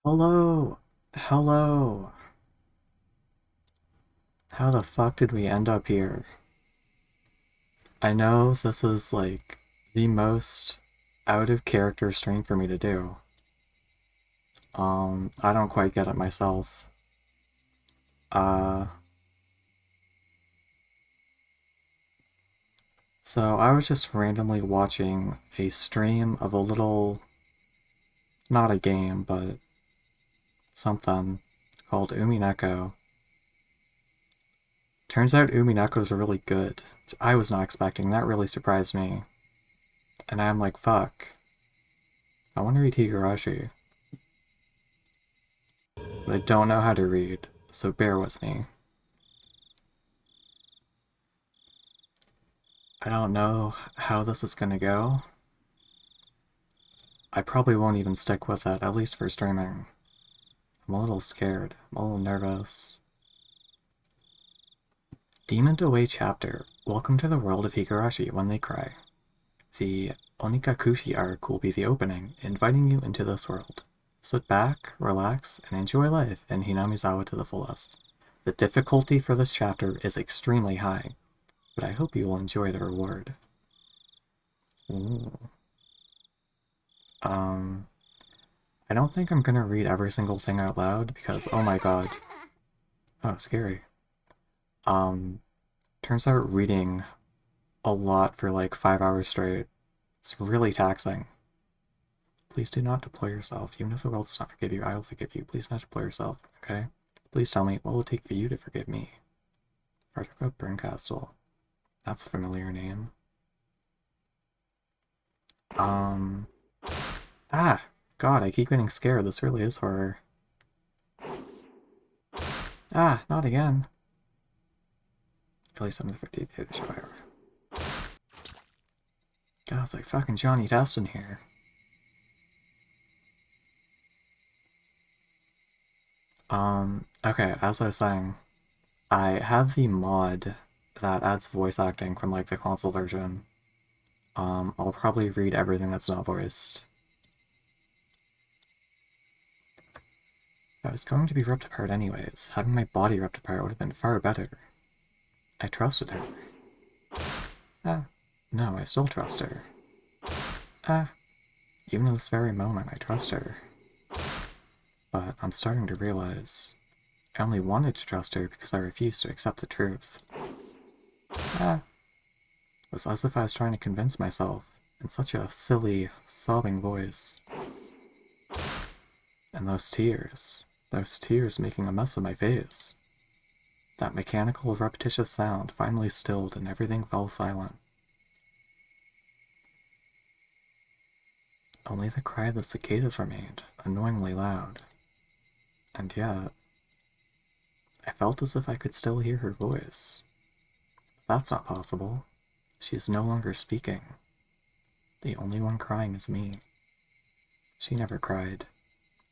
Hello! Hello! How the fuck did we end up here? I know this is like the most out of character stream for me to do. I don't quite get it myself. Uh, so I was just randomly watching a stream of a little, not a game, but something called Umineko. Turns out Umineko's really good. I was not expecting, that really surprised me. And I'm like, fuck. I want to read higurashi, but I don't know how to read, so bear with me. I don't know how this is gonna go. I probably won't even stick with it, at least for streaming. I'm a little scared. I'm a little nervous. Demoned Away Chapter. Welcome to the world of higurashi when they cry. The Onikakushi arc will be the opening, inviting you into this world. Sit back, relax, and enjoy life in Hinamizawa to the fullest. The difficulty for this chapter is extremely high, but I hope you will enjoy the reward. Ooh. Um, I don't think I'm gonna read every single thing out loud because, oh my god. Oh, scary. Um, Turns out reading a lot for like 5 hours straight is really taxing. Please do not deploy yourself. Even if the world does not forgive you, I will forgive you. Please do not deploy yourself, okay? Please tell me, what will it take for you to forgive me? Frederica Berncastle. That's a familiar name. Um, ah! God, I keep getting scared. This really is horror. Ah, not again. At least I'm the 50th day of the show hour. God, it's like fucking Johnny Test in here. Okay, as I was saying, I have the mod that adds voice acting from like the console version. I'll probably read everything that's not voiced. I was going to be ripped apart anyways. Having my body ripped apart would have been far better. I trusted her. Ah, no, I still trust her. Ah, even in this very moment, I trust her. But I'm starting to realize I only wanted to trust her because I refused to accept the truth. Ah, it was as if I was trying to convince myself in such a silly, sobbing voice. And those tears making a mess of my face. That mechanical, repetitious sound finally stilled and everything fell silent. Only the cry of the cicadas remained, annoyingly loud. And yet, I felt as if I could still hear her voice. That's not possible. She is no longer speaking. The only one crying is me. She never cried.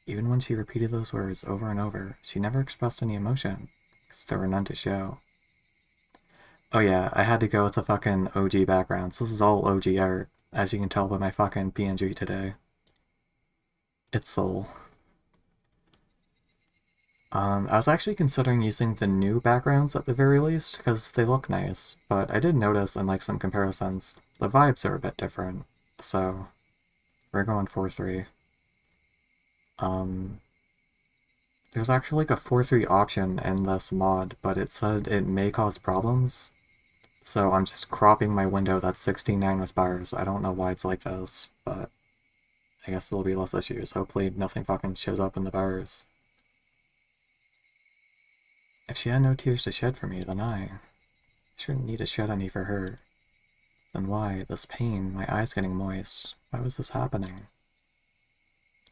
Even when she repeated those words over and over, she never expressed any emotion, because there were none to show. Oh yeah, I had to go with the fucking OG backgrounds. This is all OG art, as you can tell by my fucking PNG today. It's Soul. I was actually considering using the new backgrounds at the very least, because they look nice, but I did notice in like some comparisons, the vibes are a bit different, so we're going 4-3. Um, there's actually like a 4-3 option in this mod, but it said it may cause problems, so I'm just cropping my window that's 16:9 with bars. I don't know why it's like this, but I guess there'll be less issues. Hopefully nothing fucking shows up in the bars. If she had no tears to shed for me, then I shouldn't need to shed any for her. Then why, this pain, my eyes getting moist, why was this happening?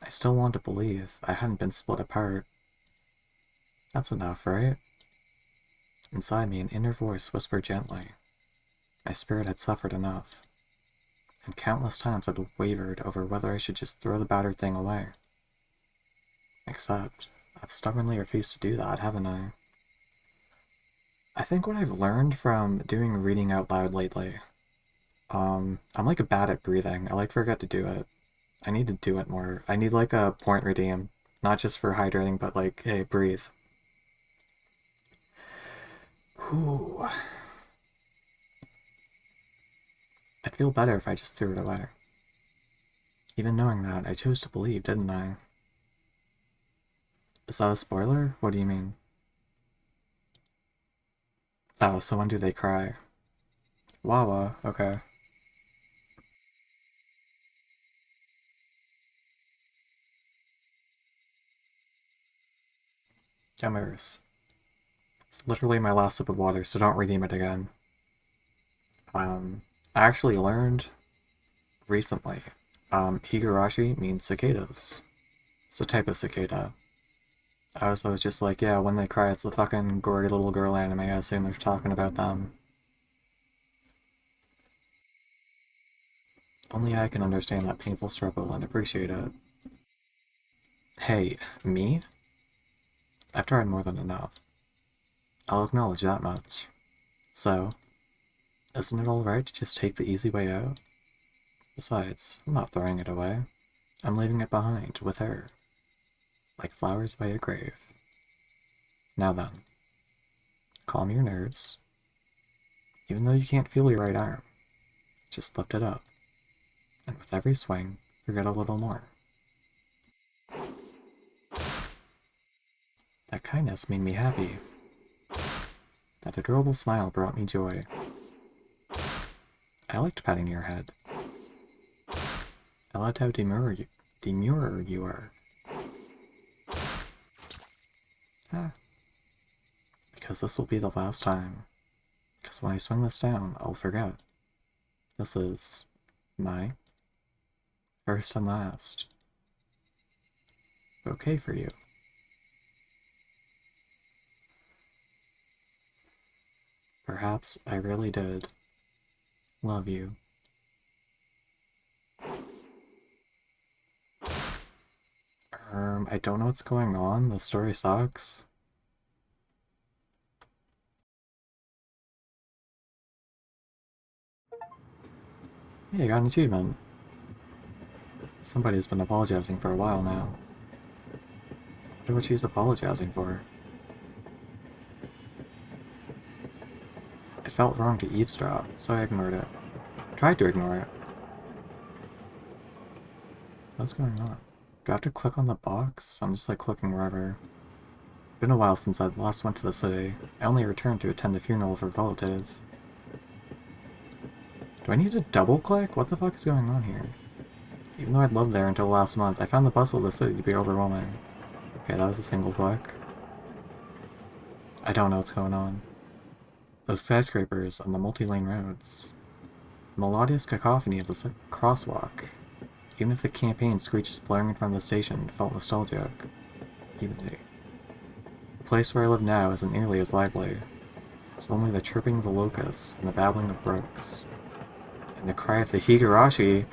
I still want to believe I hadn't been split apart. That's enough, right? Inside me, an inner voice whispered gently. My spirit had suffered enough, and countless times I'd wavered over whether I should just throw the battered thing away. Except, I've stubbornly refused to do that, haven't I? I think what I've learned from doing reading out loud lately, I'm like bad at breathing. I like forget to do it. I need to do it more. I need like a point redeem Not just for hydrating, but like, hey, breathe. Whew. I'd feel better if I just threw it away. Even knowing that, I chose to believe, didn't I? Is that a spoiler? What do you mean? Oh, so when do they cry? Wawa, okay. Yummers. It's literally my last sip of water, so don't redeem it again. I actually learned recently. Higurashi means cicadas. It's a type of cicada. I was always just like, yeah, when they cry, it's the fucking gory little girl anime. I assume they're talking about them. Only I can understand that painful struggle and appreciate it. Hey, me? I've tried more than enough. I'll acknowledge that much. So, isn't it alright to just take the easy way out? Besides, I'm not throwing it away. I'm leaving it behind, with her. Like flowers by a grave. Now then, calm your nerves. Even though you can't feel your right arm, just lift it up. And with every swing, forget a little more. That kindness made me happy. That adorable smile brought me joy. I liked petting your head. I liked how demure you are. Ah. Because this will be the last time. Because when I swing this down, I'll forget. This is my first and last. Okay for you. Perhaps I really did love you. I don't know what's going on. The story sucks. Hey, I got an achievement. Somebody's been apologizing for a while now. I wonder what she's apologizing for. It felt wrong to eavesdrop, so I ignored it. Tried to ignore it. What's going on? Do I have to click on the box? I'm just like clicking wherever. Been a while since I last went to the city. I only returned to attend the funeral of a relative. Do I need to double click? What the fuck is going on here? Even though I'd lived there until last month, I found the bustle of the city to be overwhelming. Okay, that was a single click. I don't know what's going on. Those skyscrapers on the multi-lane roads. The melodious cacophony of the crosswalk. Even if the campaign screeches blaring in front of the station felt nostalgic. Even the place where I live now isn't nearly as lively. There's only the chirping of the locusts and the babbling of brooks. And the cry of the higurashi,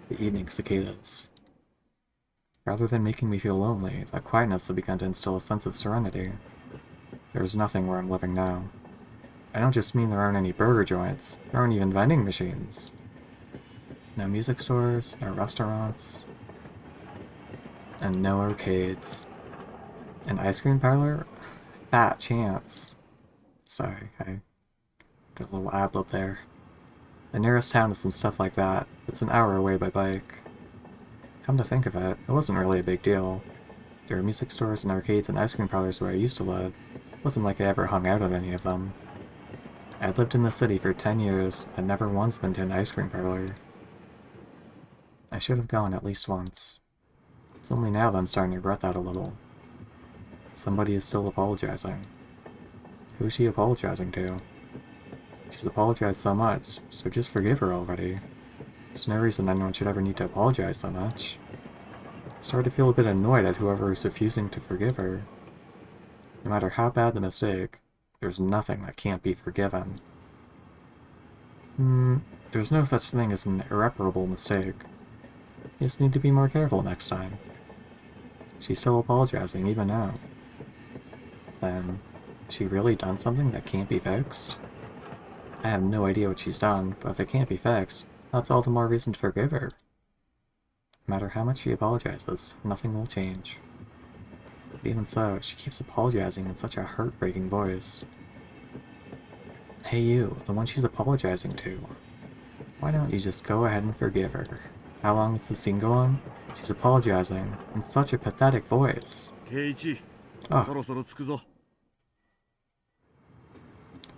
the evening cicadas. Rather than making me feel lonely, that quietness had begun to instill a sense of serenity. There's nothing where I'm living now. I don't just mean there aren't any burger joints, there aren't even vending machines. No music stores, no restaurants, and no arcades. An ice cream parlor? Fat chance. Sorry, I did a little ad-lib there. The nearest town is some stuff like that. It's an hour away by bike. Come to think of it, it wasn't really a big deal. There were music stores and arcades and ice cream parlors where I used to live. It wasn't like I ever hung out at any of them. I'd lived in the city for 10 years and never once been to an ice cream parlor. I should have gone at least once. It's only now that I'm starting to regret that a little. Somebody is still apologizing. Who is she apologizing to? She's apologized so much, so just forgive her already. There's no reason anyone should ever need to apologize so much. I started to feel a bit annoyed at whoever is refusing to forgive her. No matter how bad the mistake, there's nothing that can't be forgiven. There's no such thing as an irreparable mistake. You just need to be more careful next time. She's still apologizing even now. Then, has she really done something that can't be fixed? I have no idea what she's done, but if it can't be fixed, that's all the more reason to forgive her. No matter how much she apologizes, nothing will change. But even so, she keeps apologizing in such a heartbreaking voice. Hey you, the one she's apologizing to. Why don't you just go ahead and forgive her? How long does the scene go on? She's apologizing in such a pathetic voice. Oh.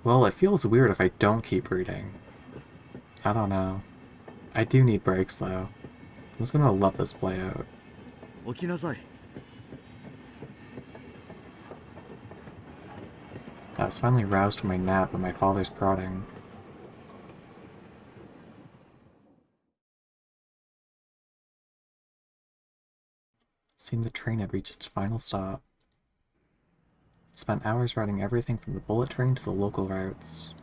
Well, it feels weird if I don't keep reading. I don't know. I do need breaks, though. I'm just gonna let this play out. I was finally roused from my nap by my father's prodding. It seemed the train had reached its final stop. I spent hours riding everything from the bullet train to the local routes.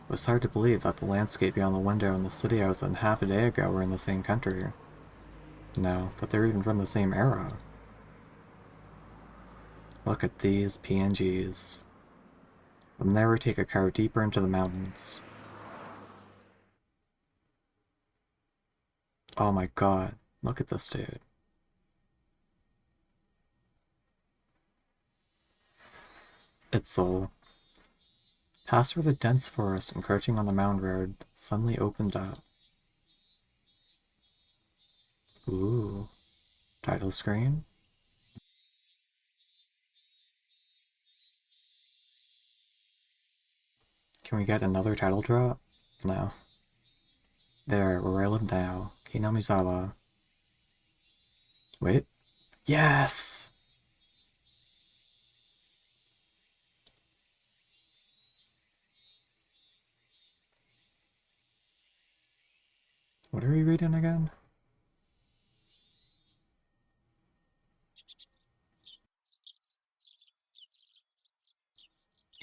It was hard to believe that the landscape beyond the window and the city I was in half a day ago were in the same country. No, that they're even from the same era. Look at these PNGs. From there we take a car deeper into the mountains. Oh my god, look at this dude. Its soul. Passed through the dense forest encroaching on the mound road, suddenly opened up. Ooh. Title screen? Can we get another title drop? No. There, where I live now. Hinamizawa. Wait. Yes! What are we reading again?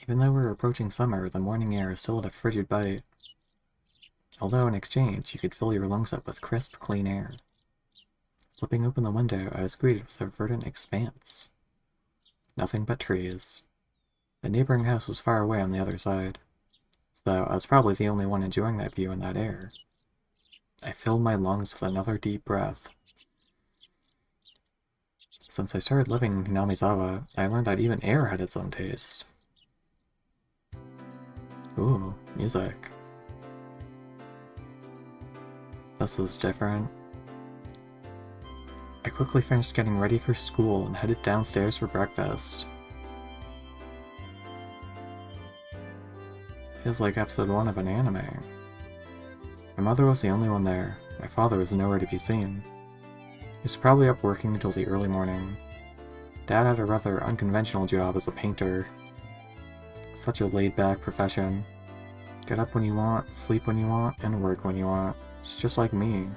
Even though we're approaching summer, the morning air still had a frigid bite. Although in exchange, you could fill your lungs up with crisp, clean air. Flipping open the window, I was greeted with a verdant expanse. Nothing but trees. The neighboring house was far away on the other side, so I was probably the only one enjoying that view and that air. I filled my lungs with another deep breath. Since I started living in Hinamizawa, I learned that even air had its own taste. Ooh, music. This is different. I quickly finished getting ready for school and headed downstairs for breakfast. Feels like episode 1 of an anime. My mother was the only one there. My father was nowhere to be seen. He was probably up working until the early morning. Dad had a rather unconventional job as a painter. Such a laid-back profession. Get up when you want, sleep when you want, and work when you want. It's just like me.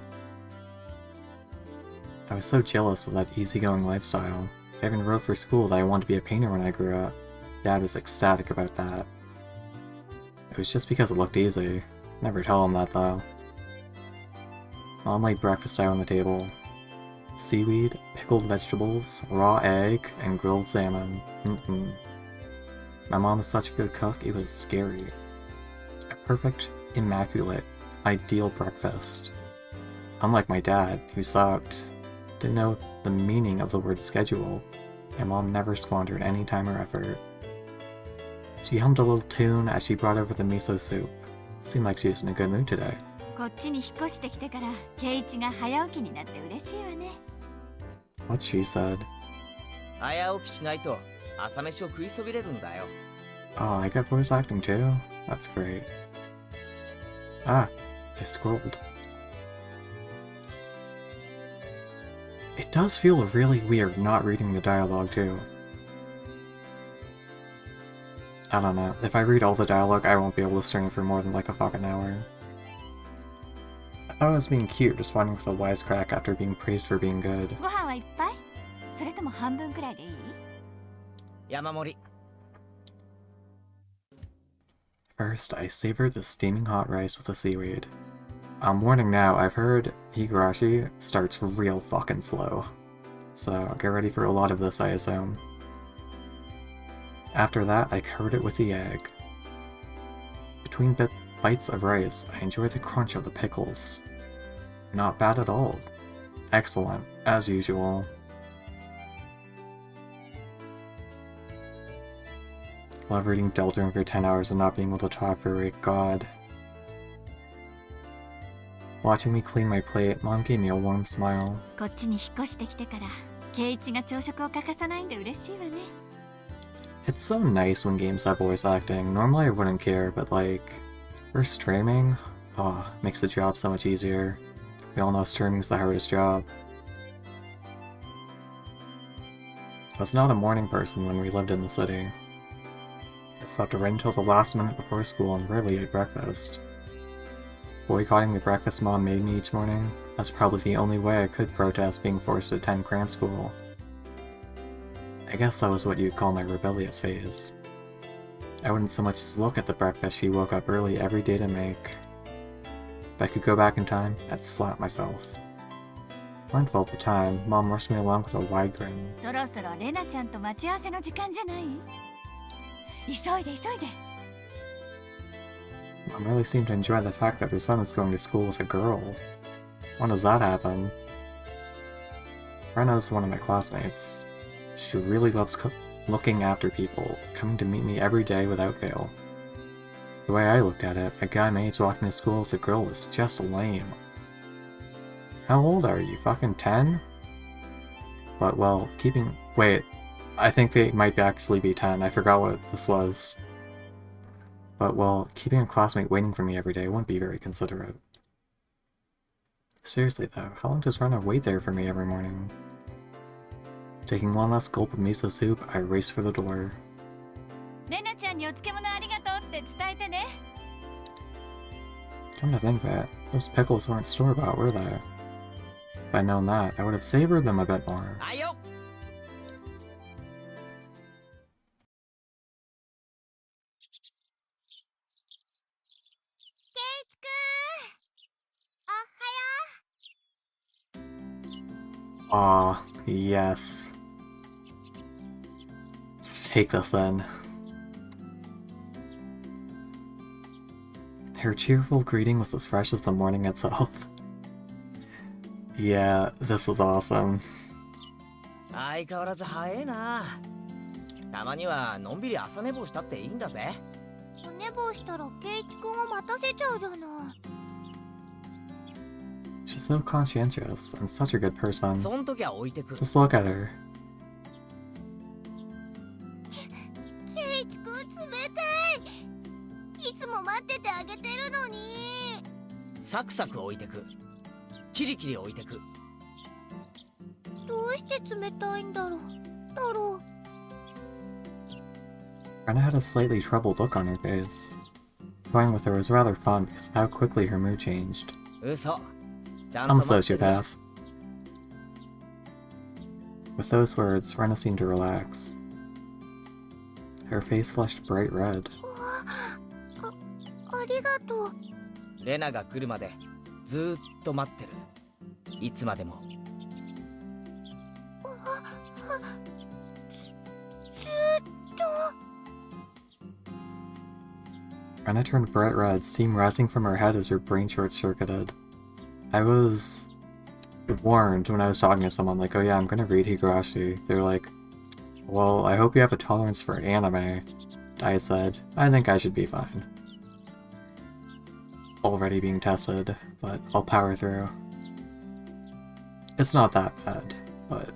I was so jealous of that easygoing lifestyle. I even wrote for school that I wanted to be a painter when I grew up. Dad was ecstatic about that. It was just because it looked easy. Never tell him that, though. Mom laid breakfast out on the table. Seaweed, pickled vegetables, raw egg, and grilled salmon. My mom is such a good cook, it was scary. A perfect, immaculate, ideal breakfast. Unlike my dad, who sucked, didn't know the meaning of the word schedule, my mom never squandered any time or effort. She hummed a little tune as she brought over the miso soup. Seemed like she was in a good mood today. What she said. Oh, I got voice acting too? That's great. Ah, I scrolled. It does feel really weird not reading the dialogue too. I don't know, if I read all the dialogue I won't be able to stream for more than like a fucking hour. I thought I was being cute responding with a wisecrack after being praised for being good. First, I savored the steaming hot rice with the seaweed. Warning now, I've heard higurashi starts real fucking slow. So get ready for a lot of this, I assume. After that, I covered it with the egg. Between bites of rice, I enjoyed the crunch of the pickles. Not bad at all. Excellent, as usual. Love reading Delta for 10 hours and not being able to talk for a week. God. Watching me clean my plate, Mom gave me a warm smile. It's so nice when games have voice acting. Normally I wouldn't care, but like, for streaming, makes the job so much easier. We all know streaming's the hardest job. I was not a morning person when we lived in the city. I slept right until the last minute before school and rarely ate breakfast. Boycotting the breakfast Mom made me each morning, that's probably the only way I could protest being forced to attend cram school. I guess that was what you'd call my rebellious phase. I wouldn't so much as look at the breakfast she woke up early every day to make. If I could go back in time, I'd slap myself. Mindful of the time, Mom rushed me along with a wide grin. Mom really seemed to enjoy the fact that her son is going to school with a girl. When does that happen? Rena's one of my classmates. She really loves looking after people, coming to meet me every day without fail. The way I looked at it, a guy my age walking to school with a girl is just lame. How old are you? Fucking 10? But, well, wait, I think they might actually be 10. I forgot what this was. But, well, keeping a classmate waiting for me every day wouldn't be very considerate. Seriously though, how long does Rena wait there for me every morning? Taking one last gulp of miso soup, I race for the door. Come to think of it, those pickles weren't store-bought, were they? If I'd known that, I would have savored them a bit more. Aw, yes. Let's take this in. Her cheerful greeting was as fresh as the morning itself. Yeah, this is awesome. She's so conscientious and such a good person. Just look at her. Rena had a slightly troubled look on her face. Going with her was rather fun because of how quickly her mood changed. I'm a sociopath. With those words, Rena seemed to relax. Her face flushed bright red. Rena turned bright red, steam rising from her head as her brain short-circuited. I was warned when I was talking to someone, like, oh yeah, I'm gonna read higurashi. They're like, well, I hope you have a tolerance for anime. I said, I think I should be fine. Already being tested, but I'll power through. It's not that bad, but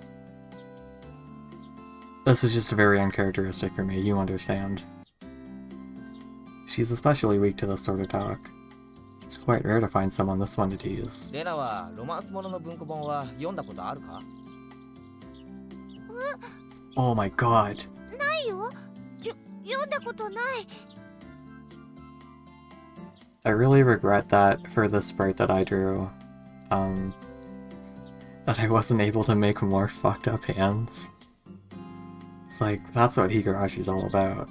this is just very uncharacteristic for me, you understand. She's especially weak to this sort of talk. It's quite rare to find someone this fun to tease. Oh my god. I really regret that for the sprite that I drew, that I wasn't able to make more fucked up hands. It's like, that's what Higarashi's all about.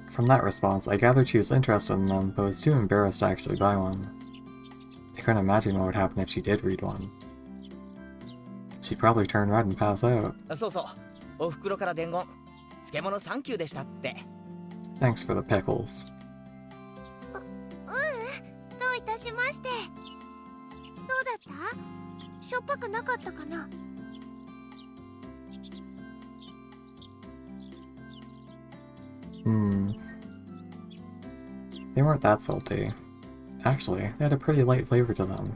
From that response, I gathered she was interested in them, but was too embarrassed to actually buy one. I couldn't imagine what would happen if she did read one. She'd probably turn red and pass out. Thanks for the pickles. They weren't that salty. Actually, they had a pretty light flavor to them.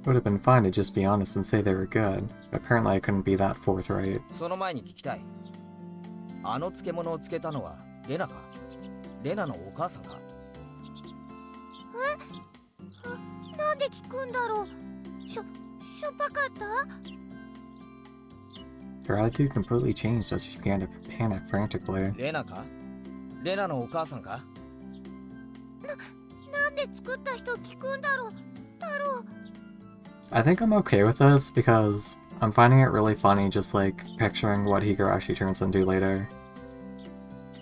It would have been fine to just be honest and say they were good, but apparently I couldn't be that forthright. その前に聞きたい。あの漬物を漬けたのはレナか？レナのお母さんか？なんで聞くんだろう。しょっぱかった？ Her attitude completely changed as she began to panic frantically. レナか？レナのお母さんか？なんで作った人聞くんだろう。太郎。I think I'm okay with this because I'm finding it really funny just like picturing what higurashi turns into later.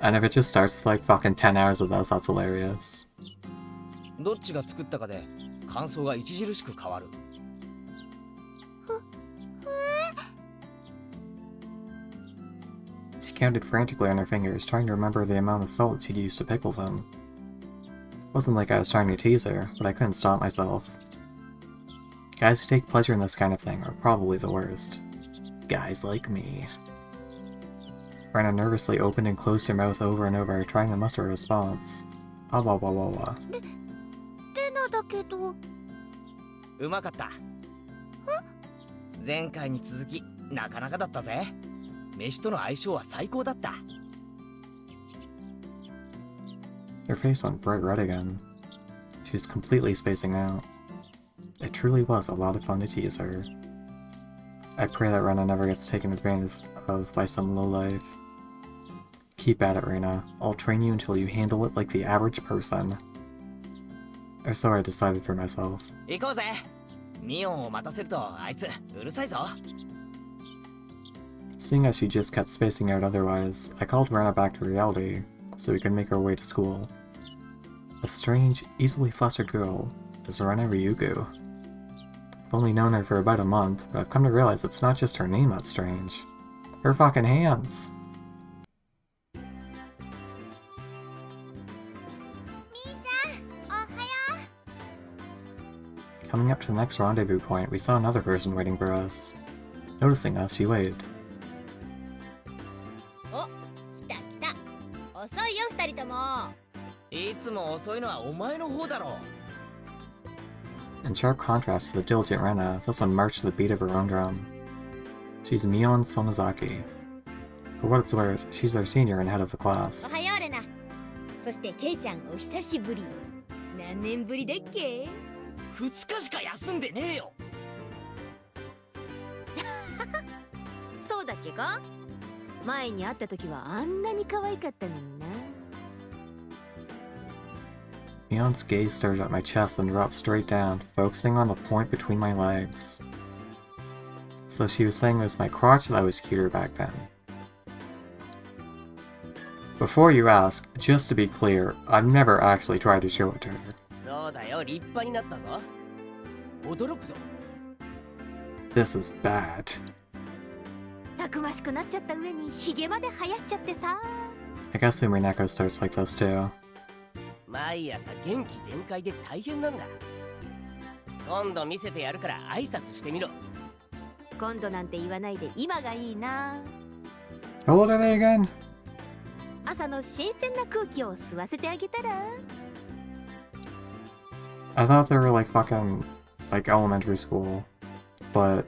And if it just starts with like fucking 10 hours of this, that's hilarious. どっちが作ったかで感想が著しく変わる。She counted frantically on her fingers, trying to remember the amount of salt she'd used to pickle them. It wasn't like I was trying to tease her, but I couldn't stop myself. Guys who take pleasure in this kind of thing are probably the worst. Guys like me. Rena nervously opened and closed her mouth over and over, trying to muster a response. Ah wah wah wah wah. レナだけど。うまかった。前回に続きなかなかだったぜ。飯との相性は最高だった。Her face went bright red again. She was completely spacing out. It truly was a lot of fun to tease her. I pray that Rena never gets taken advantage of by some lowlife. Keep at it, Rena. I'll train you until you handle it like the average person. Or so I decided for myself. 行こうぜ。ミオンを待たせるとあいつうるさいぞ。Seeing as she just kept spacing out otherwise, I called Rena back to reality so we could make our way to school. A strange, easily flustered girl is Rena Ryugu. I've only known her for about a month, but I've come to realize it's not just her name that's strange. Her fucking hands! Coming up to the next rendezvous point, we saw another person waiting for us. Noticing us, she waved. お、来た来た。遅いよ二人とも。いつも遅いのはお前の方だろ。In sharp contrast to the diligent Rena, this one marched to the beat of her own drum. She's Mion Sonozaki. For what it's worth, she's their senior and head of the class. おはようレナ。そしてケイちゃんお久しぶり。何年ぶりだっけ2日しか休んでねえよ。そうだっけか前に会った時はあんなに可愛かったのにな。Mion's gaze stared at my chest and dropped straight down, focusing on the point between my legs. So she was saying it was my crotch that was cuter back then. Before you ask, just to be clear, I've never actually tried to show it to her. そうだよ、立派になったぞ。驚くぞ。This is bad. たくましくなっちゃった上にヒゲまで生やしちゃってさ。I guess Umineko starts like this too. 毎朝元気全開で大変なんだ。今度見せてやるから挨拶してみろ。今度なんて言わないで今がいいな。How old are they again? 朝の新鮮な空気を吸わせてあげたら。I thought they were like fucking like elementary school, but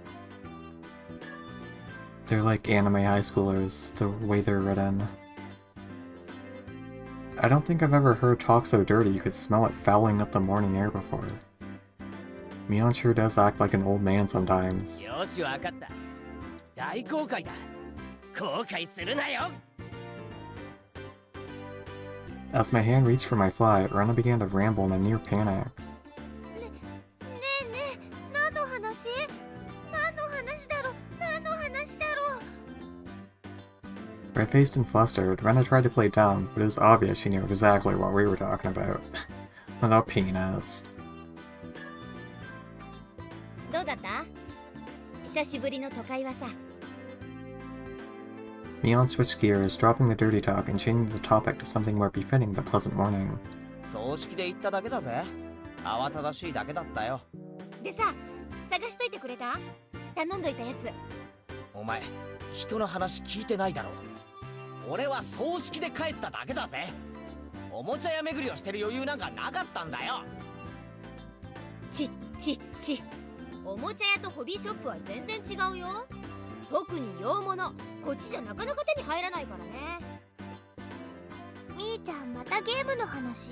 they're like anime high schoolers, the way they're written. I don't think I've ever heard talk so dirty you could smell it fouling up the morning air before. Mion sure does act like an old man sometimes. よし、わかった。大公開だ。後悔するなよ。As my hand reached for my fly, Rena began to ramble in a near panic. ねえねえ、何の話？何の話だろう？何の話だろう？ Red-faced and flustered, Rena tried to play dumb, but it was obvious she knew exactly what we were talking about. Without penis. どうだった？久しぶりの都会はさ。Mion switched gears, dropping the dirty talk and changing the topic to something more befitting the pleasant morning. 葬式で行っただけだぜ。慌ただしいだけだったよ。でさ、探しといてくれた？頼んどいたやつ。お前、人の話聞いてないだろ。俺は葬式で帰っただけだぜ。おもちゃ屋巡りをしてる余裕なんかなかったんだよ。ちおもちゃ屋とホビーショップは全然違うよ。特に洋物、こっちじゃなかなか手に入らないからね。みーちゃんまたゲームの話？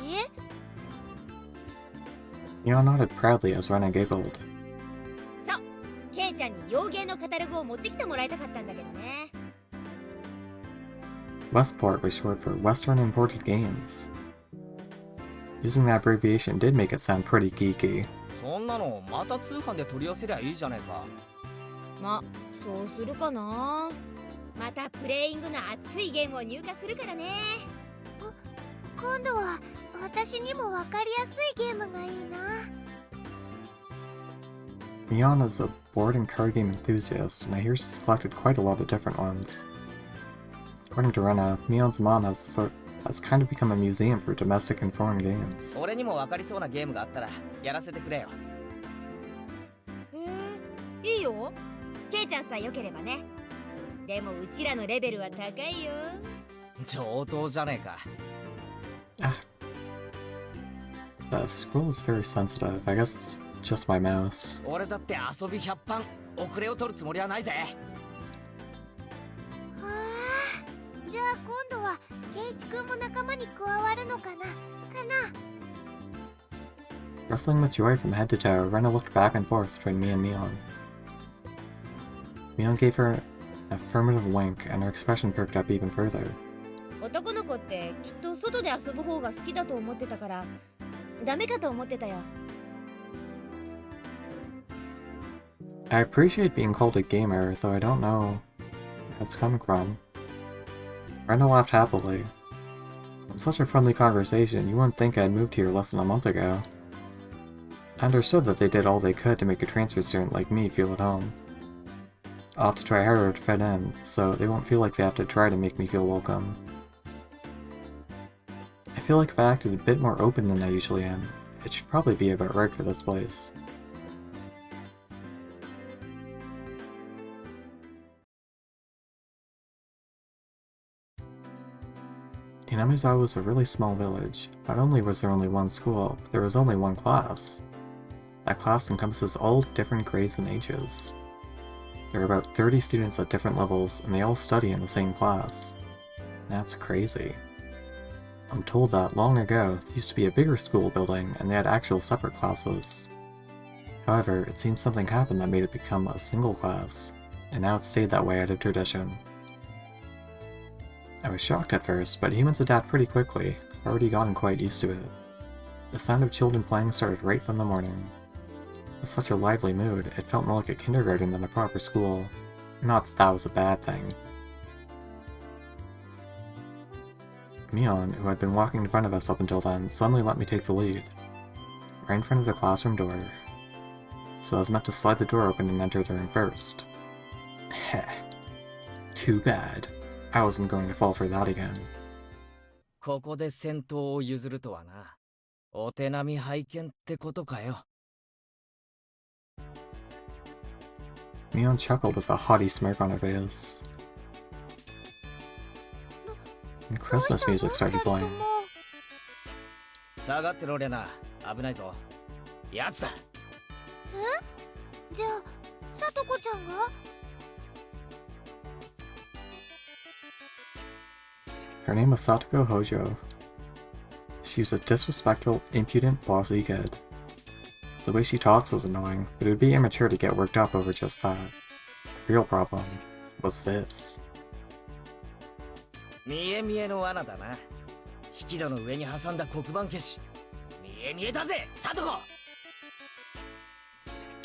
Mia nodded proudly as Rena giggled. そう、ケイちゃんに洋芸のカタログを持ってきてもらいたかったんだけどね。Westport was short for Western Imported Games. Using that abbreviation did make it sound pretty geeky. そんなのまた通販で取り寄せりゃいいじゃねえか。ま、そうするかな。またプレイングの熱いゲームを入荷するからね。今度は私にも分かりやすいゲームがいいな。Mion is a board and card game enthusiast, and I hear she's collected quite a lot of different ones. According to Rena, Mion's mom has kind of become a museum for domestic and foreign games. 俺にも分かりそうなゲームがあったらやらせてくれよ。いいよ。ケイちゃんさえ良ければね。でもうちらのレベルは高いよ。上等じゃねえか。The scroll is very sensitive. I guess it's just my mouse. 俺だって遊び100番遅れを取るつもりはないぜ。じゃあ今度はケイチくんも仲間に加わるのかな。Wrestling with joy from head to toe, Rena looked back and forth between me and Mion. Mion gave her an affirmative wink, and her expression perked up even further. 男の子ってきっと外で遊ぶ方が好きだと思ってたからダメかと思ってたよ。I appreciate being called a gamer, though I don't know where it's coming from. Rena laughed happily. From such a friendly conversation, you wouldn't think I'd moved here less than a month ago. I understood that they did all they could to make a transfer student like me feel at home. I'll have to try harder to fit in, so they won't feel like they have to try to make me feel welcome. I feel like if I acted a bit more open than I usually am, it should probably be about right for this place. Inamizawa was a really small village. Not only was there only one school, but there was only one class. That class encompasses all different grades and ages. There are about 30 students at different levels, and they all study in the same class. That's crazy. I'm told that long ago, there used to be a bigger school building, and they had actual separate classes. However, it seems something happened that made it become a single class, and now it's stayed that way out of tradition. I was shocked at first, but humans adapt pretty quickly. I've already gotten quite used to it. The sound of children playing started right from the morning. With such a lively mood, it felt more like a kindergarten than a proper school. Not that that was a bad thing. Mion, who had been walking in front of us up until then, suddenly let me take the lead. Right in front of the classroom door. So I was meant to slide the door open and enter the room first. Heh. Too bad. I wasn't going to fall for that again. ここで先頭を譲るとはな。お手並み拝見ってことかよ。Mion chuckled with a haughty smirk on her face. And Christmas music started playing. 下がってろレナ、危ないぞ。やつだ。じゃあ、さとこちゃんがHer name was Satoko Hojo. She was a disrespectful, impudent, bossy kid. The way she talks is annoying, but it would be immature to get worked up over just that. The real problem was this. 見え見えの罠だな。引き戸の上に挟んだ黒板消し。見え見えだぜ、サトコ。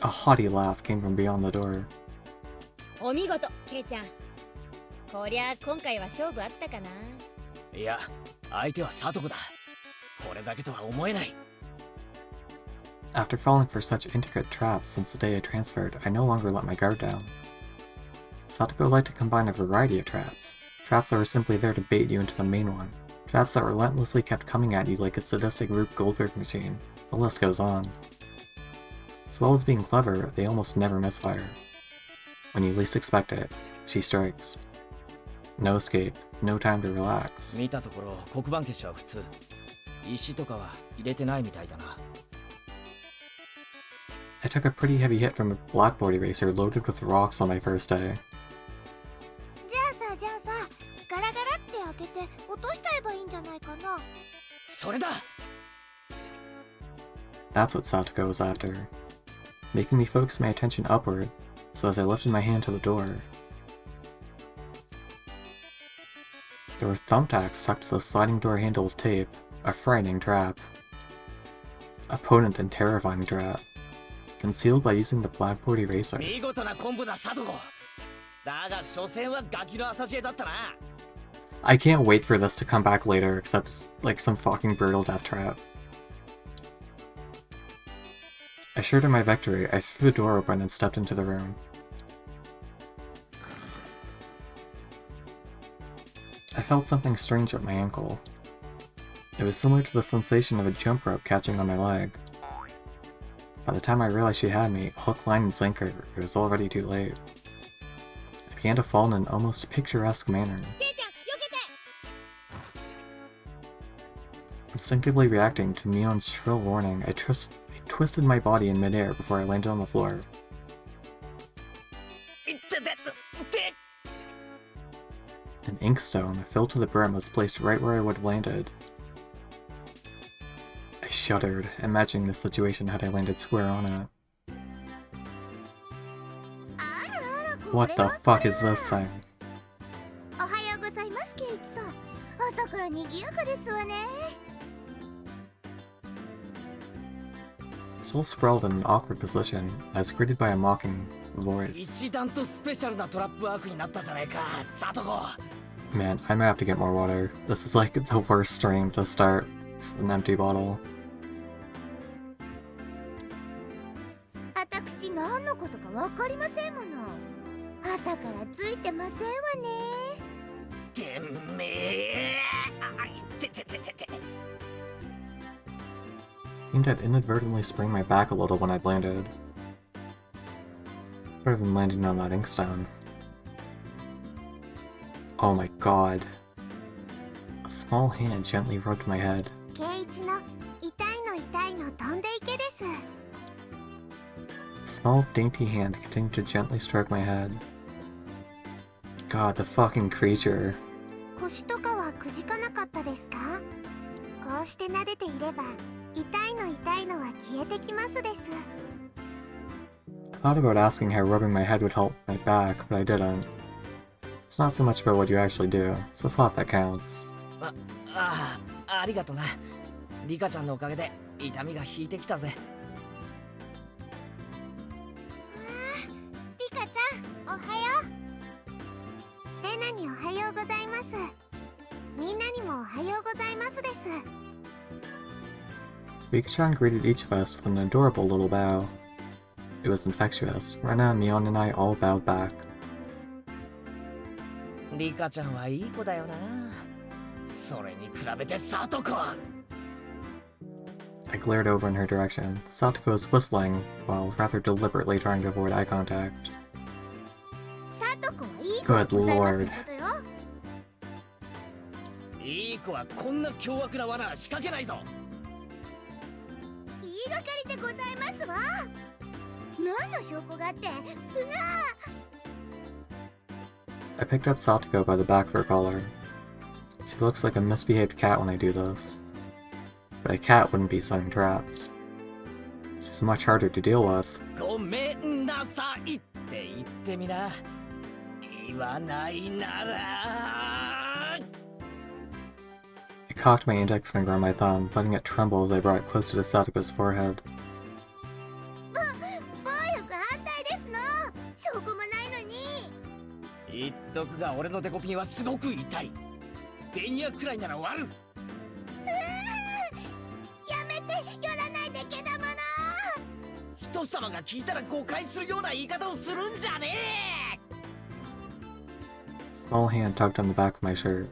A haughty laugh came from beyond the door. お見事、ケイちゃん。こりゃ今回は勝負あったかな。いや、相手はサトコだ。これだけとは思えない。After falling for such intricate traps since the day I transferred, I no longer let my guard down. Satoko liked to combine a variety of traps. Traps that were simply there to bait you into the main one. Traps that relentlessly kept coming at you like a sadistic Rube Goldberg machine. The list goes on. As well as being clever, they almost never misfire. When you least expect it, she strikes. No escape, no time to relax. 見たところ黒板消しは普通。石とかは入れてないみたいだな。 I took a pretty heavy hit from a blackboard eraser loaded with rocks on my first day. じゃあさガラガラって開けて落としちゃえばいいんじゃないかな。それだ。 That's what Satoko was after, making me focus my attention upward, so as I lifted my hand to the door, there were thumbtacks stuck to the sliding door handle with tape, a frightening trap. A potent and terrifying trap, concealed by using the blackboard eraser. 見事なコンボだ、サトコ。だが所詮はガキの浅知恵だったな。 I can't wait for this to come back later, except it's like some fucking brutal death trap. Assured of my victory, I threw the door open and stepped into the room. I felt something strange at my ankle. It was similar to the sensation of a jump rope catching on my leg. By the time I realized she had me, hook, line, and sinker, it was already too late. I began to fall in an almost picturesque manner. Instinctively reacting to Mion's shrill warning, I twisted my body in midair before I landed on the floor. An inkstone, filled to the brim, was placed right where I would have landed. I shuddered, imagining the situation had I landed square on it. What the fuck is this thing? おはようございます、ケイチさん。朝から賑やかですわね。 Still sprawled in an awkward position, I was greeted by a mocking voice. 一段とスペシャルなトラップワークになったじゃないか、サトコ。 Man, I might have to get more water. This is like the worst stream to start with an empty bottle. 私何のことかわかりませんもの。朝からついてませんわね。てめえ。て。 Seemed I'd inadvertently sprained my back a little when I'd landed. Better than landing on that inkstone. Oh my god. A small hand gently rubbed my head. ケイチの痛いの飛んでいけです。 A small, dainty hand continued to gently stroke my head. God, the fucking creature. 腰とかはくじかなかったですか？こうして撫でていれば痛いのは消えてきますです。 I thought about asking how rubbing my head would help my back, but I didn't. It's not so much about what you actually do, it's the thought that counts. ありがとな。リカちゃんのおかげで痛みが引いてきたぜ。リカちゃん、おはよう。レナにおはようございます。みんなにもおはようございますです。 Rika-chan greeted each of us with an adorable little bow. It was infectious. Rena, Mion, and I all bowed back. リカちゃんはいい子だよな。それに比べてサトコは。 I glared over in her direction. Satoko was whistling, while rather deliberately trying to avoid eye contact. サトコはいい子で Good ございます lord. ことよ。いい子はこんな凶悪な罠は仕掛けないぞ。言いがかりでございますわ。何の証拠があって？I picked up Satoko by the back of her collar. She looks like a misbehaved cat when I do this. But a cat wouldn't be setting traps. She's much harder to deal with. ごめんなさいって言ってみな。言わないなら。 I cocked my index finger on my thumb, letting it tremble as I brought it closer to Satoko's forehead. 暴力反対ですの。証拠もないのに。言っとくが俺のデコピンはすごく痛い。ベニヤくらいなら割る。やめて、寄らないでけだもの。人様が聞いたら誤解するような言い方をするんじゃねえ。 Small hand tugged on the back of my shirt.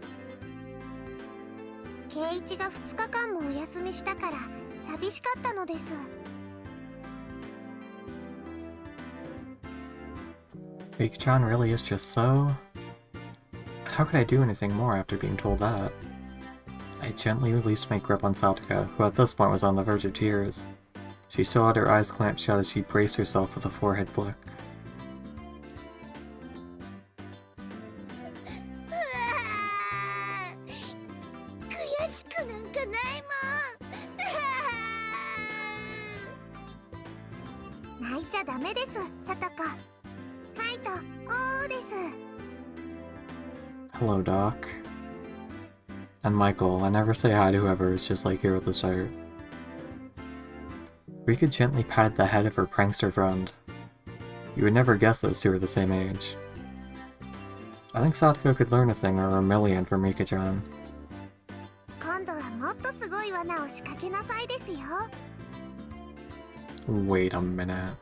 ケイチが2日間もお休みしたから寂しかったのです。 Rika-chan really is just so... How could I do anything more after being told that? I I gently released my grip on Sataka, who at this point was on the verge of tears. She still had her eyes clamped shut as she braced herself with a forehead flick. 悔しくなんかないもん泣いちゃダメです、さとこ。カイト、おーです。 Hello, Doc. And Michael, I never say hi to whoever is just like here at the start. Rika gently patted the head of her prankster friend. You would never guess those two are the same age. I think Satoko could learn a thing or a million from Rika-chan. 今度はもっとすごい罠を仕掛けなさいですよ。 Wait a minute.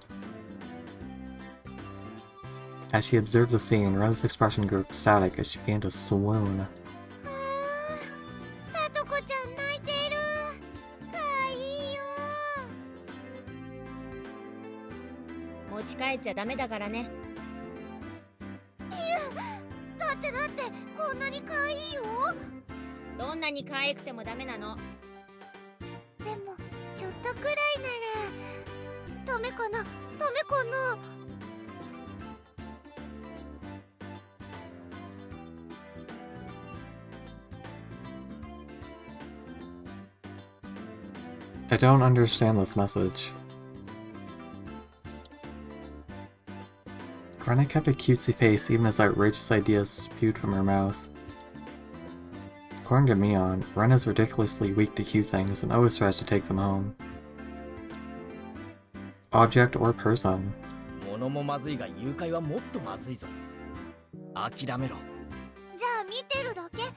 As she observed the scene, Rena's expression grew ecstatic as she began to swoon. さとこちゃん泣いてる。かわいいよ。持ち帰っちゃダメだからね。いや、だってこんなにかわいいよ。どんなに可愛くてもダメなの。でもちょっとくらいならダメかな。I don't understand this message. Rena kept a cutesy face even as outrageous ideas spewed from her mouth. According to Mion, Rena's ridiculously weak to cute things and always tries to take them home. Object or person. 物もまずいが誘拐はもっとまずいぞ。諦めろ。じゃあ見てるだけだよ。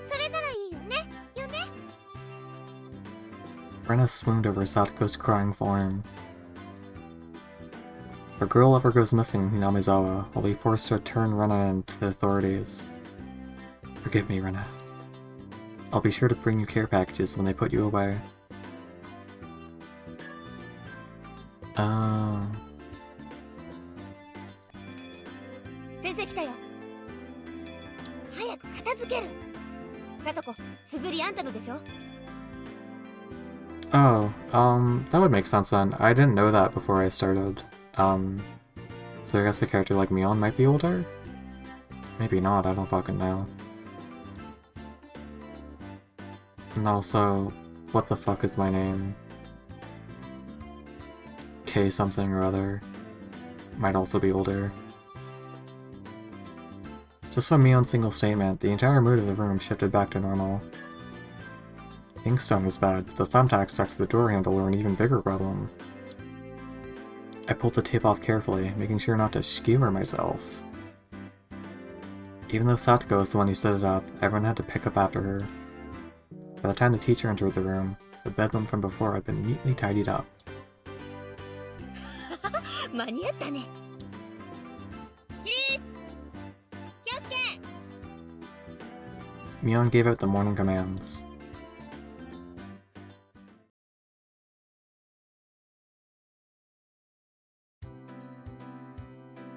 それならいいよね。 Rena swooned over Satoko's crying form. If a girl ever goes missing in Hinamizawa, I'll be forced to turn Rena in to the authorities. Forgive me, Rena. I'll be sure to bring you care packages when they put you away. 先生来たよ。早く片付ける。さとこ、すずりあんたのでしょ。 Oh, that would make sense then. I didn't know that before I started. So I guess a character like Mion might be older? Maybe not, I don't fucking know. And also, what the fuck is my name? K something or other. Might also be older. Just from Mion's single statement, the entire mood of the room shifted back to normal. Inkstone was bad, but the thumbtack stuck to the door handle were an even bigger problem. I pulled the tape off carefully, making sure not to skewer myself. Even though Satoko was the one who set it up, everyone had to pick up after her. By the time the teacher entered the room, the bedroom from before had been neatly tidied up. 間に合ったね。起立。気をつけ。 Mion gave out the morning commands.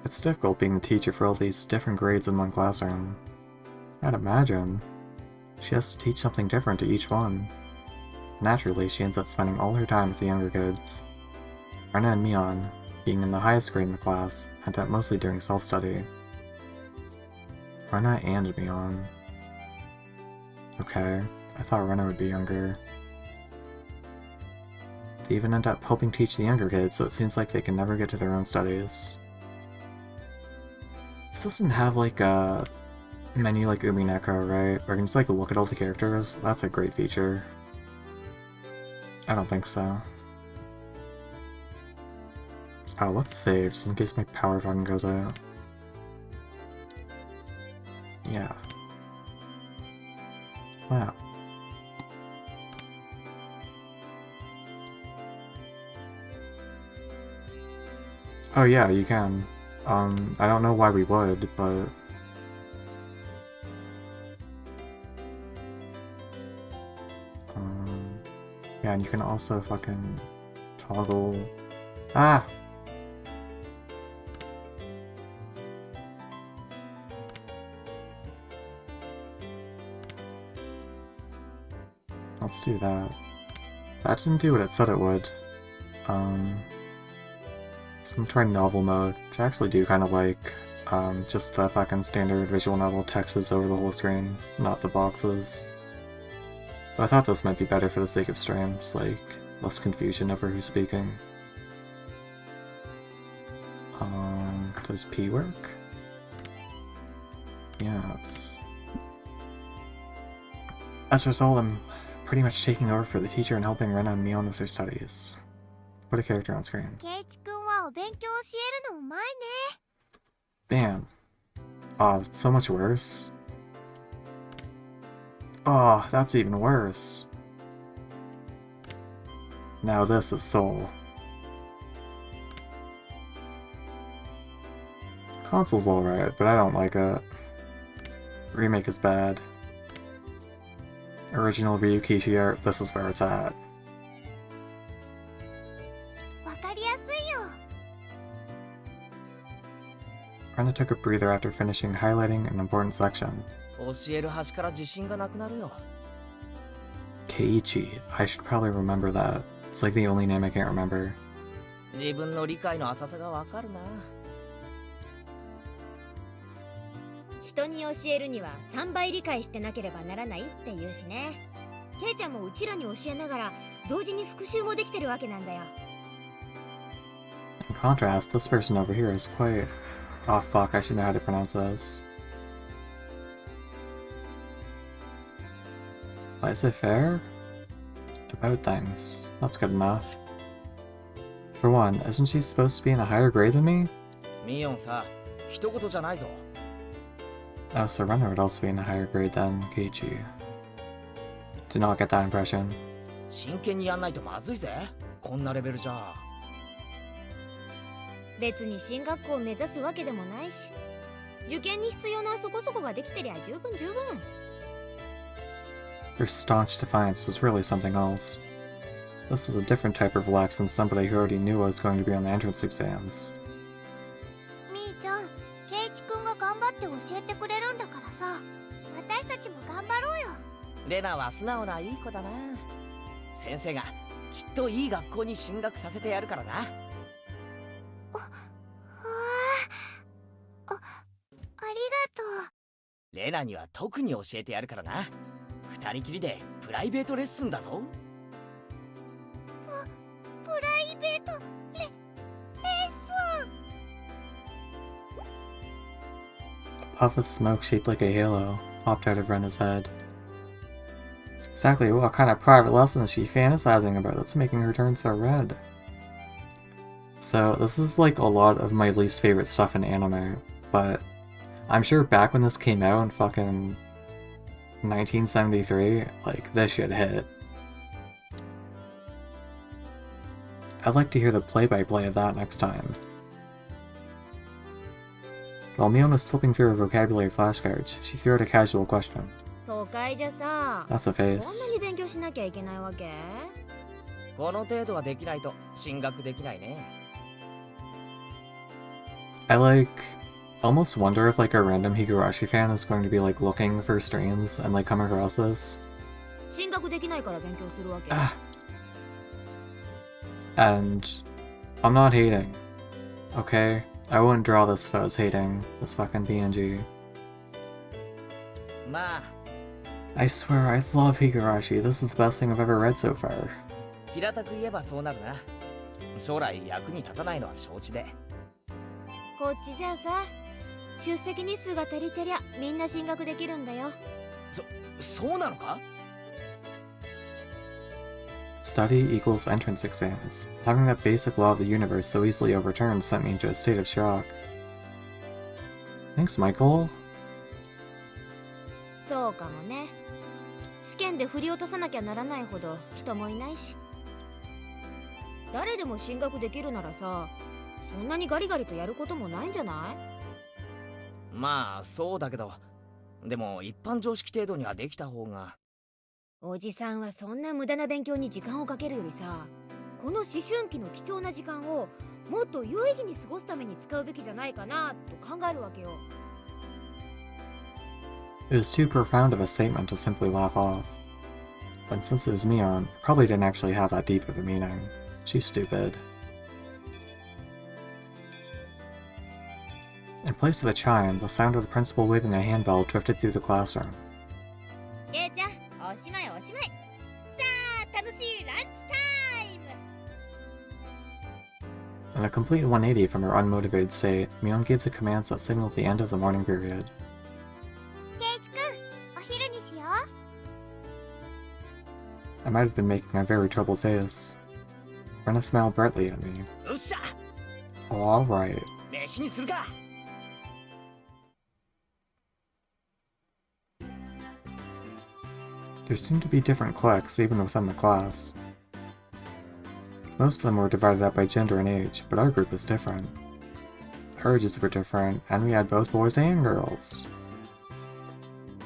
It's difficult being the teacher for all these different grades in one classroom. I'd imagine. She has to teach something different to each one. Naturally, she ends up spending all her time with the younger kids. Rena and Mion, being in the highest grade in the class, end up mostly doing self-study. Rena and Mion. Okay, I thought Rena would be younger. They even end up helping teach the younger kids, so it seems like they can never get to their own studies. This doesn't have like a menu like Umineko, right? Where I can just like look at all the characters. That's a great feature. I don't think so. Oh, let's save just in case my power fucking goes out. Yeah. Wow. Oh yeah, you can. I don't know why we would, but... yeah, and you can also fucking toggle... Ah! Let's do that. That didn't do what it said it would. So I'm gonna try novel mode, which I actually do kind of like. Just the fucking standard visual novel text is over the whole screen, not the boxes. But I thought this might be better for the sake of streams, like, less confusion over who's speaking. Does P work? Yes. As a result, I'm pretty much taking over for the teacher and helping Rena and Mion with their studies. Put a character on screen. ケイチ君はお勉強教えるのうまいね。 Damn. Oh, it's so much worse. Oh, that's even worse. Now this is Soul. Console's alright, but I don't like it. Remake is bad. Original Ryukishi art, this is where it's at. わかりやすいよ。 Rena took a breather after finishing highlighting an important section. 教える端から自信がなくなるよ。 Keiichi. I should probably remember that. It's like the only name I can't remember. 自分の理解の浅さがわかるな。人に教えるには3倍理解してなければならないって言うしね。ケイちゃんもうちらに教えながら同時に復習もできてるわけなんだよ。 In contrast, this person over here is quite... Oh fuck, I should know how to pronounce this. Laissez-faire? About things. That's good enough. For one, isn't she supposed to be in a higher grade than me? ミオンさ、一言じゃないぞ。 Oh, so Rena would also be in a higher grade than Keiichi. Did not get that impression. 真剣にやんないとまずいぜ。こんなレベルじゃ。 別に進学校を目指すわけでもないし、受験に必要なそこそこができてりゃ十分十分。 Her staunch defiance was really something else. This was a different type of relax than somebody who already knew I was going to be on the entrance exams. みーちゃん、ケイチ君が頑張って教えてくれるんだからさ、私たちも頑張ろうよ。レナは素直ないい子だな。先生がきっといい学校に進学させてやるからな。 ありがとう。レナには特に教えてやるからな。二人きりでプライベートレッスンだぞ。プライベートレッスン。 A puff of smoke shaped like a halo popped out of Rena's head. Exactly what kind of private lesson is she fantasizing about that's making her turn so red? So, this is like a lot of my least favorite stuff in anime, but I'm sure back when this came out in fucking 1973, like, this shit hit. I'd like to hear the play-by-play of that next time. While Mion was flipping through her vocabulary flashcards, she threw out a casual question. 都会じゃさ、 That's a こんな face. に勉強しなきゃいけないわけ？この程度はできないと進学できないね。 I almost wonder if like a random higurashi fan is going to be like looking for streams and like come across this. 進学できないから勉強するわけ。 And I'm not hating, okay? I wouldn't draw this if I was hating this fucking PNG. まあ、 I swear I love higurashi. This is the best thing I've ever read so far. 平たく言えばそうなるな。将来役に立たないのは承知で。こっちじゃさ、出席日数が足りてりゃみんな進学できるんだよ。そうなのか？ Study equals entrance exams. Having that basic law of the universe so easily overturned sent me into a state of shock. Thanks, Michael. そうかもね。試験で振り落とさなきゃならないほど人もいないし。誰でも進学できるならさ、そんなにガリガリとやることもないんじゃない？まあそうだけど、でも一般常識程度にはできた方が。おじさんはそんな無駄な勉強に時間をかけるよりさ、この思春期の貴重な時間をもっと有意義に過ごすために使うべきじゃないかなと考えるわけよ。It was too profound of a statement to simply laugh off. And since it was Mion, it probably didn't actually have that deep of a meaning. She's stupid. In place of a chime, the sound of the principal waving a handbell drifted through the classroom. ケイちゃん、おしまいおしまい。さあ、楽しいランチタイム。 In a complete 180 from her unmotivated state, Mion gave the commands that signaled the end of the morning period. ケイチくん、お昼にしよう。 I might have been making a very troubled face. Rena smiled brightly at me. よっしゃ Oh, alright. 飯にするか There seemed to be different cliques, even within the class. Most of them were divided up by gender and age, but our group was different. Our ages were different, and we had both boys and girls.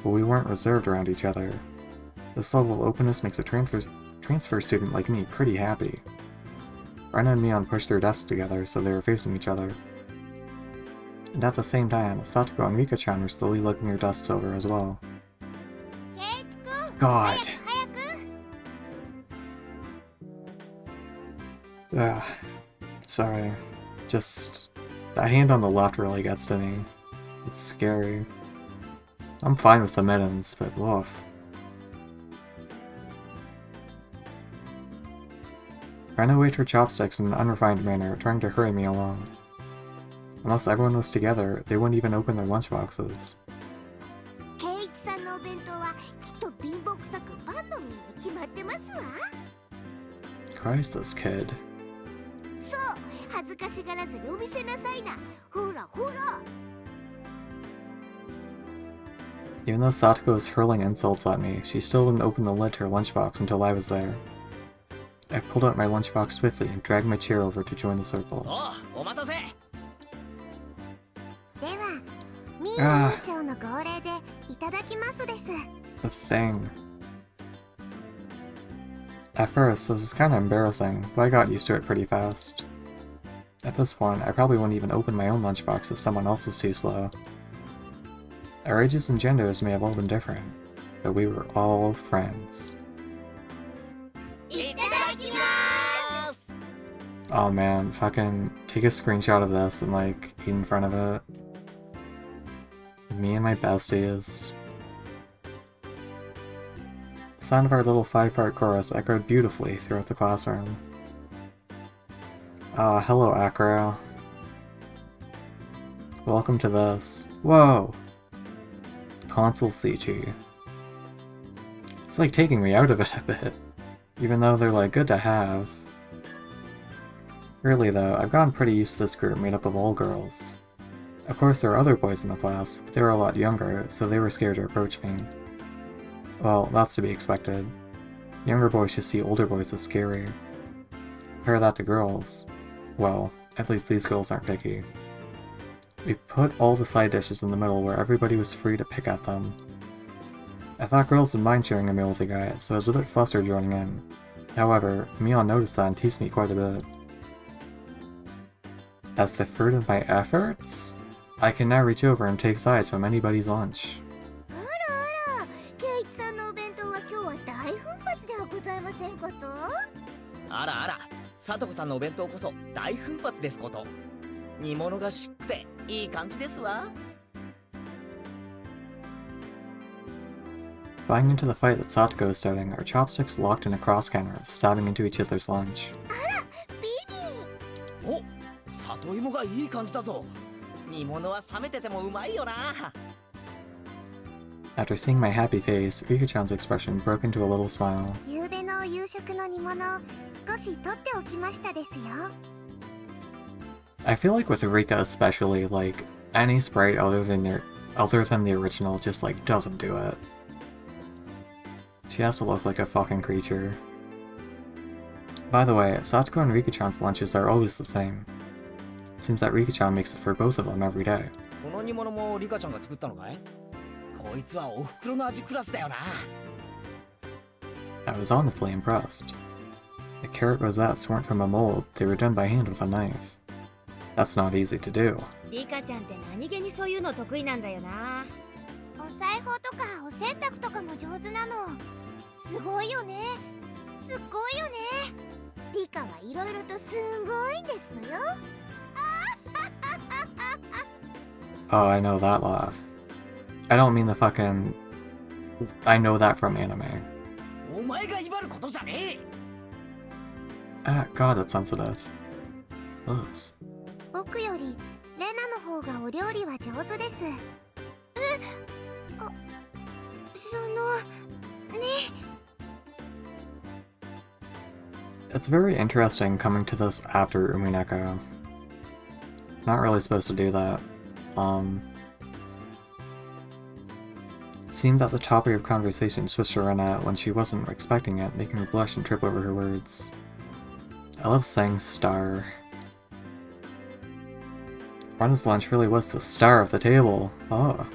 But we weren't reserved around each other. This level of openness makes a transfer student like me pretty happy. Rena and Mion pushed their desks together so they were facing each other. And at the same time, Satoko and Rika-chan were slowly looking their desks over as well. ケイチくん、 God. 早く。 Ugh. Sorry. Just... that hand on the left really gets to me. It's scary. I'm fine with the mittens, but woof. Rena waved her chopsticks in an unrefined manner, trying to hurry me along. Unless everyone was together, they wouldn't even open their lunchboxes. ケイチさんのお弁当はきっと貧乏くさくパンの耳に決まってますわ。 Christ, this kid. そう、恥ずかしがらずにお見せなさいな。ほらほら。 Even though Satoko was hurling insults at me, she still wouldn't open the lid to her lunchbox until I was there. I pulled out my lunchbox swiftly and dragged my chair over to join the circle. お待たせでは、ミー委員長の号令でいただきますです。 The thing. At first, this was kinda embarrassing, but I got used to it pretty fast. At this point, I probably wouldn't even open my own lunchbox if someone else was too slow. Our ages and genders may have all been different, but we were all friends. いただきます。 Oh man, fucking take a screenshot of this and like eat in front of it. Me and my besties. The sound of our little 5-part chorus echoed beautifully throughout the classroom. Ah, hello Acro. Welcome to this. Whoa! Console CG. It's like taking me out of it a bit. Even though they're like good to have. Really though, I've gotten pretty used to this group made up of all girls. Of course there are other boys in the class, but they were a lot younger, so they were scared to approach me. Well, that's to be expected. Younger boys just see older boys as scary. Compare that to girls. Well, at least these girls aren't picky. We put all the side dishes in the middle where everybody was free to pick at them. I thought girls would mind sharing a meal with a guy, so I was a bit flustered joining in. However, Mion noticed that and teased me quite a bit. As the fruit of my efforts, I can now reach over and take sides from anybody's lunch. あらあら、ケイチさんのお弁当は今日は大奮発ではございませんこと。あらあらさとこさんのお弁当こそ大奮発ですこと煮物がしっくていい感じですわ Buying into the fight that Satoko was starting, our chopsticks locked in a cross-counter, stabbing into each other's lunch. ビビお里芋がいい感じだぞ煮物は冷めててもうまいよな After seeing my happy face, Rika-chan's expression broke into a little smile. 夕べの夕食の煮物少し取っておきましたですよ。 I feel like with Rika especially, like, any sprite other than the original just like doesn't do it. She has to look like a fucking creature. By the way, Satoko and Rika-chan's lunches are always the same. It seems that Rika-chan makes it for both of them every day. この煮物もリカちゃんが作ったのかいこいつはお袋の味クラスだよな I was honestly impressed. The carrot rosettes weren't from a mold, they were done by hand with a knife. That's not easy to do. リカちゃんって何気にそういうの得意なんだよな。お裁縫とかお洗濯とかも上手なの。すごいよね。すっごいよね。リカはいろいろとすごいんですのよ。Oh, I know that laugh. I don't mean the fucking... I know that from anime. お前が威張ることじゃね Ah, God, that's sensitive. Ugh. 僕よりレナの方がお料理は上手です。そのね。 It's very interesting coming to this after Umineko. Not really supposed to do that. It seemed that the topic of conversation switched to Renette when she wasn't expecting it, making her blush and trip over her words. I love saying star. Rena's lunch really was the star of the table. Oh.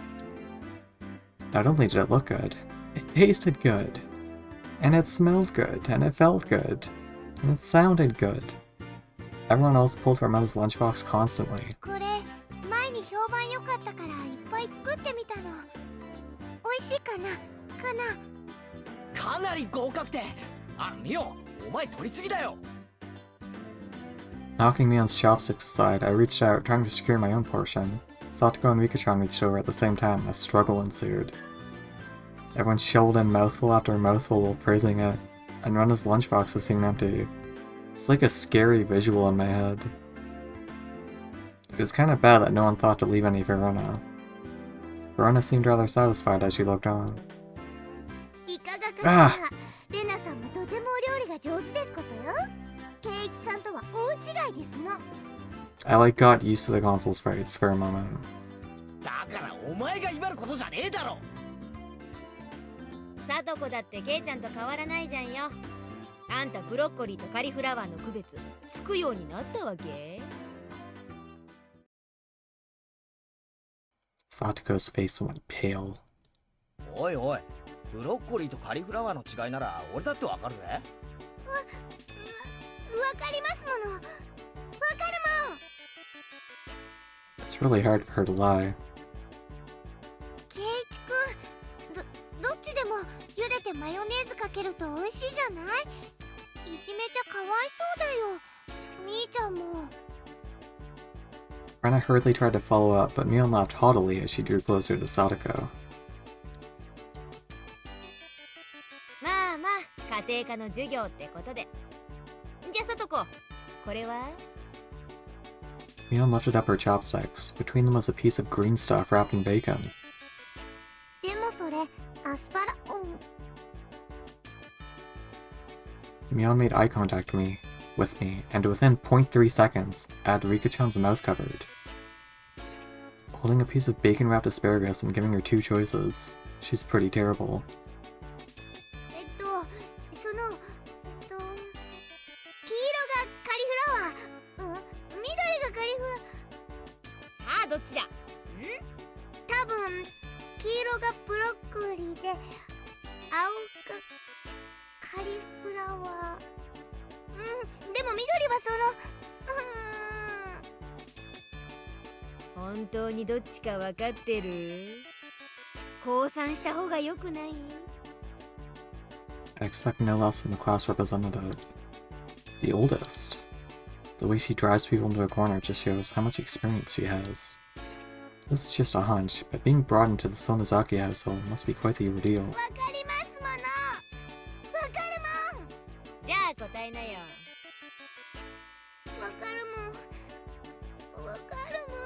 Not only did it look good, it tasted good. And it smelled good, and it felt good. And it sounded good. Everyone else pulled from Emma's lunchbox constantly. これ前に評判良かったからいっぱい作ってみたの。美味しいかな？かなり合格点。あ、ミオ、お前取りすぎだよ。 Knocking Mion's chopsticks aside, I reached out, trying to secure my own portion. Satoko and Rikachan reached over at the same time, a struggle ensued. Everyone shoveled in mouthful after mouthful while praising it, and Rena's lunchbox was seemed empty. It's like a scary visual in my head. It was kind of bad that no one thought to leave any for Rena. But Rena seemed rather satisfied as she looked on. いかがかしら。レナさんもとてもお料理が上手ですことよ。ケイイチさんとは大違いですの。I got used to the console's fights for a moment. だからお前が威張ることじゃねえだろ。サトコだってケイちゃんと変わらないじゃんよ。あんたブロッコリーとカリフラワーの区別つくようになったわけ？ Satoko's face went pale. おいおい、ブロッコリーとカリフラワーの違いなら俺だってわかるぜ。わかりますもの。わかるもん。 It's really hard for her to lie. ケイイチくん、どっちでも茹でてマヨネーズかけると美味しいじゃない？いじめちゃかわいそうだよ。みーちゃんも。 Rena hurriedly tried to follow up, but Mion laughed haughtily as she drew closer to Satoko. まあまあ、家庭科の授業ってことで。じゃあサトコ、これは？ Mion lifted up her chopsticks. Between them was a piece of green stuff wrapped in bacon. でもそれ、アスパラ、Mion made eye contact with me, and within 0.3 seconds, had Rika-chan's mouth covered. Holding a piece of bacon-wrapped asparagus and giving her two choices. She's pretty terrible. その、黄色がカリフラワー、緑がカリフラ。さあどっちだ？多分黄色がブロッコリーで、青がカリフラワー。でも緑はその、本当にどっちか分かってる？降参した方が良くない？ I expect no less from the class representative. The oldest. The way she drives people into a corner just shows how much experience she has. This is just a hunch, but being brought into the Sonozaki household must be quite the ordeal. わかりますもの。わかるもん。じゃあ答えなよ。わかるもん。わかるもん。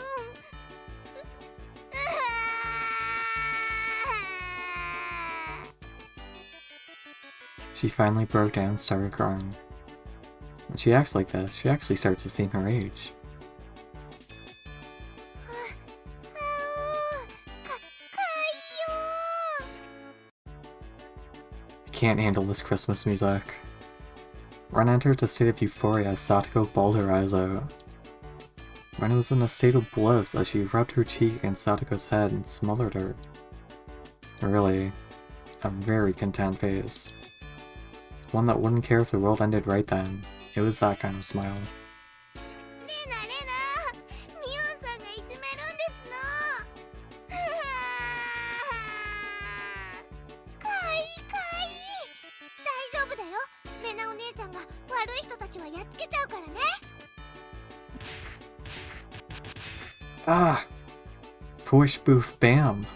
She finally broke down and started crying. When she acts like this, she actually starts to seem her age. I can't handle this Christmas music. Ren entered a state of euphoria as Satoko bawled her eyes out. Ren was in a state of bliss as she rubbed her cheek against Satoko's head and smothered her. Really, a very content face. One that wouldn't care if the world ended right then. It was that kind of smile. レナ、ミオンさんがいじめるんですの。かわいいかわいい。よ。レナお姉ちゃんが悪い人たちはやっつけちゃうからね。Ah! Voice booth bam!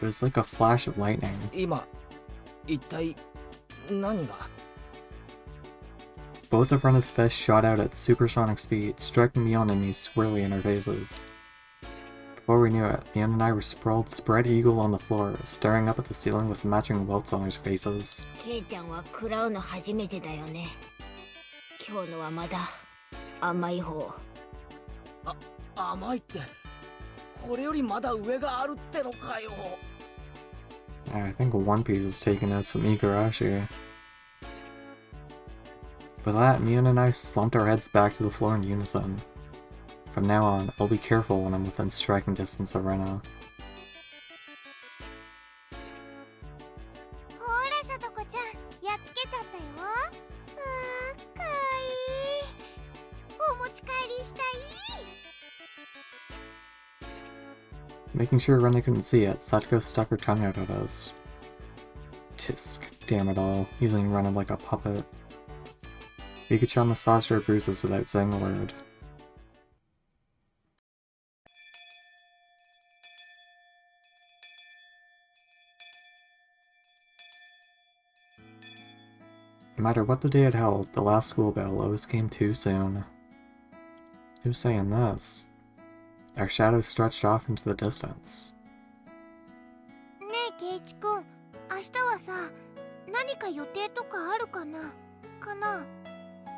It was like a flash of lightning. 今一体何が Both of Rena's fists shot out at supersonic speed, striking Mion and me squarely in our faces. Before we knew it, Mion and I were sprawled spread eagle on the floor, staring up at the ceiling with matching welts on our faces. ケイちゃんは食らうの初めてだよね。今日のはまだ甘い方。甘いってこれよりまだ上があるってのかよ。 I think One Piece is taking notes from higurashi. With that, Mion and I slumped our heads back to the floor in unison. From now on, I'll be careful when I'm within striking distance of Rena. ほらさとこちゃん、やっつけちゃったよ。かわいい。お持ち帰りしたい。 Making sure Rena couldn't see it, Satoko stuck her tongue out at us. Tisk, damn it all, using Rena like a puppet. Pikachu massaged our bruises without saying a word. No matter what the day had held, the last school bell always came too soon. Who's saying this? Our shadows stretched off into the distance. ねえケイチくん、明日はさ、何か予定とかあるかな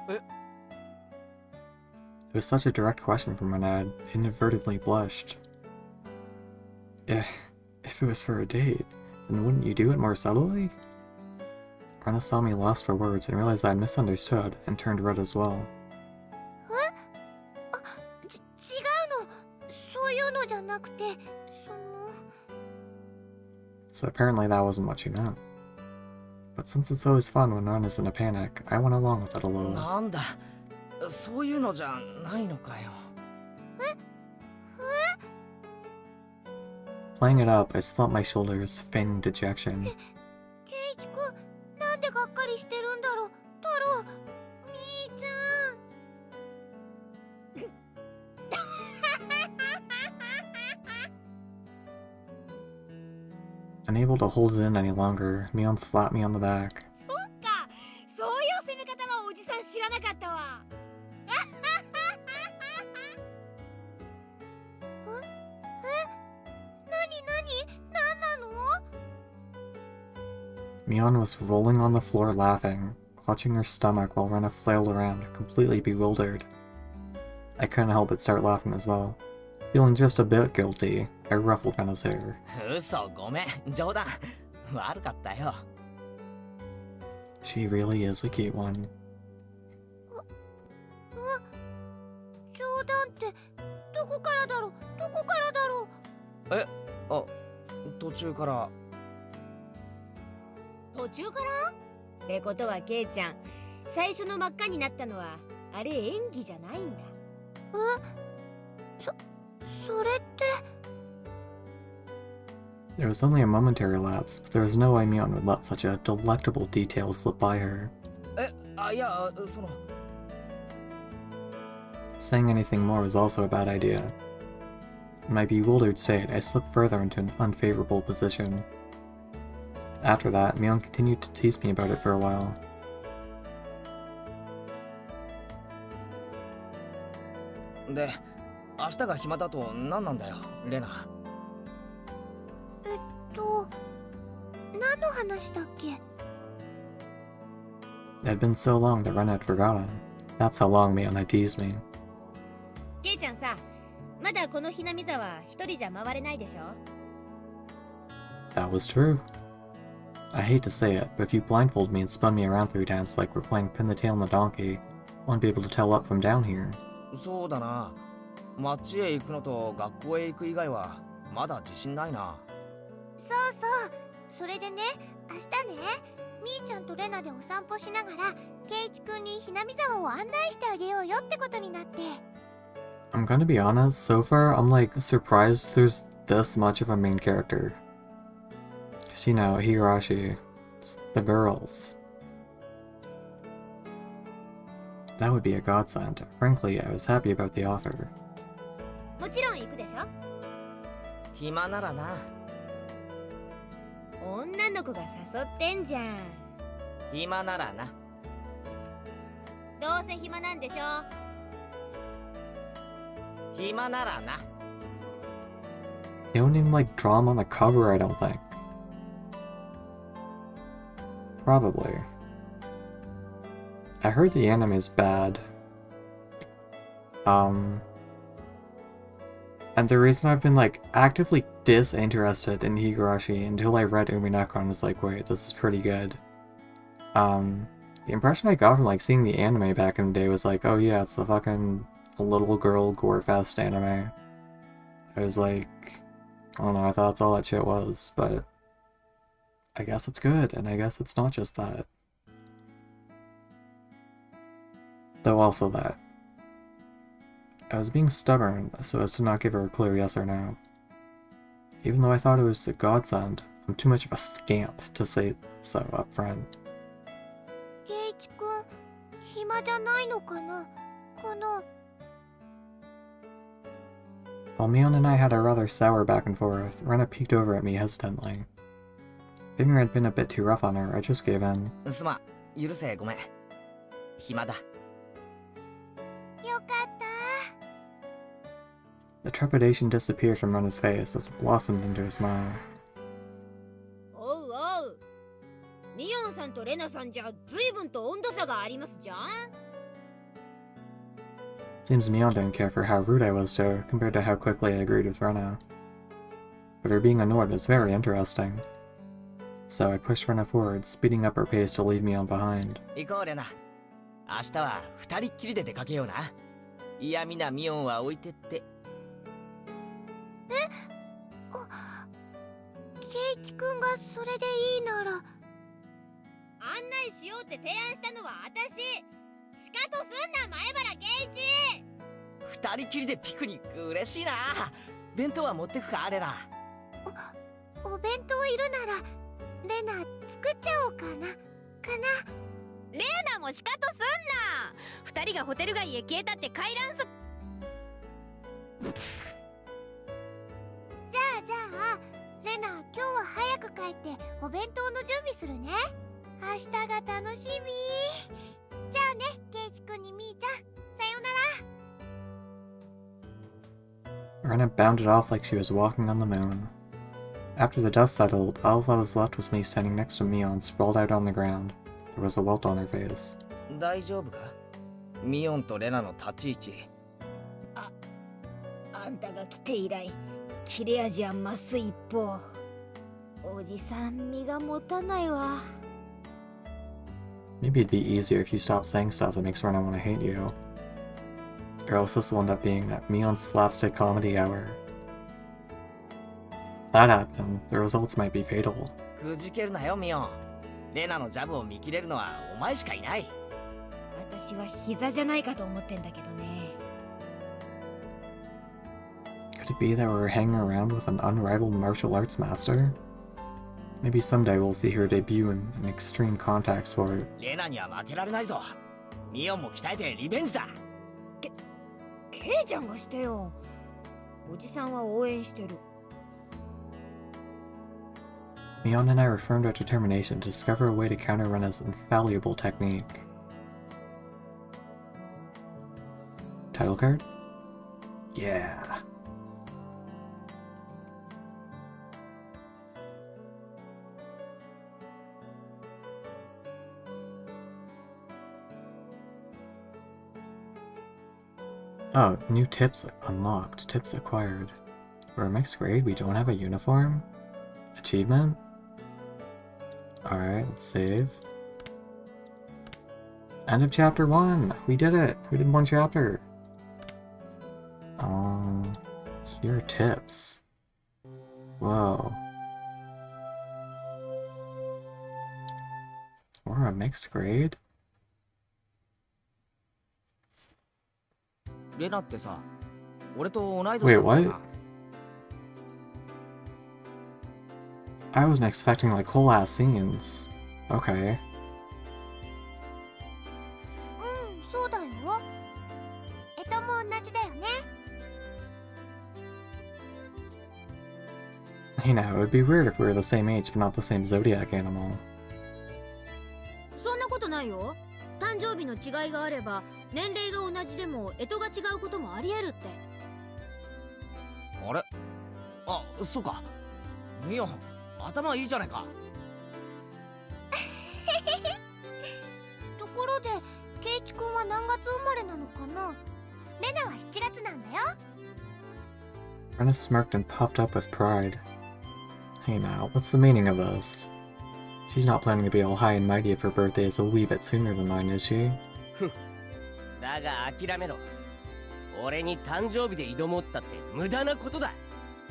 ？It was such a direct question from Rena, I inadvertently blushed. If it was for a date, then wouldn't you do it more subtly? Rena saw me lost for words and realized I misunderstood and turned red as well. 違うの。そういうのじゃなくて、So apparently that wasn't what she meant. But since it's always fun when Rena's in a panic, I went along with it a little. なんだそういうのじゃないのかよ。 Playing it up, I slumped my shoulders, feigning dejection. ケイチくん、なんでがっかりしてるんだろう。太郎、みーちゃん。Unable to hold it in any longer, Mion slapped me on the back. そっか、そういう攻め方はおじさん知らなかったわ。何なの？ Mion was rolling on the floor laughing, clutching her stomach while Rena flailed around, completely bewildered. I couldn't help but start laughing as well. Feeling just a bit guilty, I ruffled Rena's hair. 嘘ごめん冗談悪かったよ。 She really is a cute one. 冗談ってどこからだろう？どこからだろう？えあ途中から。途中から？ってことはケイちゃん、最初の真っ赤になったのはあれ演技じゃないんだ。それって。 There was only a momentary lapse, but there was no way Mion would let such a delectable detail slip by her. いやその Saying anything more was also a bad idea. In my bewildered state, I slipped further into an unfavorable position. After that, Mion continued to tease me about it for a while. で明日が暇だと何なんだよレナ。何の話だっけ？ It had been so long that Ren had forgotten. That's how long Mion had teased me. ケイちゃんさ、まだこのひなみ沢一人じゃ回れないでしょ？ That was true. I hate to say it, but if you blindfold me and spun me around 3 times like we're playing Pin the Tail on the Donkey, I won't be able to tell up from down here. そうだな。町へ行くのと学校へ行く以外はまだ自信ないな。そうそう。それでね、明日ね、みーちゃんとレナでお散歩しながら、ケイチくんにひなみ沢を案内してあげようよってことになって。I'm gonna be honest, so far I'm like surprised there's this much of a main character. 'Cause you know, higurashi, it's the girls. That would be a godsend. Frankly, I was happy about the offer. もちろん行くでしょ。暇ならな。女の子が誘ってんじゃん。暇ならな。どうせ暇なんでしょ。暇ならな。 They don't even like draw him on the cover, I don't think. Probably. I heard the anime is bad. And the reason I've been like actively disinterested in higurashi until I read Umineko and was like, wait, this is pretty good. The impression I got from like seeing the anime back in the day was like, oh yeah, it's the fucking little girl gore fest anime. I was like, I don't know, I thought that's all that shit was, but I guess it's good, and I guess it's not just that. Though also that. I was being stubborn so as to not give her a clear yes or no. Even though I thought it was a godsend, I'm too much of a scamp to say so up front. ケイチ君、暇じゃないのかな、この。While Mion and I had a rather sour back and forth, Rena peeked over at me hesitantly. Figuring I'd been a bit too rough on her, I just gave in. すまん、許せ、ごめん。暇だ。よかった。 The trepidation disappeared from Rena's face as it blossomed into a smile. おうおう。ミヨンさんとレナさんじゃ随分と温度差がありますじゃん。 Seems Mion didn't care for how rude I was to her compared to how quickly I agreed with Rena. But her being annoyed was very interesting. So I pushed Rena forward, speeding up her pace to leave Mion behind. 行こう、レナ。明日は二人っきりで出かけような。嫌味なミオンは置いてって。ケイチ君がそれでいいなら。案内しようって提案したのは私。しかとすんな、前原圭一。二人きりでピクニック嬉しいな。弁当は持ってくか、レナ。お弁当いるならレナ作っちゃおうかな。レナもしかとすんな。二人がホテル街へ消えたって回覧す。じゃあレナ、今日は早く帰ってお弁当の準備するね。明日が楽しみ。じゃあね、ケイチ君にみーちゃん、さよなら。 Rena bounded off like she was walking on the moon. After the dust settled, all that was left was me standing next to Mion sprawled out on the ground. There was a welt on her face. 大丈夫か？ミオンとレナの立ち位置。あんたが来て以来、切れ味は増す一方。おじさん身が持たないわ。 Maybe it'd be easier if you stopped saying stuff that makes Rena want to hate you. Or else this will end up being Mion's slapstick comedy hour. If that happened, the results might be fatal. くじけるなよ、ミオン。レナのジャブを見切れるのはお前しかいない。私は膝じゃないかと思ってんだけどね。 Could it be that we're hanging around with an unrivaled martial arts master? Maybe someday we'll see her debut in an extreme contact sport. レナには負けられないぞ。ミオンも鍛えてリベンジだ。ケイちゃんがしてよ。おじさんは応援してる。 Mion and I affirmed our determination to discover a way to counter Rena's infallible technique. Title card? Yeah. Oh, new tips unlocked. Tips acquired. For a mixed grade, we don't have a uniform? Achievement? Alright, let's save. End of chapter 1! We did it! We did one chapter! So your tips. Whoa. We're a mixed grade? レナってさ、俺と同い年 Wait, だったよ what? な。 I wasn't expecting like whole ass scenes. Okay. そうだよ。You know, it would be weird if we were the same age but not the same zodiac animal. そんなことないよ。誕生日の違いがあれば年齢が同じでも干支が違うこともありえるって。あれ、あ、そうか。ミオン、頭いいじゃないか。ところでケイチ君は何月生まれなのかな。レナは7月なんだよ。 Rena smirked and puffed up with pride. Hey now, what's the meaning of this? She's not planning to be all high and mighty if her birthday is a wee bit sooner than mine, is she? だが諦めろ。俺に誕生日で挑もうったって無駄なことだ。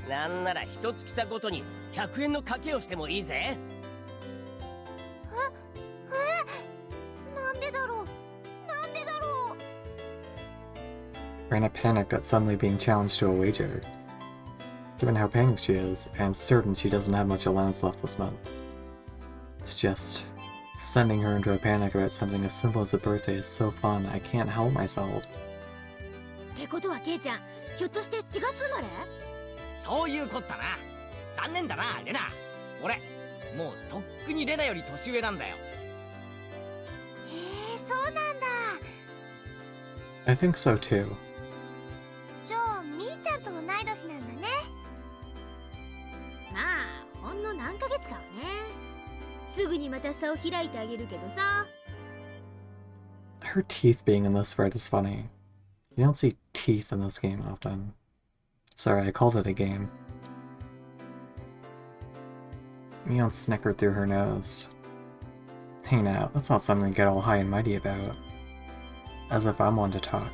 なんなら一月差ごとに100円の賭けをしてもいいぜ。なんでだろう。なんでだろう。 Rena panicked at suddenly being challenged to a wager. Given how panicked she is, I am certain she doesn't have much allowance left this month. It's just... sending her into a panic about something as simple as a birthday is so fun, I can't help myself. ってことはケイちゃん、ひょっとして4月生まれ？そういうこったな。残念だな、レナ。俺、もうとっくにレナより年上なんだよ。へえ、そうなんだ。 I think so too. じゃあみーちゃんと同い年なんだね。まあほんの何ヶ月かはね。すぐにまた差を開いてあげるけどさ。 Her teeth being in this red is funny. You don't see teeth in this game often. Sorry, I called it a game. Mion snickered through her nose. Hey now, that's not something to get all high and mighty about. As if I'm one to talk.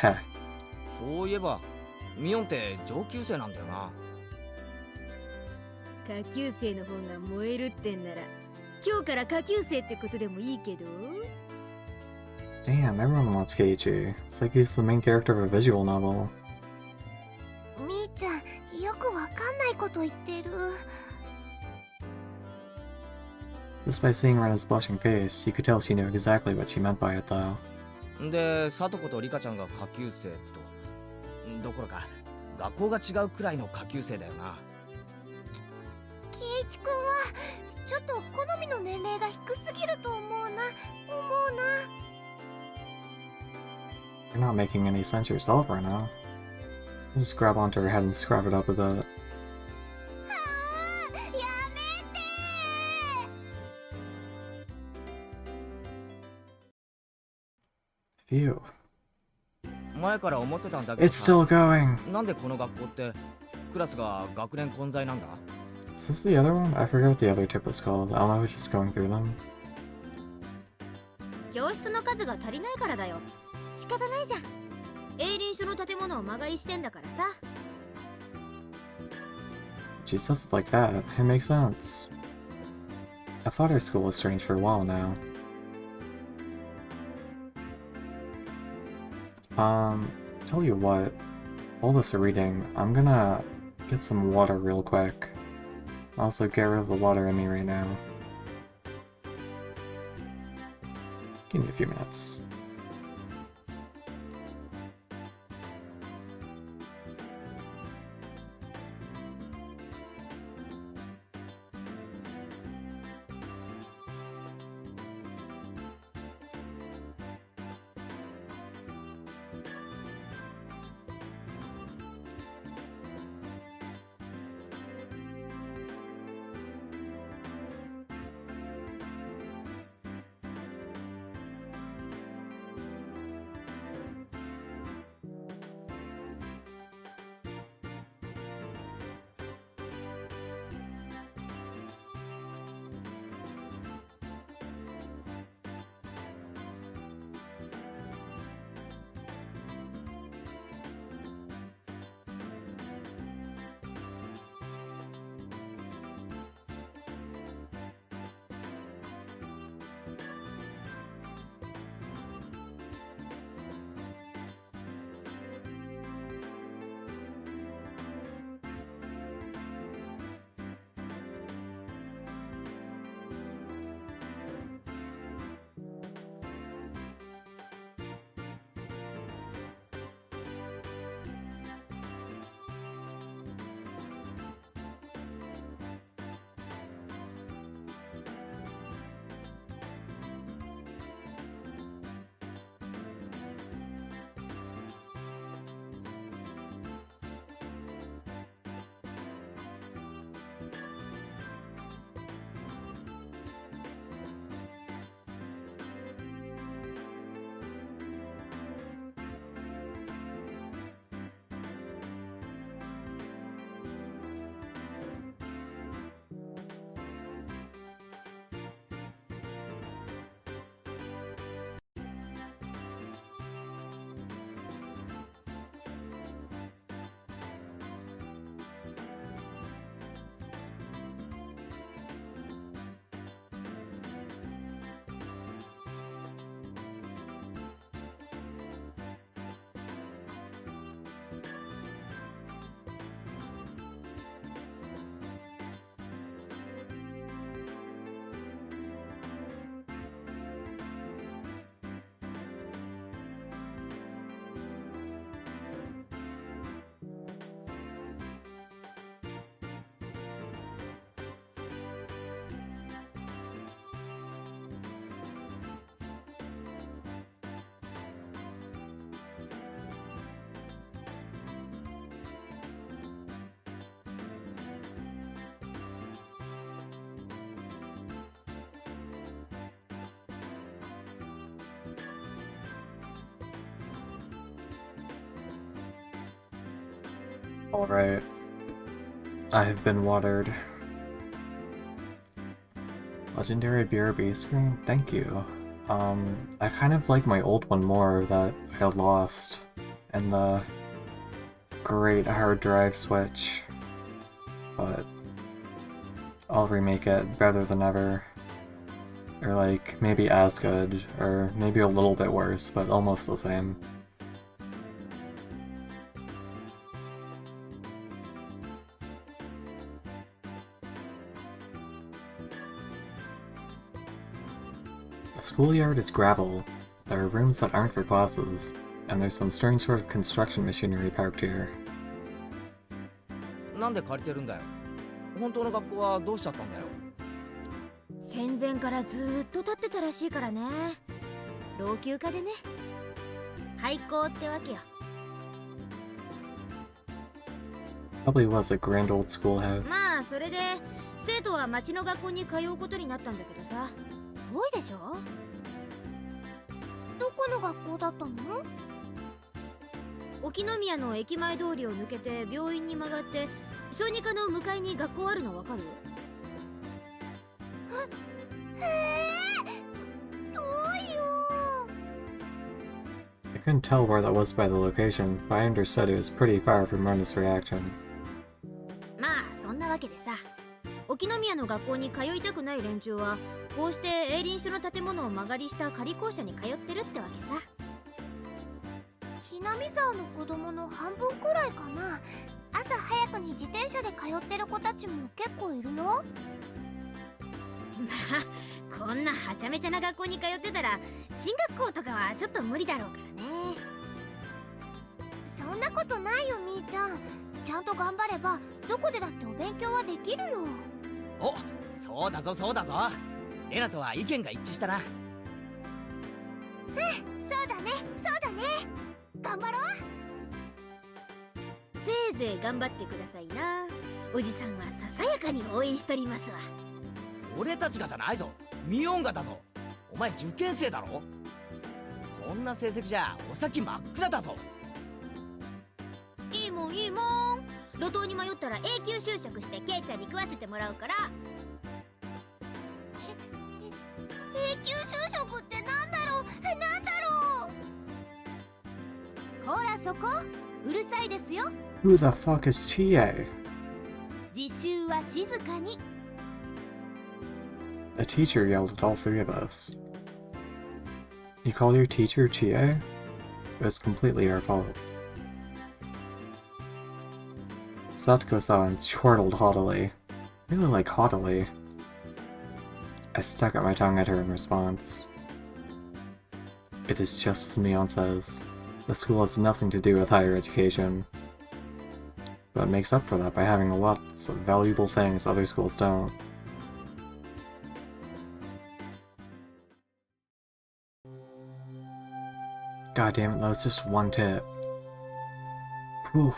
Heh. そういえば、ミオンって上級生なんだよな。下級生の方が燃えるってんなら今日から下級生ってことでもいいけど。 Damn, everyone wants Keiichi. It's like he's the main character of a visual novel. みーちゃん、よくわかんないこと言ってる。 Just by seeing Rena's blushing face, you could tell she knew exactly what she meant by it though. で、サトコとリカちゃんが下級生と。どころか、学校が違うくらいの下級生だよな。ケイチ君はちょっと好みの年齢が低すぎると思うな。 You're not making any sense yourself, Rena. Just grab onto her head and scrub it up a bit. やめて。 Phew. 前から思ってたんだけど It's さ、 still going! なんでこの学校ってクラスが学年混在なんだ？ Is this the other one? I forget what the other tip was called. I don't know, just going through them. 教室の数が足りないからだよ。仕方ないじゃん。営林署の建物を間借りしてんだからさ。 She says it like that. It makes sense. I've thought our school was strange for a while now. Tell you what. All this reading, I'm gonna get some water real quick. Also, get rid of the water in me right now. Give me a few minutes. Alright. I have been watered. Legendary BRB screen? Thank you. I kind of like my old one more that I had lost. And the great hard drive switch. But I'll remake it better than ever. Or like, maybe as good, or maybe a little bit worse, but almost the same. The schoolyard is gravel. There are rooms that aren't for classes, and there's some strange sort of construction machinery parked here. なんで借りてるんだよ。本当の学校はどうしちゃったんだよ。戦前からずーっと立ってたらしいからね。老朽化でね。廃校ってわけよ。Probably was a grand old schoolhouse. まあそれで生徒は町の学校に通うことになったんだけどさ。遠いでしょ？どこの学校だったの？沖宮の駅前通りを抜けて病院に曲がって小児科の向かいに学校あるのわかる？へえ、遠いよ。I couldn't tell where that was by the location, but I understood it was pretty far from Myrna's reaction. まあそんなわけでさ、沖宮の学校に通いたくない連中はこうして営林署の建物を間借りした仮校舎に通ってるってわけさ。ひなみ沢の子供の半分くらいかな。朝早くに自転車で通ってる子たちも結構いるよ。まあこんなはちゃめちゃな学校に通ってたら進学校とかはちょっと無理だろうからね。そんなことないよみーちゃん。ちゃんと頑張ればどこでだってお勉強はできるよ。お、そうだぞそうだぞ。レナとは意見が一致したな。そうだねそうだね。頑張ろう。せいぜい頑張ってくださいな。おじさんはささやかに応援しとりますわ。俺たちがじゃないぞ。ミオンがだぞ。お前受験生だろ。こんな成績じゃお先真っ暗だぞ。いいもんいいもん。路頭に迷ったら永久就職してケイちゃんに食わせてもらうから。永久就職ってなんだろうなんだろう。ほらそこうるさいですよ。 Who the fuck is Chie? 自習は静かに。 The teacher yelled at all three of us. You call your teacher Chie? It was completely our fault. Satoko saw and chortled haughtily. Really like haughtily. I stuck out my tongue at her in response. It is just as Mion says. The school has nothing to do with higher education. But it makes up for that by having lots of valuable things other schools don't. God damn it, that was just one tip. Whew,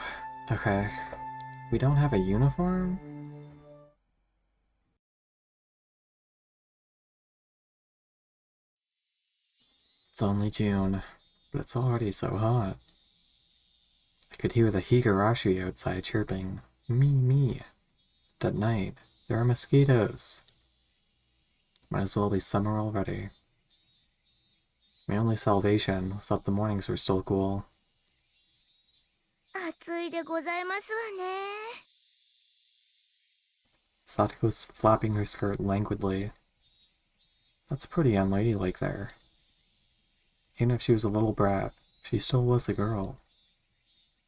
okay. We don't have a uniform? It's only June, but it's already so hot. I could hear the higurashi outside chirping, me, me. But at night, there are mosquitoes. Might as well be summer already. My only salvation was that the mornings were still cool. 暑いでございますわね。 Satoko's flapping her skirt languidly. That's pretty unladylike there. Even if she was a little brat, she still was a girl.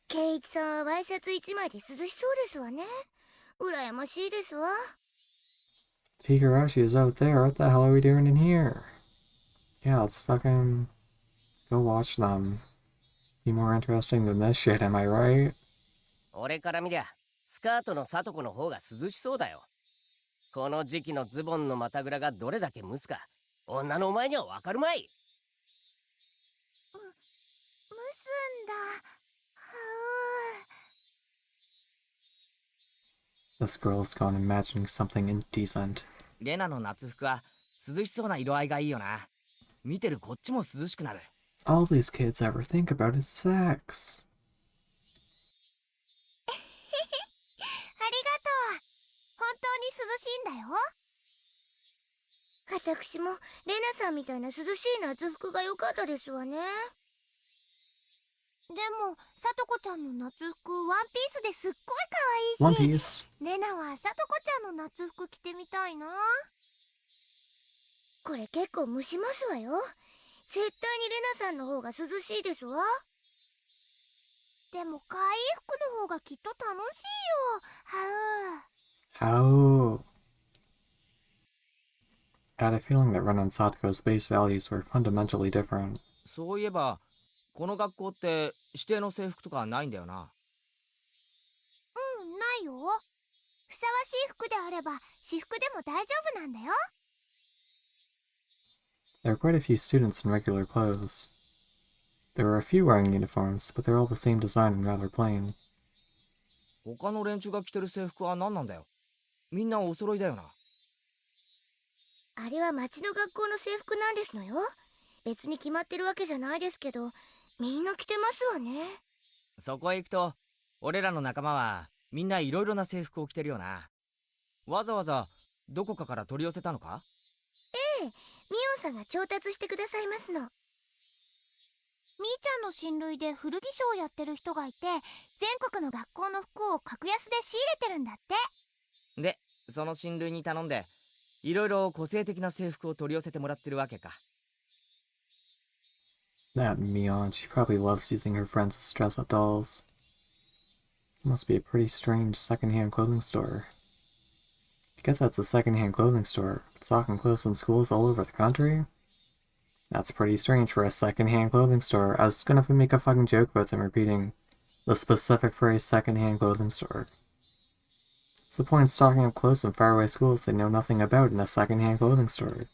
ケイチさんはワイシャツ一枚で涼しそうですわね。羨ましいですわ。 Higurashi is out there, what the hell are we doing in here? Yeah, let's fucking go watch them. Be more interesting than this shit, am I right? 俺から見りゃスカートのサトコの方が涼しそうだよ。この時期のズボンの股ぐらがどれだけ蒸すか女のお前にはわかるまい。蒸すんだ。 This girl's gone imagining something indecent. レナの夏服は涼しそうな色合いがいいよな。見てるこっちも涼しくなる。All these kids ever think about is sex. いんだよ。私もレナさんみたいな涼しい夏服が良かったですわね。でもさとこちゃんの夏服ワンピースですっごい可愛 One いし、 Piece. レナはさとこちゃんの夏服着てみたいな。これ結構蒸しますわよ。絶対にレナさんの方が涼しいですわ。でも可愛い服の方がきっと楽しいよ。はう。 How? I had a feeling that Ren and Sato's base values were fundamentally different. そういえばこの学校って指定の制服とかないんだよな。ないよ。ふさわしい服であれば私服でも大丈夫なんだよ。 There were quite a few students in regular clothes. There were a few wearing uniforms, but they were all the same design and rather plain. 他の連中が着てる制服は何なんだよ。みんなお揃いだよな。あれは町の学校の制服なんですのよ。別に決まってるわけじゃないですけど、みんな着てますわね。そこへ行くと俺らの仲間はみんないろいろな制服を着てるよな。わざわざどこかから取り寄せたのか？ええ、ミオンさんが調達してくださいますの。みーちゃんの親類で古着商をやってる人がいて、全国の学校の服を格安で仕入れてるんだって。でその親類に頼んでいろいろ個性的な制服を取り寄せてもらってるわけか。That Mion, she probably loves using her friends as dress-up dolls. It must be a pretty strange second-hand clothing store. I guess that's a second-hand clothing store, stocking clothes from schools all over the country? That's pretty strange for a second-hand clothing store. I was gonna make a fucking joke about them repeating the specific phrase second-hand clothing store. What's the point of stocking up clothes from faraway schools they know nothing about in a second-hand clothing store?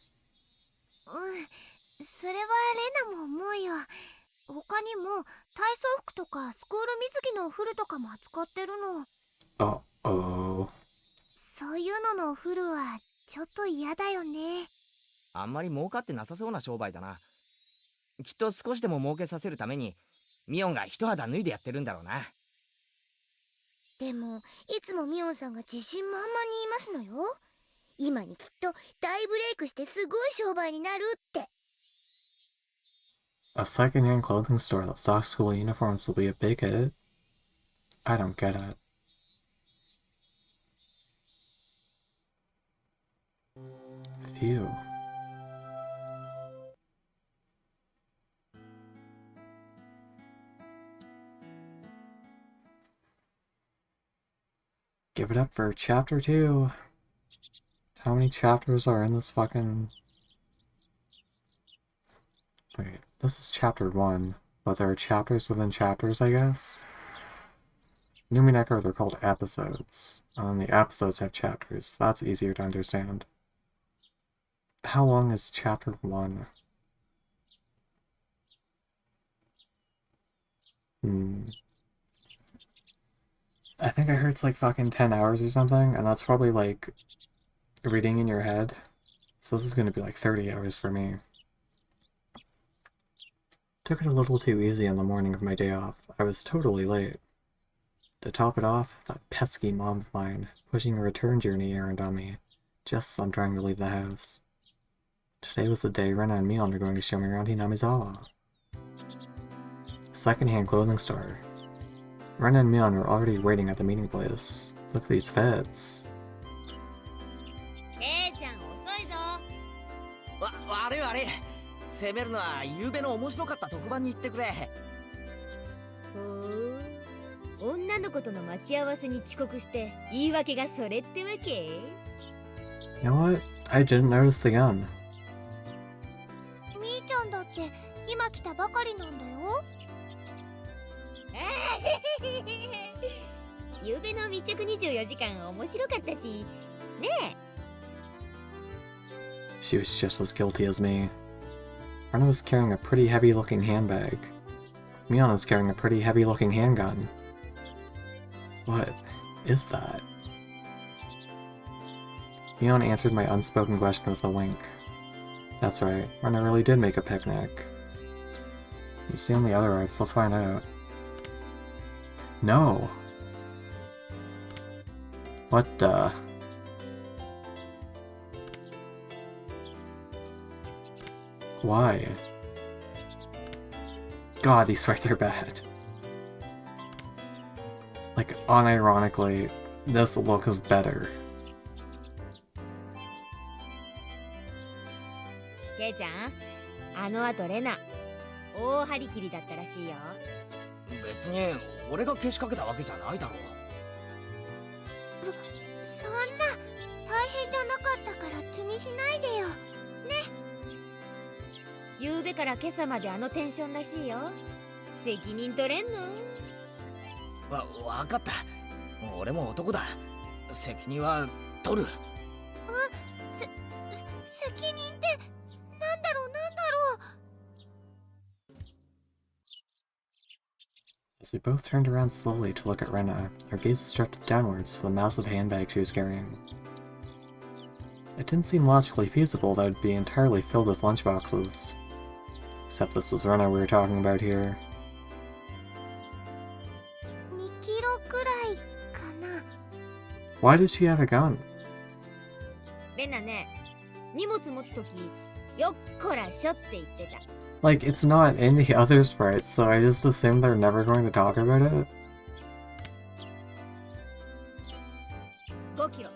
それはレナも思うよ。他にも体操服とかスクール水着のお風呂とかも扱ってるの。Uh-oh. そういうののお風呂はちょっと嫌だよね。あんまり儲かってなさそうな商売だな。きっと少しでも儲けさせるためにミオンが一肌脱いでやってるんだろうな。でもいつもミオンさんが自信満々に言いますのよ。今にきっと大ブレイクしてすごい商売になるって。A second-hand clothing store that stocks school uniforms will be a big hit? I don't get it. Phew. Give it up for chapter 2. How many chapters are in this fucking... Wait, this is chapter 1, but there are chapters within chapters, I guess? Numeneko, they're called episodes. And the episodes have chapters. That's easier to understand. How long is chapter 1? I think I heard it's like fucking 10 hours or something, and that's probably like reading in your head. So this is gonna be like 30 hours for me. Took it a little too easy on the morning of my day off. I was totally late. To top it off, that pesky mom of mine, pushing a return journey errand on me, just as I'm trying to leave the house. Today was the day Rena and Mion are going to show me around Hinamizawa. Second-hand clothing store. Rena and Mion were already waiting at the meeting place. Look at these fits. レイちゃん遅いぞ。悪い悪い。責めるのは夕べの面白かった特番に言ってくれ。ほう、女の子との待ち合わせに遅刻して言い訳がそれってわけ？ You know what? I didn't notice the gun. みーちゃんだって今来たばかりなんだよ。夕べの密着24時間面白かったしねえ。 She was just as guilty as me. Rena was carrying a pretty heavy-looking handbag. Mion was carrying a pretty heavy-looking handgun. What is that? Mion answered my unspoken question with a wink. That's right, Rena really did make a picnic. You see on the other arts, let's find out. No! What the... Why? God, these sprites are bad. Like, unironically, this look is better. ケイちゃん、あの後レナ大張り切りだったらしいよ。別に俺がけしかけたわけじゃないだろ。そんな大変じゃなかったから気にしないでよ。ね。夕べから今朝まであのテンションらしいよ。責任取れんの？わかった。俺も男だ。責任は取る。責任ってなんだろう。 As we both turned around slowly to look at Rena, our gazes drifted downwards to the massive handbag she was carrying. It didn't seem logically feasible that it would be entirely filled with lunchboxes. Except this was Rena we were talking about here. 2キロくらいかな。 Why does she have a gun? レナね、荷物持つときよっこらしょって言ってた。 Like, it's not in the other sprites, so I just assume they're never going to talk about it. 5キロ。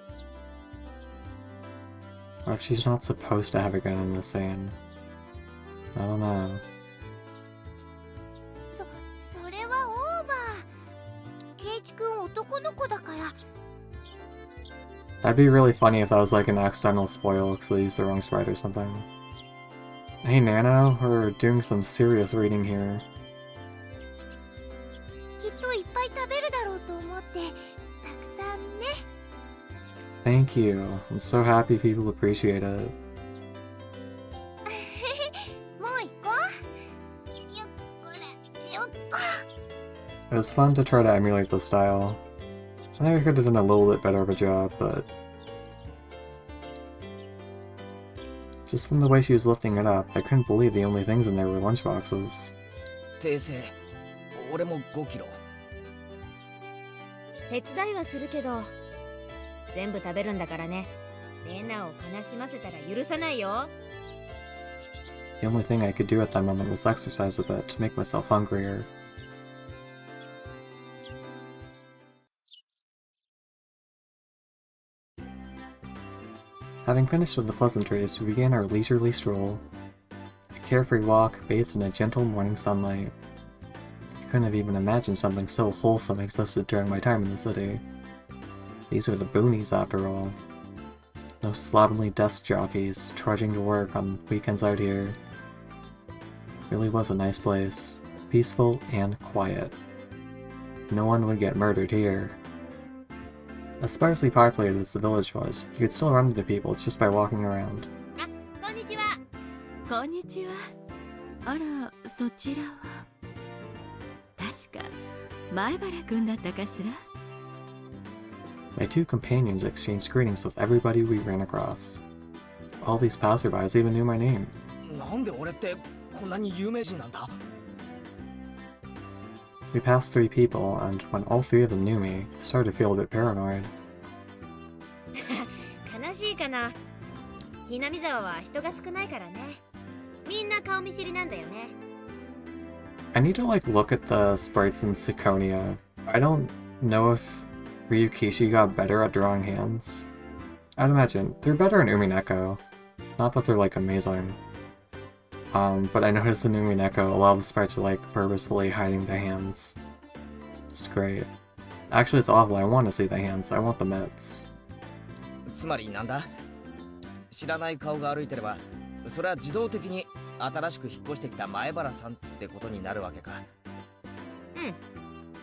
What if she's not supposed to have a gun in this scene? I don't know. それはオーバー。ケイチ君男の子だから。 That'd be really funny if that was like an accidental spoil because they used the wrong sprite or something. Hey Nano, we're doing some serious reading here. きっといっぱい食べるだろうと思ってたくさんね。 Thank you. I'm so happy people appreciate it. もう行こう。よっこらよっこ。 It was fun to try to emulate the style. I think I could have done a little bit better of a job, but just from the way she was lifting it up, I couldn't believe the only things in there were lunchboxes. 訂正。俺も5キロ。手伝いはするけど、全部食べるんだからね。レナを悲しませたら許さないよ。 The only thing I could do at that moment was exercise a bit to make myself hungrier. Having finished with the pleasantries, we began our leisurely stroll. A carefree walk bathed in a gentle morning sunlight. I couldn't have even imagined something so wholesome existed during my time in the city. These were the boonies after all. No slovenly desk jockeys trudging to work on weekends out here. It really was a nice place, peaceful and quiet. No one would get murdered here. As sparsely populated as the village was, you could still run into people just by walking around. あ、こんにちは。こんにちは。あら、そちらは。確か、前原くんだったかしら。My two companions exchanged greetings with everybody we ran across. All these passerbys even knew my name. なんで俺ってこんなに有名人なんだ。 We passed 3 people, and when all 3 of them knew me, I started to feel a bit paranoid. 悲しいかな。ひなみ沢は人が少ないからね。みんな顔見知りなんだよね。 I need to look at the sprites in Syconia. I don't know if Ryukishi got better at drawing hands. I'd imagine they're better in Umineko. Not that they're amazing. But I noticed in Umineko, a lot of the sprites are purposefully hiding the hands. It's great. Actually, it's awful. I want to see the hands. I want the mitts. つまりなんだ。知らない顔が歩いてれば、それは自動的に新しく引っ越してきた前原さんってことになるわけか。うん、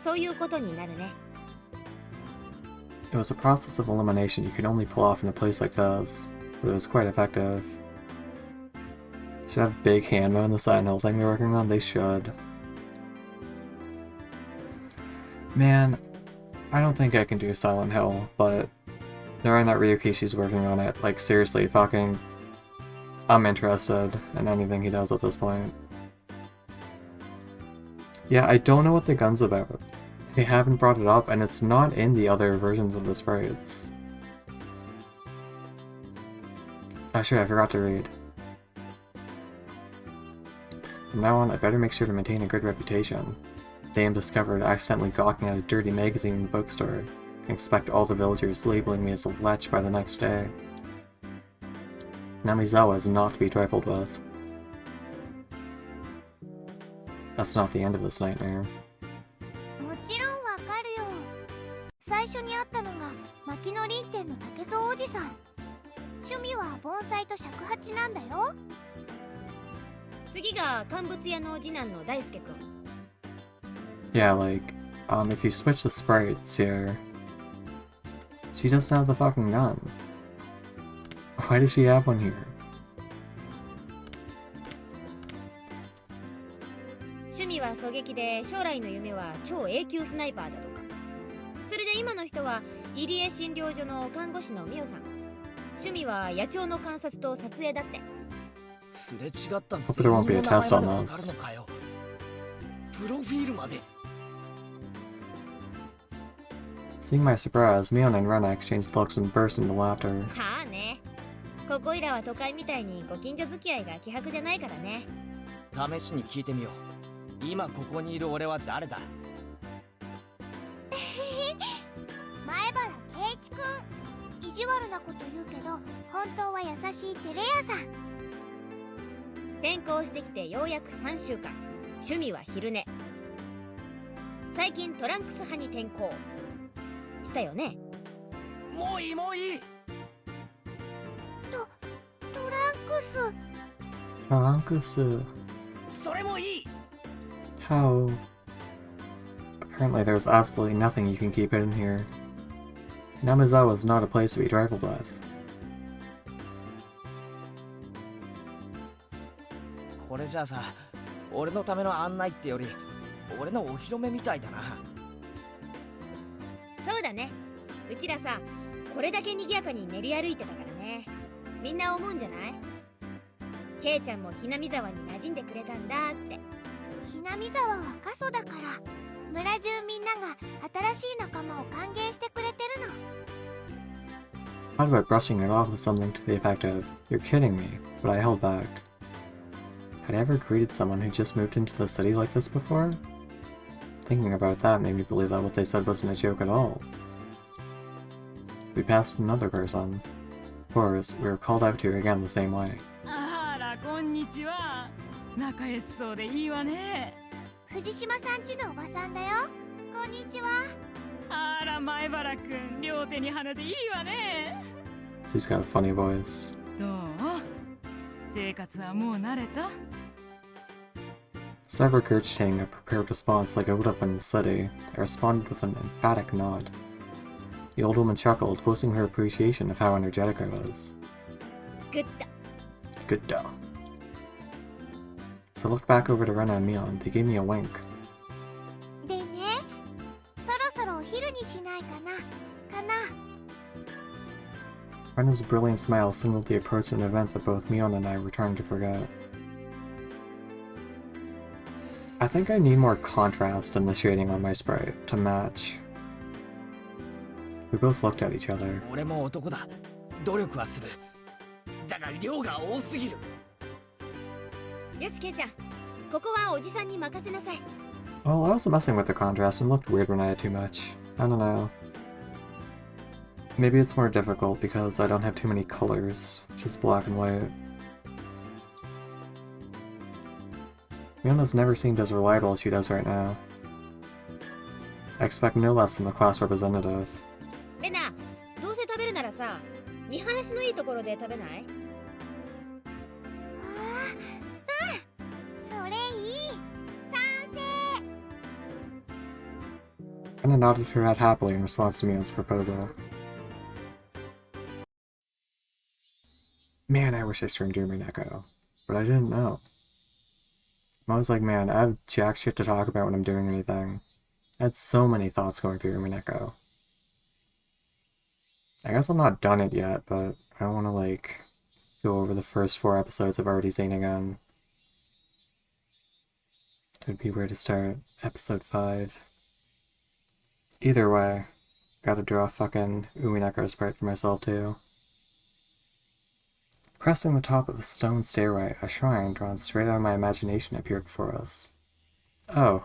そういうことになるね。 It was a process of elimination you could only pull off in a place like this, but it was quite effective. Should have big Hanmo in the Silent Hill thing they're working on? They should. Man, I don't think I can do Silent Hill, but knowing that Ryukishi's working on it, seriously, fucking... I'm interested in anything he does at this point. Yeah, I don't know what the gun's about. They haven't brought it up, and it's not in the other versions of the sprites. Oh sure, I forgot to read. From now on, I better make sure to maintain a good reputation. The day I'm discovered accidentally gawking at a dirty magazine in the bookstore, I can expect all the villagers labeling me as a lech by the next day. Namizawa is not to be trifled with. That's not the end of this nightmare. もちろんわかるよ。最初に会ったのが牧野林店の竹蔵おじさん。趣味は盆栽と尺八なんだよ。次が乾物屋の次男の大輔くん。Yeah, like, if you switch the sprites here, she doesn't have the fucking gun. Why does she have one here? 趣味は狙撃で、将来の夢は超永久スナイパーだとか。それで今の人は入江診療所の看護師のミオさん。趣味は野鳥の観察と撮影だって。すれ違った Hope there won't be a test on this. プロフィールまで。Seeing my surprise, Mion and Rena exchanged looks and burst into laughter. はあね。ここいらは都会みたいにご近所付き合いが希薄じゃないからね。試しに聞いてみよう。今ここにいる俺は誰だ？前原圭一くん。意地悪なこと言うけど、本当は優しいテレ屋さん。転校してきてようやく3週間。趣味は昼寝。最近トランクス派に転向したよね。もういいもういい。トランクス。Tarankusu. それもいい。 How? Apparently there's absolutely nothing you can keep in here. Namizawa is not a place to be trifled with. これじゃあさ、俺のための案内ってより俺のお披露目みたいだな。そうだね。うちらさ、これだけ賑やかに練り歩いてたからね。みんな思うんじゃない？ケイちゃんもひなみ沢に馴染んでくれたんだって。ひなみ沢は過疎だから、村中みんなが新しい仲間を歓迎してくれてるの。Thought about brushing it off with something to the effect of, "You're kidding me," but I held back. Had I ever greeted someone who just moved into the city like this before? Thinking about that made me believe that what they said wasn't a joke at all. We passed another person. Of course, we were called out to again the same way. あらこんにちは。仲良しそうでいいわね。藤島さんちのおばさんだよ。こんにちは。あら前原くん、両手に花でいいわね。She's got a funny voice. どう？生活はもう慣れたInstead of regurgitating a prepared response like I would have been in the city, I responded with an emphatic nod. The old woman chuckled, voicing her appreciation of how energetic I was. グッド。 Good dough. As I looked back over to Rena and Mion, they gave me a wink. でね、そろそろお昼にしないかな。かな。Rena's brilliant smile signaled the approach of an event that both Mion and I were trying to forget. I think I need more contrast in the shading on my sprite to match. We both looked at each other. 俺も男だ。努力はする。だが量が多すぎる。よし、ケイちゃん。ここはおじさんに任せなさい。Well, I was messing with the contrast and looked weird when I had too much. I don't know. Maybe it's more difficult because I don't have too many colors, just black and white. Miona's never seemed as reliable as she does right now. I expect no less from the class representative. レナ、どうせ食べるならさ、見晴らしのいいところで食べない？それいい。賛成。 Anna nodded her head happily in response to Mion's proposal. Man, I wish I streamed Umineko, but I didn't know. I was like, man, I have jack shit to talk about when I'm doing anything. I had so many thoughts going through Umineko. I guess I'm not done it yet, but I don't want to, like, go over the first 4 episodes I've already seen again. It would be weird to start episode 5. Either way, gotta draw a fucking Umineko sprite for myself too. Cresting the top of the stone stairway, a shrine drawn straight out of my imagination appeared before us. Oh,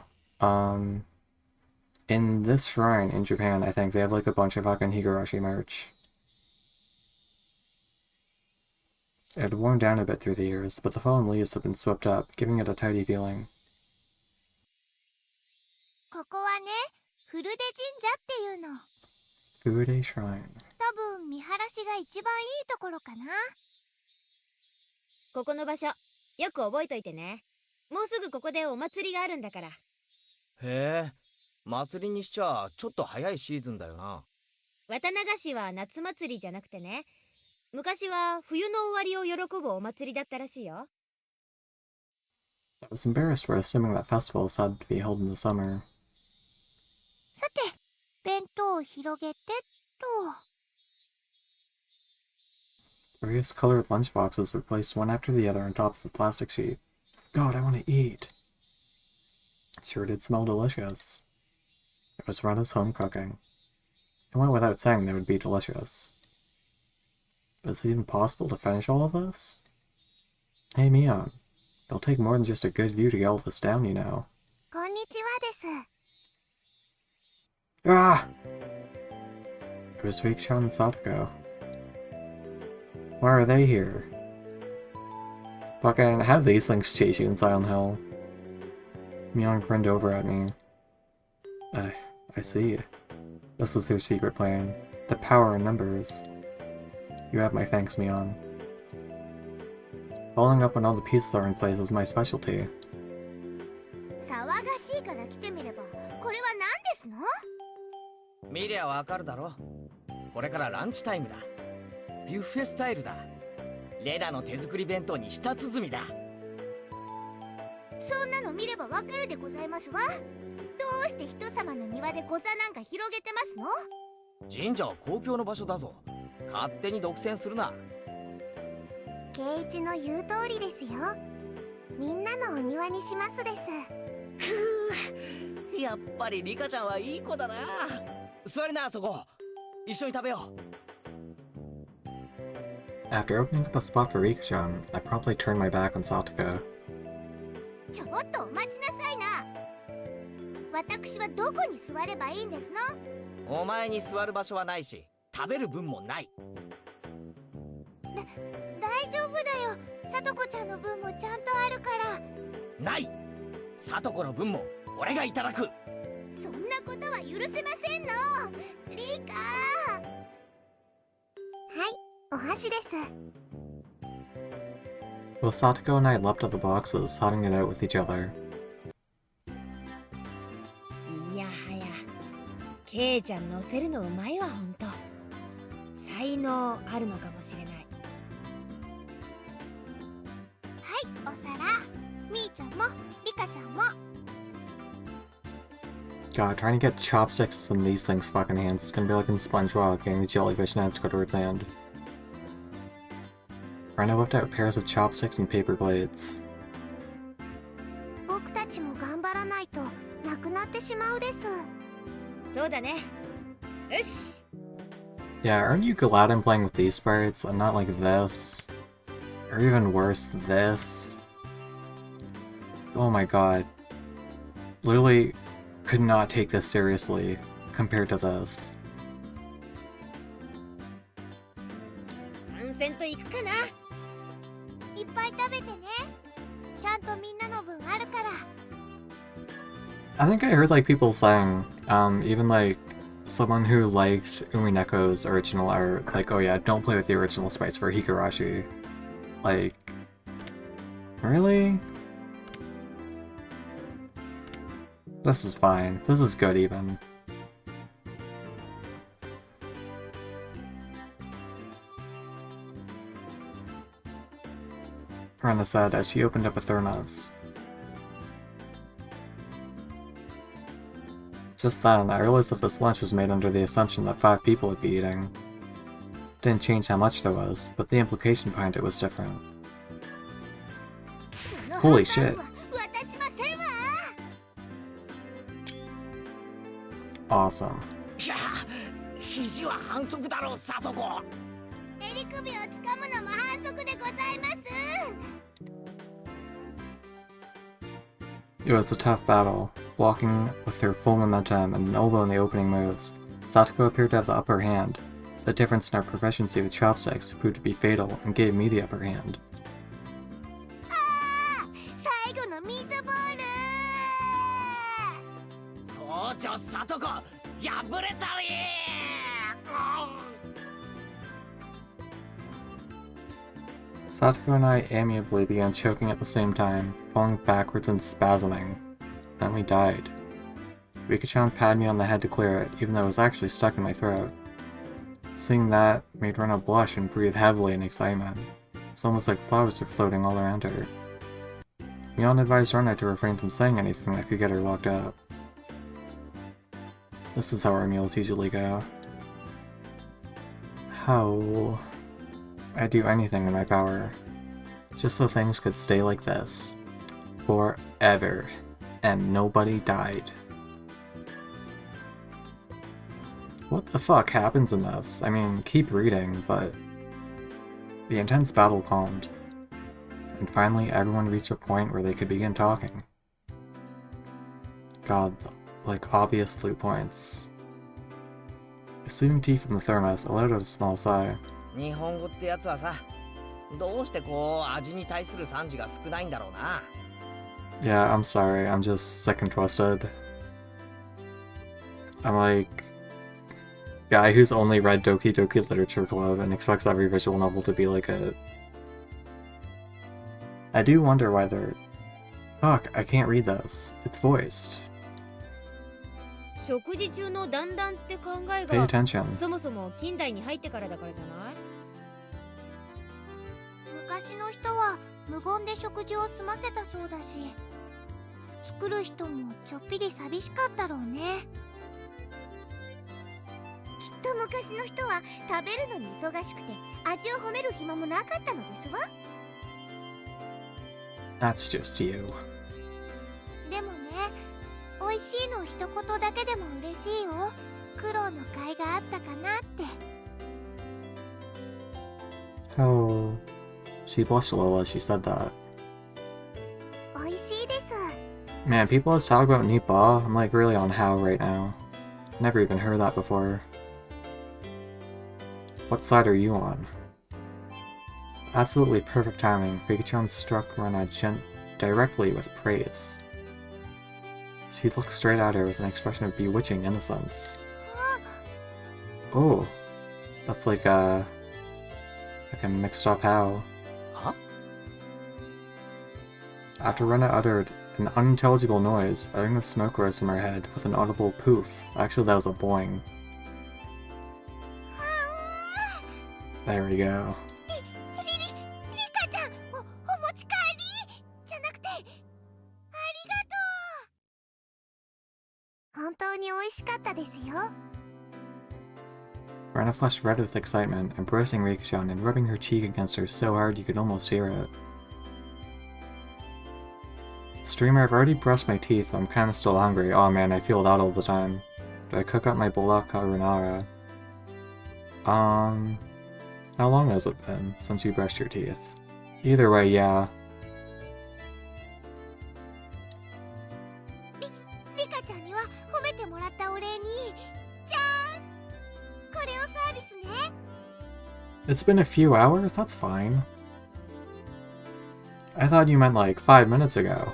in this shrine in Japan, I think they have like a bunch of fucking higurashi merch. It had worn down a bit through the years, but the fallen leaves had been swept up, giving it a tidy feeling. ここはね、古出神社っていうの。 Fude Shrine. 多分見晴らしが一番いいところかな。ここの場所、よく覚えといてね。もうすぐここでお祭りがあるんだから。へえ、祭りにしちゃちょっと早いシーズンだよな。綿流しは夏祭りじゃなくてね、昔は冬の終わりを喜ぶお祭りだったらしいよ。 I was embarrassed for assuming that festivals had to be held in the summer. さて、弁当を広げてと。 Various colored lunchboxes were placed one after the other on top of the plastic sheet. God, I want to eat. It sure did smell delicious. It was Rana's home cooking. It went without saying they would be delicious. But is it even possible to finish all of this? Hey, Mion. It'll take more than just a good view to get all this down, you know. こんにちはです。 Ah! It was Rikishan and Satoko. Why are they here? Fucking, how do these things chase you in Silent Hill? Mion grinned over at me. I see. This was their secret plan. The power in numbers. You have my thanks, Mion. Following up when all the pieces are in place is my specialty. 騒がしいから来てみれば、これは何ですの？見りゃわかるだろ。これからランチタイムだ。ビュッフェスタイルだ。レナの手作り弁当に舌鼓だ。そんなの見ればわかるでございますわ。どうして人様の庭でご座なんか広げてますの？神社は公共の場所だぞ。勝手に独占するな。圭一の言う通りですよ。みんなのお庭にしますです。ふう、やっぱりリカちゃんはいい子だな。座りな、そこ。一緒に食べよう。 After opening up a spot for Rikishan, I promptly turned my back on Satoko. ちょっとお待ちなさいな。私はどこに座ればいいんですの？お前に座る場所はないし、食べる分もない。大丈夫だよ。さとこちゃんの分もちゃんとあるから。ない。さとこの分も俺がいただく。そんなことは許せませんの。リカ。はい、お箸です。 Both Satoko and I leapt at the boxes, hotting it out with each other. いやはや、ケイちゃん乗せるのうまいわ、ほんと。才能あるのかもしれない。はい、お皿。みーちゃんも、リカちゃんも。 God, trying to get chopsticks in these things' fucking hands is gonna be like in SpongeBob getting the jellyfish in Squidward's hand. Rhino whipped out pairs of chopsticks and paper blades. 僕たちも頑張らないとなくなってしまうです。そうだね。よし。 Yeah, aren't you glad I'm playing with these sprites and not like this? Or even worse, this? Oh my god. Literally could not take this seriously compared to this. 参戦と行くかな。いっぱい食べてね。ちゃんとみんなの分あるから。 I think I heard like people saying, even like someone who liked Umineko's original art, like, oh yeah, don't play with the original sprites for higurashi. Like, really? This is fine. This is good even. Rana said as she opened up a thermos. Just then, I realized that this lunch was made under the assumption that 5 people would be eating. Didn't change how much there was, but the implication behind it was different. Holy shit. Awesome. いや、肘は反則だろう、サトコ。襟首をつかむのも反則でござい It was a tough battle, blocking with her full momentum and an elbow in the opening moves. Satoko appeared to have the upper hand. The difference in our proficiency with chopsticks proved to be fatal and gave me the upper hand. 最後のミートボール校長サトコ破れたりSatoko and I amiably began choking at the same time, falling backwards and spasming. Then we died. Rika-chan patted me on the head to clear it, even though it was actually stuck in my throat. Seeing that made Rena blush and breathe heavily in excitement. It's almost like flowers were floating all around her. Mion advised Rena to refrain from saying anything that could get her locked up. This is how our meals usually go. How... I'd do anything in my power, just so things could stay like this. Forever. And nobody died. What the fuck happens in this? I mean, keep reading, but... The intense battle calmed. And finally, everyone reached a point where they could begin talking. God, like obvious flute points. Receiving tea from the thermos, I let out a small sigh. 日本語ってやつはさ、どうしてこう味に対する賛辞が少ないんだろうな。Yeah, I'm sorry, I'm just sick and twisted. I'm like... guy who's only read Doki Doki Literature Club and expects every visual novel to be like it. I do wonder why they're... Fuck, I can't read this. It's voiced. 食事中の団らんって考え Pay が attention. そもそも近代に入ってからだからじゃない？昔の人は無言で食事を済ませたそうだし、作る人もちょっぴり寂しかったろうね。きっと昔の人は食べるのに忙しくて味を褒める暇もなかったのですわ。That's just you. でもね、美味しいの一言だけでも嬉しいよ。苦労の甲斐があったかなって。Oh... She blushed a little as she said that. 美味しいです。 Man, people always talk about Nipa. I'm like really on how right now. Never even heard that before. What side are you on? Absolutely perfect timing. Rika-chan struck Rena directly with praise. She looked straight at her with an expression of bewitching innocence. Oh, that's like a mixed up how. Huh? After Rena uttered an unintelligible noise, a ring of smoke rose from her head with an audible poof. Actually, that was a boing. There we go. リカちゃん、お持ち帰りじゃなくて、ありがとう。本当に美味しかったですよ。 Rena flushed red with excitement, embracing Rika-chan and rubbing her cheek against her so hard you could almost hear it. Streamer, I've already brushed my teeth, I'm kinda still hungry. Oh man, I feel that all the time. Do I cook up my bulak carbonara? How long has it been since you brushed your teeth? Either way, yeah. リカちゃんには褒めてもらったお礼に、じゃーん、これをサービスね。 It's been a few hours? That's fine. I thought you meant like 5 minutes ago.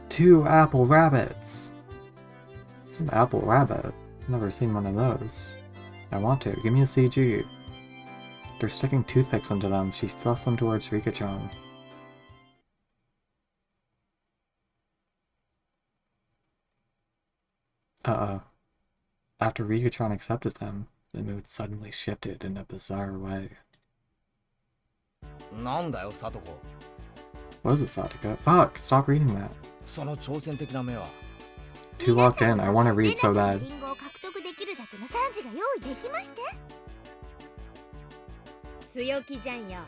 2 apple rabbits! It's an apple rabbit. I've never seen one of those. I want to. Give me a CG. They're sticking toothpicks into them. She thrusts them towards Rika-chan. Uh-oh. After Rika-chan accepted them, the mood suddenly shifted in a bizarre way. なんだよ、サトコ。 What is it, Satoko? Fuck! Stop reading that. その挑戦的な目は。Too locked in. I want to read so bad. リンゴを獲得できるだけの賛辞が用意できまして。強気じゃんよ。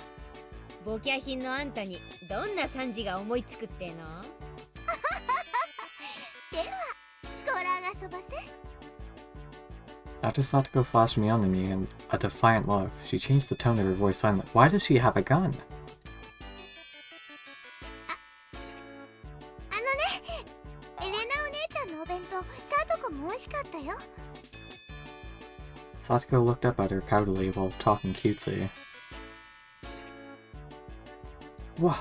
ボキャ品のあんたにどんな賛辞が思いつくっての？では、ご覧あそばせ。 After Satoko flashed me on to me in a defiant look, she changed the tone of her voice silently. Why does she have a gun? エレナお姉ちゃんのお弁当、サトコも美味しかったよ。 Satoko looked up at her proudly while talking cutesy. Wow,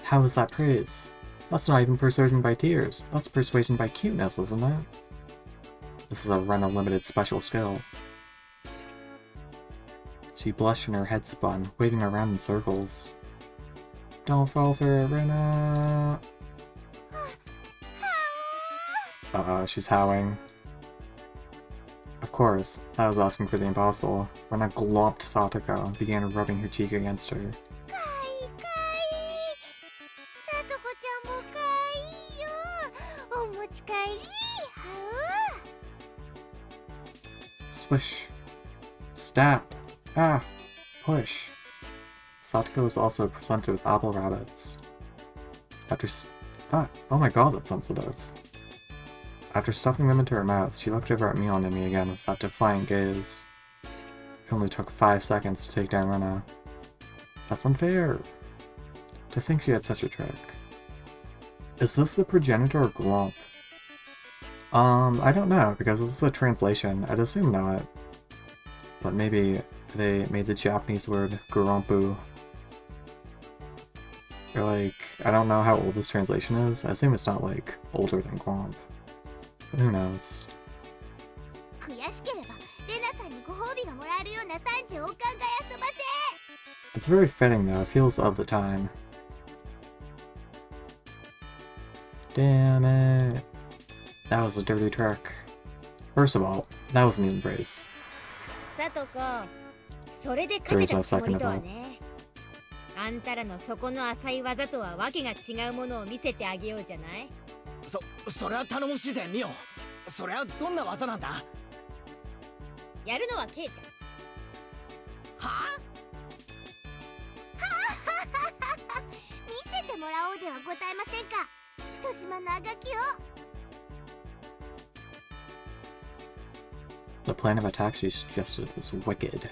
how is that praise? That's not even persuasion by tears. That's persuasion by cuteness, isn't it? This is a Rena limited special skill. She blushed and her head spun, waving around in circles. Don't fall for it, Rena! She's howling. Of course, that was asking for the impossible. Rena glomped Satoko and began rubbing her cheek against her. かいかい。サトコちゃんもかいよ。お持ち帰り。はう。 Swish. Stab. Ah. Push. Satoko was also presented with apple rabbits. Oh my god, that's sensitive. After stuffing them into her mouth, she looked over at Mion and me again with that defiant gaze. It only took 5 seconds to take down Rena. That's unfair. To think she had such a trick. Is this the progenitor of Glomp? I don't know, because this is the translation. I'd assume not. But maybe they made the Japanese word Gorompu. Or like, I don't know how old this translation is. I assume it's not like older than Glomp. But who knows? 悔しければレナさんにご褒美がもらえるような30億巻が遊ばせ。 It's very fitting though, it feels of the time. Damn it. That was a dirty trick. First of all, that wasn't even praise. サトコ、それで勝てたつもりとはね。あんたらの底の浅い技とはわけが違うものを見せてあげようじゃない。それは頼もしいぜ、ミオ。それはどんな技なんだ？やるのはケイちゃん。はあ？見せてもらおうではございませんか。戸島のあがきを。 The plan of attack she suggested was wicked.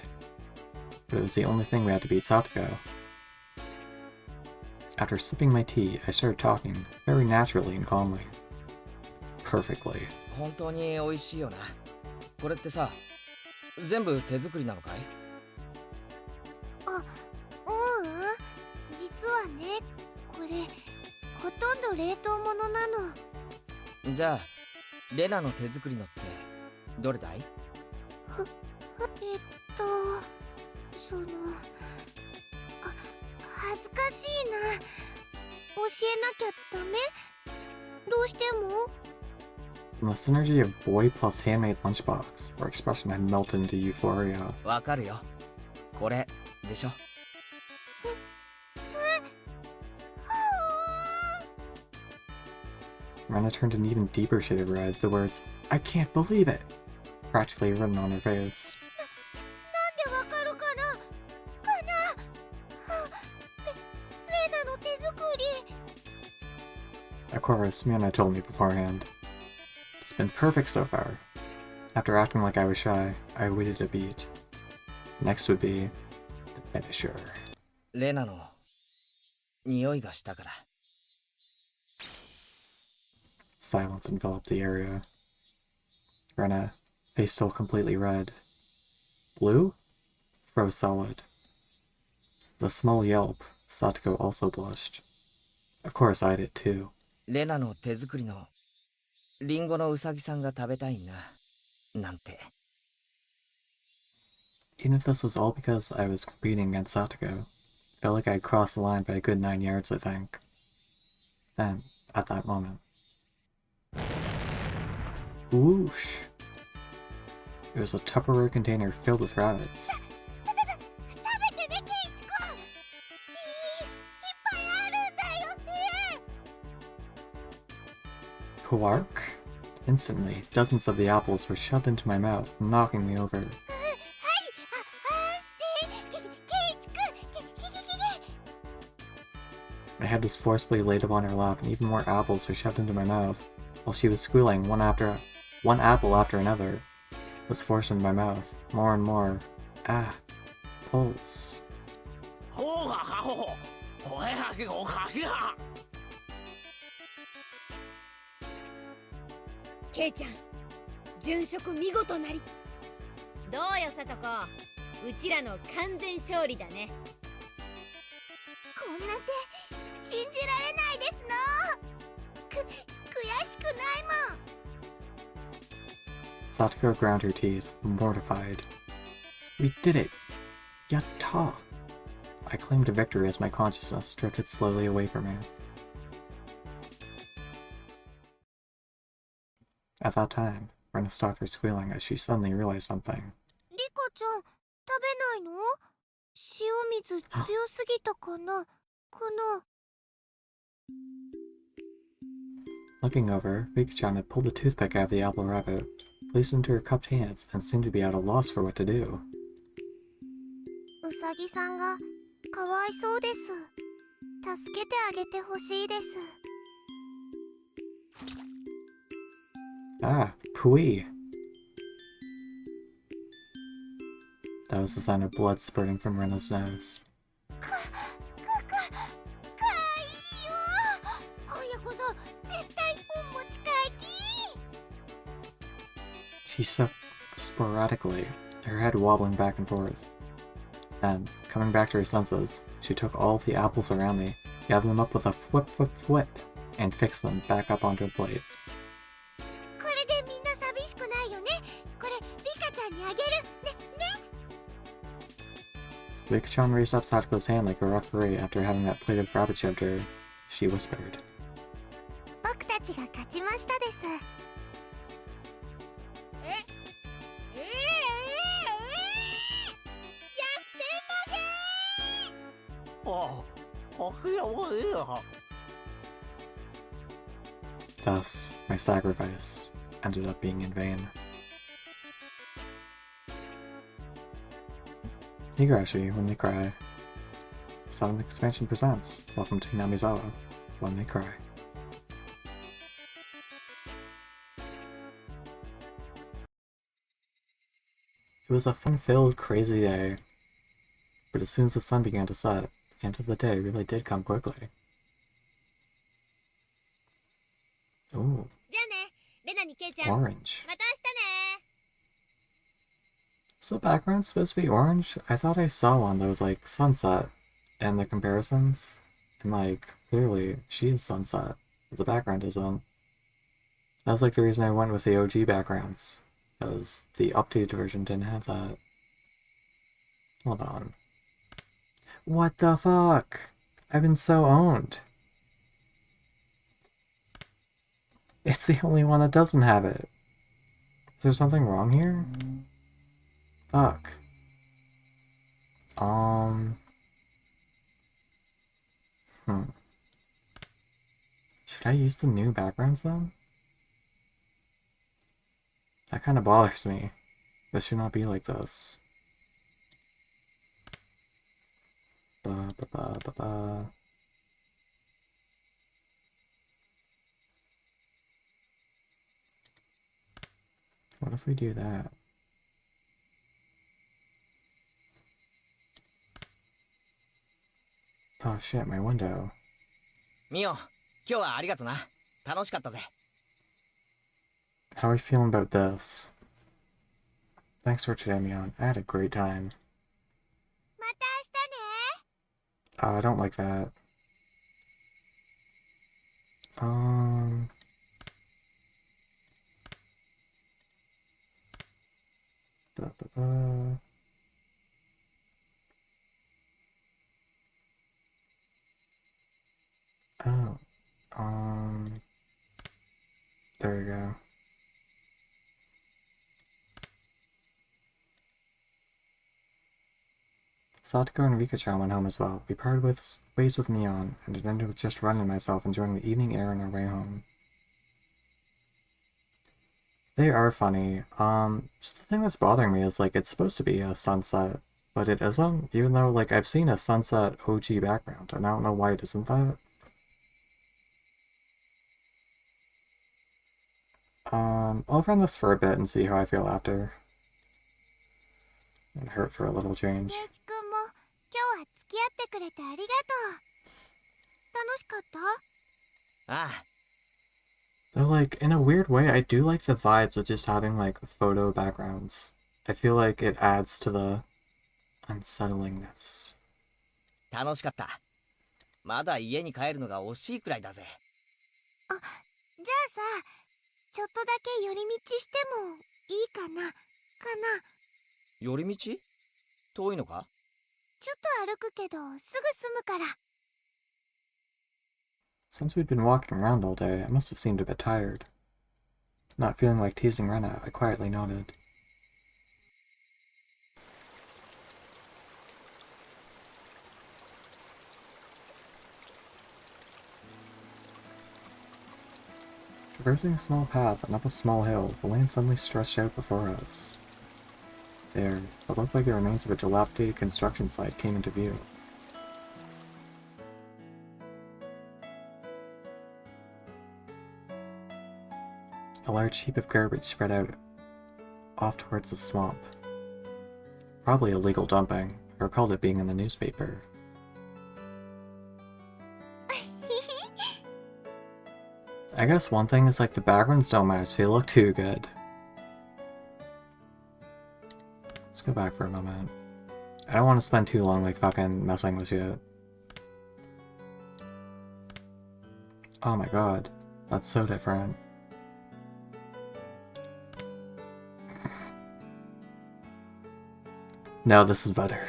But it was the only thing we had to beat Satoko. After sipping my tea, I started talking, very naturally and calmly. Perfectly. 本当に美味しいよな。これってさ、全部手作りなのかい？実はね、これほとんど冷凍物なの。じゃあ、レナの手作りのってどれだい？その、恥ずかしいな。教えなきゃダメ？どうしても？ And the synergy of boy plus handmade lunchbox, her expression had melted into euphoria. わかるよ。これでしょ。Rena turned an even deeper shade of red, the words, "I can't believe it!" practically written on her face. なんでわかるかな？レナの手作り。 Of course, Miona told me beforehand. It's been perfect so far. After acting like I was shy, I waited a beat. Next would be the finisher. レナの匂いがしたから。Silence enveloped the area. Rena, face still completely red. Blue? Froze solid. The small yelp, Satoko also blushed. Of course I did too. レナの手作りのリンゴのウサギさんが食べたいな、なんて。Even if this was all because I was competing against Satoko, I felt like I'd crossed the line by a good 9 yards, I think. Then, at that moment... Whoosh! It was a Tupperware container filled with rabbits. 食べてね、ケイチコ。いっぱいあるんだよ。Quark? Instantly, dozens of the apples were shoved into my mouth, knocking me over. はい、して、ケイチく。 My head was forcibly laid upon her lap, and even more apples were shoved into my mouth, while she was squealing one apple after another was forced into my mouth, more and more. Ah, pulse. ケイちゃん、殉職見事なり。どうよさとこ、うちらの完全勝利だね。こんなんて信じられないですの。悔しくないもん。 Satoko ground her teeth, mortified. We did it! Yatta! I claimed victory as my consciousness drifted slowly away from her. At that time, Rena stopped her squealing as she suddenly realized something. リカちゃん、食べないの？塩水強すぎたかな？かな？ Looking over, Rika-chan had pulled the toothpick out of the apple rabbit, placed it into her cupped hands, and seemed to be at a loss for what to do. うさぎさんがかわいそうです。助けてあげてほしいです。 Ah, pooey! That was the sign of blood spurting from Rena's nose. かわいいよ。今夜こそ絶対お持ち帰り。 She shook sporadically, her head wobbling back and forth. Then, coming back to her senses, she took all of the apples around me, gathered them up with a flip, and fixed them back up onto a plate. これでみんな寂しくないよね。これリカちゃんにあげるね。 Rika-chan raised up Satoko's hand like a referee after having that plate of rabbit shoved to her. She whispered. 僕たちが勝ちましたです。 Thus, my sacrifice ended up being in vain. Higurashi, When They Cry. 7th Expansion presents Welcome to Hinamizawa, When They Cry. It was a fun-filled, crazy day, but as soon as the sun began to set, the end of the day really did come quickly. Ooh, じゃあね、レナにケイちゃん。 orange. また明日ね。 Is the background supposed to be orange? I thought I saw one that was like sunset and the comparisons. And like, clearly, she is sunset, but the background isn't. That was like the reason I went with the OG backgrounds, because the updated version didn't have that. Hold on. What the fuck? I've been so owned. It's the only one that doesn't have it. Is there something wrong here? Fuck. Should I use the new backgrounds then? That kind of bothers me. This should not be like this. Ba ba ba ba ba. What if we do that? Oh shit, my window. ミオ、今日はありがとな。楽しかったぜ。 How are you feeling about this? Thanks for today, Mion. I had a great time. また明日ね。 I don't like that. Ba, ba, ba. Oh, there we go. Satoko and Rika-chan went home as well. We parted ways with Mion, and it ended with just Ren and myself enjoying the evening air on our way home. They are funny. Just the thing that's bothering me is, like, it's supposed to be a sunset, but it isn't, even though, like, I've seen a sunset OG background, and I don't know why it isn't that. I'll run this for a bit and see how I feel after. It hurt for a little change. ゆうきくんも今日は付き合ってくれてありがとう。楽しかった？ああ。Though, like, in a weird way, I do like the vibes of just having, like, photo backgrounds. I feel like it adds to the unsettlingness. 楽しかった。まだ家に帰るのが惜しいくらいだぜ。じゃあさ、ちょっとだけ寄り道してもいいかな寄り道？遠いのか？ちょっと歩くけどすぐ済むから。 Since we'd been walking around all day, I must have seemed a bit tired. Not feeling like teasing Rena, I quietly nodded. Traversing a small path and up a small hill, the land suddenly stretched out before us. There, what looked like the remains of a dilapidated construction site came into view. A large heap of garbage spread out off towards the swamp. Probably illegal dumping. I recalled it being in the newspaper. I guess one thing is, like, the backgrounds don't match, they look too good. Let's go back for a moment. I don't want to spend too long, like, fucking messing with you. Oh my god. That's so different. No, this is better.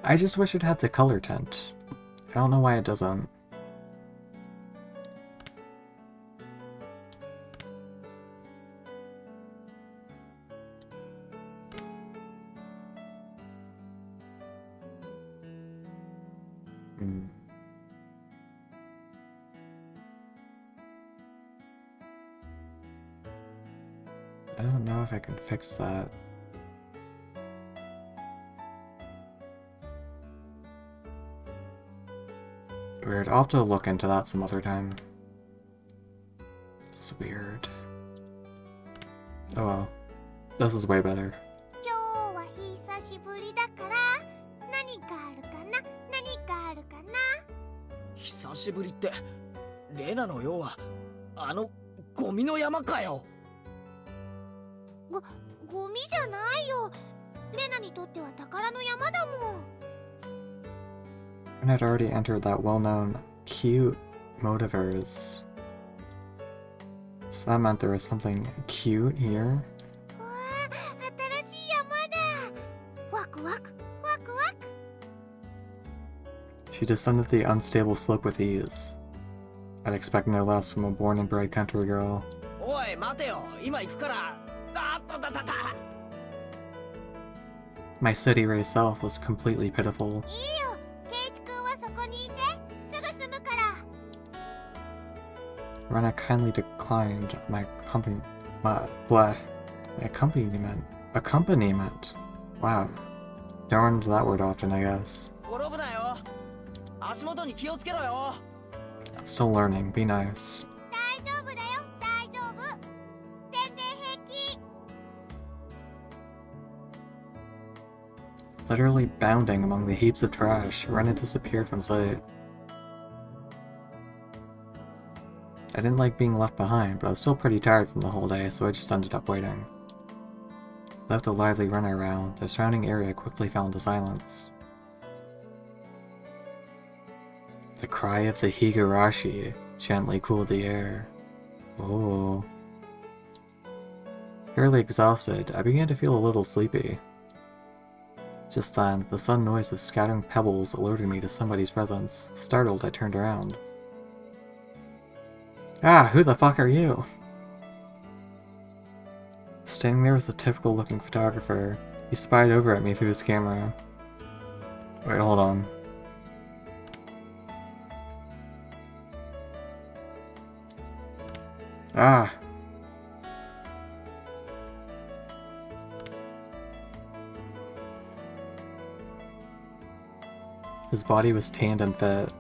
I just wish it had the color tint. I don't know why it doesn't. I don't know if I can fix that. Weird. I'll have to look into that some other time. It's weird. Oh well. This is way better. 今日は久しぶりだから何かあるかな何かあるかな。久しぶりって、レナのようはあのゴミの山かよ。ゴミじゃないよ。レナにとっては宝の山だもん。 And I'd already entered that well-known cute motiverse. So that meant there was something cute here. わあ、新しい山だ。ワクワクワクワク。 She descended the unstable slope with ease. I'd expect no less from a born and bred country girl. おい待てよ、今行くから。あったたたた。 My city-raised self was completely pitiful. いいよ、ケイチ君はそこにいて。すぐ済むから。 Rena kindly declined my accompaniment. Wow. Don't run that word often, I guess. 転ぶなよ。足元に気をつけろよ。 I'm still learning. Be nice. 大丈夫だよ、大丈夫。全然平気。 Literally bounding among the heaps of trash, Rena disappeared from sight. I didn't like being left behind, but I was still pretty tired from the whole day, so I just ended up waiting. Left a lively runner around, the surrounding area quickly fell into silence. The cry of the higurashi gently cooled the air. Oh. Fairly exhausted, I began to feel a little sleepy. Just then, the sudden noise of scattering pebbles alerted me to somebody's presence. Startled, I turned around. Ah, who the fuck are you? Standing there was the typical-looking photographer. He spied over at me through his camera. Wait, hold on. Ah! His body was tanned and fit,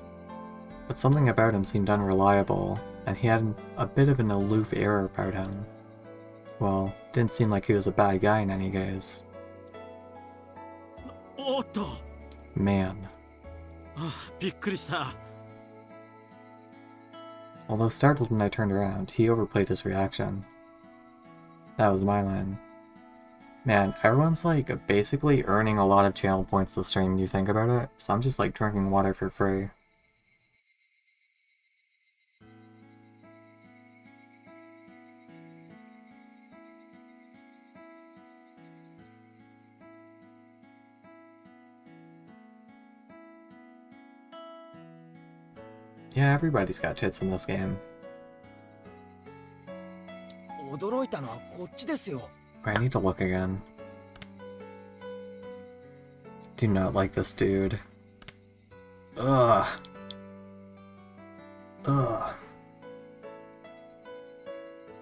but something about him seemed unreliable, and he had a bit of an aloof air about him. Well, didn't seem like he was a bad guy in any case. Man. Although startled when I turned around, he overplayed his reaction. That was my line. Man, everyone's like basically earning a lot of channel points this stream when you think about it, so I'm just like drinking water for free. Yeah, everybody's got tits in this game. 驚いたのはこっちですよ。 I need to look again. Do not like this dude. Ugh. Ugh.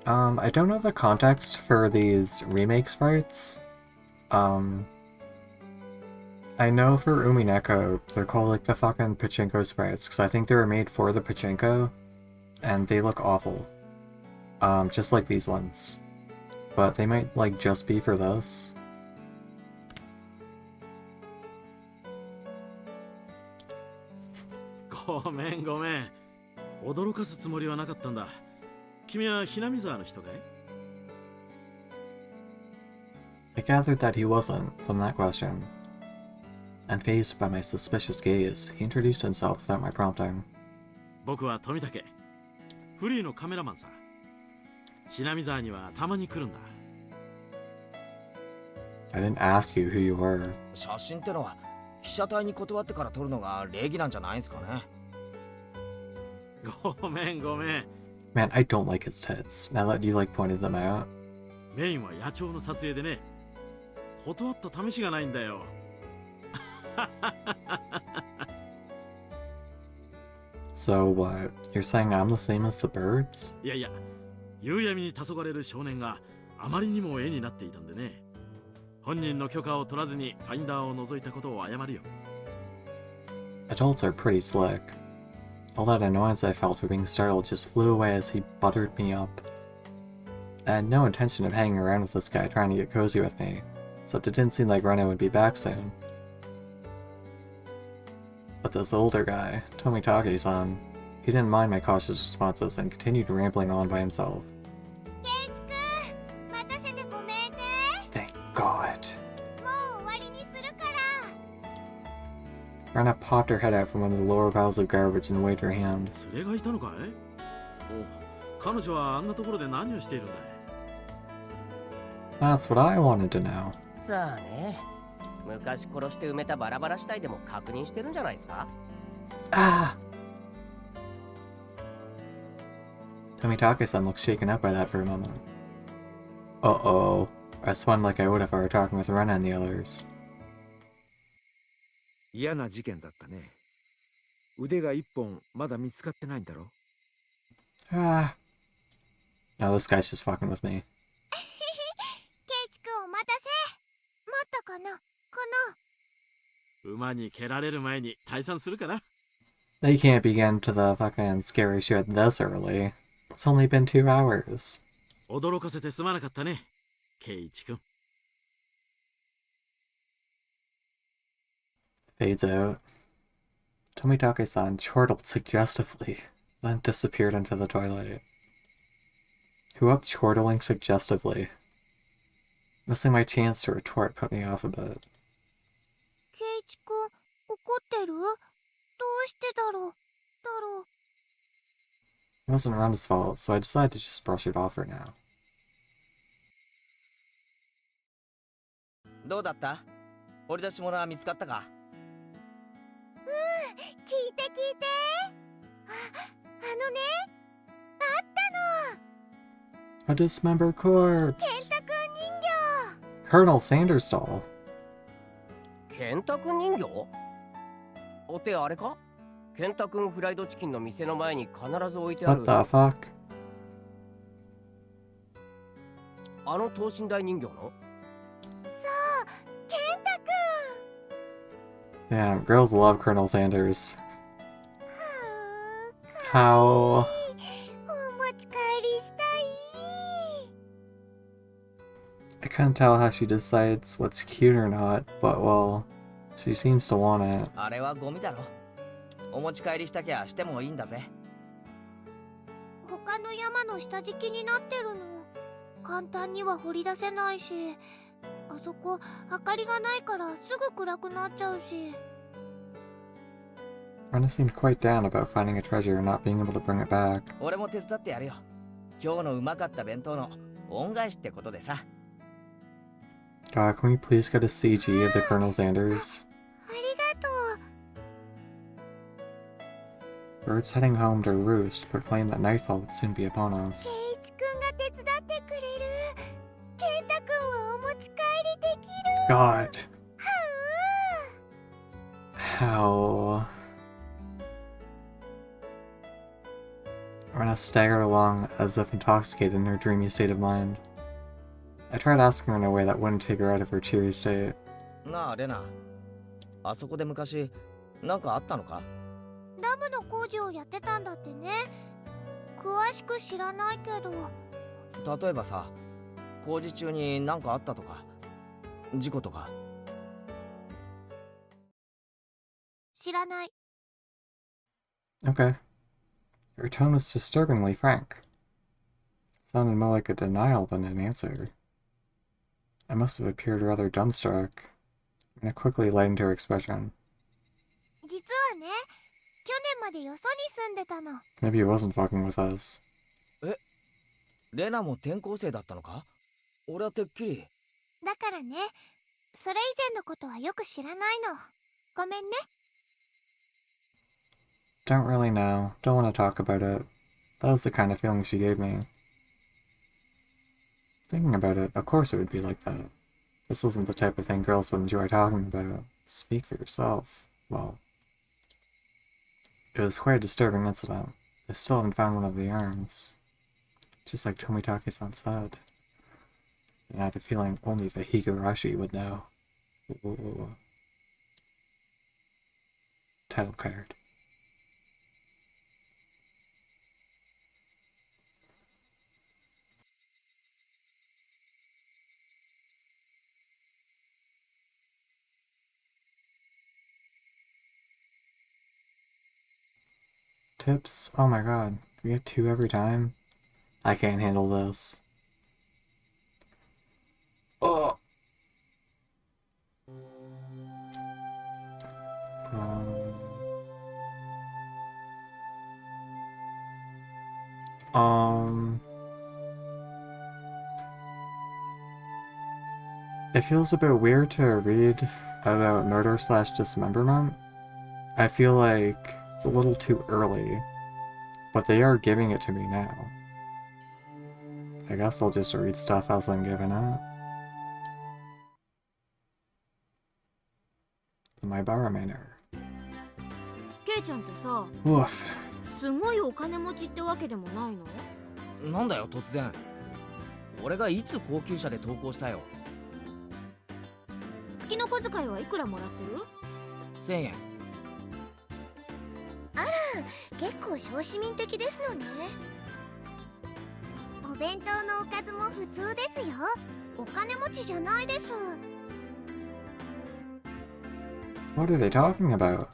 I don't know the context for these remake sprites. I know for Umineko, they're called like the fucking pachinko sprites, because I think they were made for the pachinko, and they look awful. Just like these ones. But they might, like, just be for this.ごめんごめん。驚かすつもりはなかったんだ。君はひなみ沢の人かい？ I gathered that he wasn't, from that question. Unfazed by my suspicious gaze, he introduced himself without my prompting. 僕は富武。フリーのカメラマンさ。ひなみ沢にはたまに来るんだ。 I didn't ask you who you were. 写真ってのは被写体に断ってから撮るのが礼儀なんじゃないんすかね。ごめんごめん。 Man, I don't like his tits, now that you like pointed them out. メインは野鳥の撮影でね。断った試しがないんだよ。So what? You're saying I'm the same as the birds? いやいや、夕闇に黄昏る少年があまりにも絵になっていたんでね。本人の許可を取らずにファインダーを覗いたことを謝るよ。 Adults are pretty slick. All that annoyance I felt for being startled just flew away as he buttered me up. I had no intention of hanging around with this guy trying to get cozy with me, except it didn't seem like Reno would be back soon. But this older guy, Tomitake-san, he didn't mind my cautious responses and continued rambling on by himself. ケイチくん、待たせてごめんね。 Thank God. もう終わりにするから。 Rena popped her head out from one of the lower piles of garbage and waved her hand. 連れがいたのかい？お、彼女はあんなところで何をしているんだい？ That's what I wanted to know. さあね、昔殺して埋めたバラバラ死体でも確認してるんじゃないですか？ Ah! Tomitake-san looked shaken up by that for a moment. Uh-oh. I spun like I would if I were talking with Rena and the others. 嫌な事件だったね。腕が一本まだ見つかってないんだろ？ Ah. Now this guy's just fucking with me. ケイチくんお待たせ。待ったかな？馬に蹴られる前に退散するかな？ They can't begin to the fucking scary shit this early. It's only been 2 hours. 驚かせてすまなかったね、ケイチ君。 Fades out. Tomitake-san chortled suggestively, then disappeared into the toilet. Who up chortling suggestively? Missing my chance to retort put me off a bit. ケイチくん怒ってる？どうしてだろう？ It wasn't Renda's fault, so I decided to just brush it off for now. どうだった？掘り出し物は見つかったか？聞いて聞いて。あのね、あったの。 A dismembered corpse! ケンタくん人形。 Colonel Sanders doll. ケンタ君人形？お手あれか？ケンタ君フライドチキンの店の前に必ず置いてある。 What the fuck? あの等身大人形の？そう、ケンタくん。 Damn, girls love Colonel Sanders. は How? お持ち帰りしたい。 I couldn't tell how she decides what's cute or not, but well, she seems to want it. あれはゴミだろ。お持ち帰りしたきゃしてもいいんだぜ。他の山の下敷きになってるの。簡単には掘り出せないし、あそこ明かりがないからすぐ暗くなっちゃうし。Rena seemed quite down about finding a treasure and not being able to bring it back. 俺も手伝ってやるよ。今日のうまかった弁当の恩返しってことでさ。God, can we please get a CG of the Colonel Sanders? ありがとう。 Birds heading home to roost proclaimed that nightfall would soon be upon us. 圭一くんが手伝ってくれる。ケンタくんはお持ち帰りできる。 God. How? Rena staggered along as if intoxicated in her dreamy state of mind. I tried asking her in a way that wouldn't take her out of her cheery state. なあレナ、あそこで昔なんかあったのか？ダムの工事をやってたんだってね。詳しく知らないけど。例えばさ、工事中になんかあったとか、事故とか。知らない。 Okay. Her tone was disturbingly frank. It sounded more like a denial than an answer. I must have appeared rather dumbstruck, and it quickly lightened her expression. 実はね、去年までよそに住んでたの。 Maybe it wasn't fucking with us. レナも転校生だったのか？俺はてっきり。だからね、それ以前のことはよく知らないの。ごめんね。 Don't really know. Don't want to talk about it. That was the kind of feeling she gave me. Thinking about it, of course it would be like that. This wasn't the type of thing girls would enjoy talking about. Speak for yourself. Well, it was quite a disturbing incident. I still haven't found one of the arms. Just like Tomitake-san said. And I had a feeling only the higurashi would know. Ooh. Title card. Tips? Oh my god. We get 2 every time? I can't handle this. Oh! It feels a bit weird to read about murder/dismemberment. I feel like it's a little too early, but they are giving it to me now. I guess I'll just read stuff as I'm given it. My bar manner. ケイちゃんってさ、 Woof. すごいお金持ちってわけでもないの？なんだよ突然。俺がいつ高級車で投稿したよ。月の小遣いはいくらもらってる1000円。あら、結構小市民的ですのね。お弁当のおかずも普通ですよ。お金持ちじゃないです。 What are they talking about?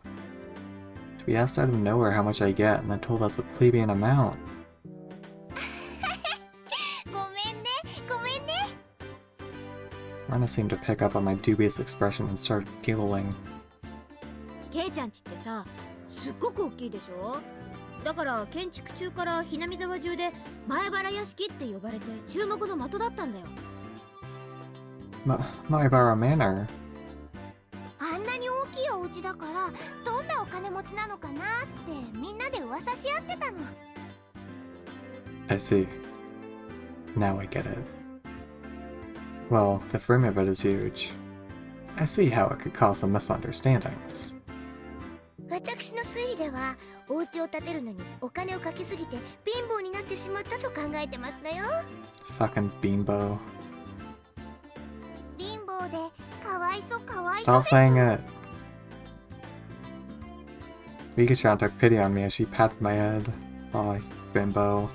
To be asked out of nowhere how much I get and then told us a plebeian amount. ごめんね、ごめんね。 Rena seemed to pick up on my dubious expression and started giggling. ケイちゃんちってさ、すっごく大きいでしょ？だから建築中からひなみ沢中で前原屋敷って呼ばれて注目の的だったんだよ。Maibara Manor? あんなに大きいお家だから、どんなお金持ちなのかなってみんなで噂し合ってたの。 I see. Now I get it. Well, the frame of it is huge. I see how it could cause some misunderstandings. 私の推理では、お家を建てるのにお金をかけすぎて貧乏になってしまったと考えてますのよ。 Fucking beanbo. 貧乏でかわいそうかわいそう Stop です。 saying it! Mika-chan took pity on me as she patted my head. Aw, bimbo.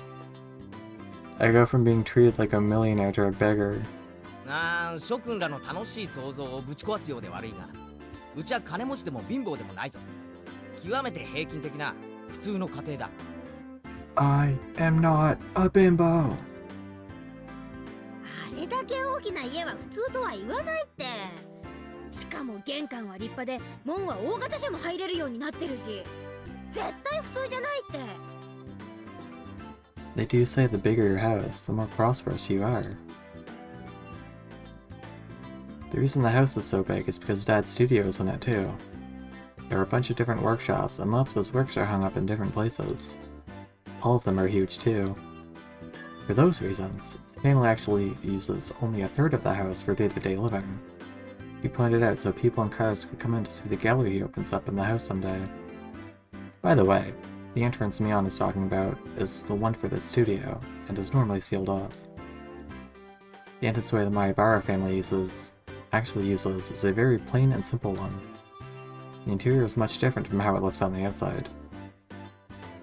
I go from being treated like a millionaire to a beggar. 諸君らの楽しい想像をぶち壊すようで悪いが、うちは金持ちでも貧乏でもないぞ。極めて平均的な普通の家庭だ。I am not a bimbo. あれだけ大きな家は普通とは言わないって。しかも玄関は立派で門は大型車も入れるようになってるし、絶対普通じゃないって。 They do say the bigger your house, the more prosperous you are. The reason the house is so big is because Dad's studio is in it too. There are a bunch of different workshops, and lots of his works are hung up in different places. All of them are huge too. For those reasons, the family actually uses only a third of the house for day-to-day living. He pointed out so people and cars could come in to see the gallery he opens up in the house someday. By the way, the entrance Mion is talking about is the one for this studio, and is normally sealed off. The entranceway the Maibara family actually uses is a very plain and simple one. The interior is much different from how it looks on the outside.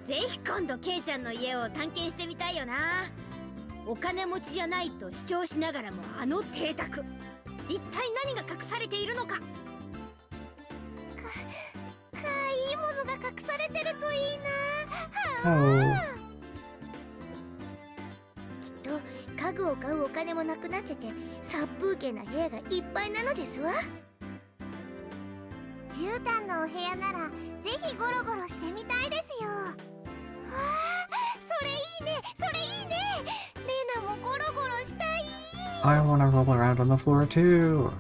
ぜひ今度ケイちゃんの家を探検してみたいよな。お金持ちじゃないと主張しながらもあの邸宅、一体何が隠されているのか。かいいものが隠されてるといいな。Oh. きっと家具を買うお金もなくなってて殺風景な部屋がいっぱいなのですわ。絨毯のお部屋ならぜひゴロゴロしてみたいですよ。わあ、それいいね、それいいね。レナもゴロゴロしたい。 I wanna roll around on the floor too!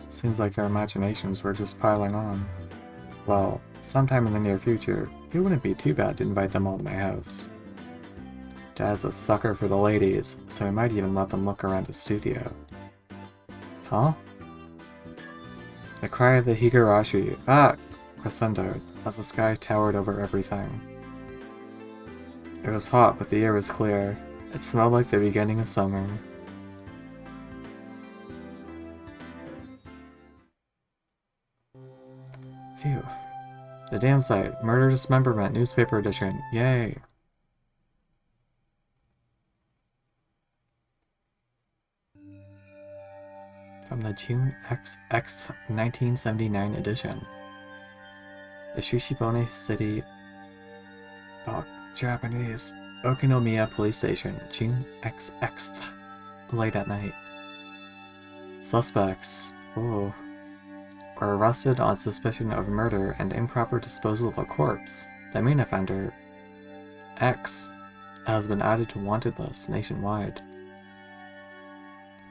Seems like their imaginations were just piling on. Well, sometime in the near future, it wouldn't be too bad to invite them all to my house. Dad's a sucker for the ladies, so he might even let them look around his studio. Huh? The cry of the higurashi, crescendoed, as the sky towered over everything. It was hot, but the air was clear. It smelled like the beginning of summer. Phew. The damn site. Murder Dismemberment Newspaper Edition. Yay! From the June X 1979 edition. The Shushibone City... Japanese. Okinomiya Police Station, June XX. Late at night. Suspects. Were arrested on suspicion of murder and improper disposal of a corpse. The main offender, X, has been added to wanted lists nationwide.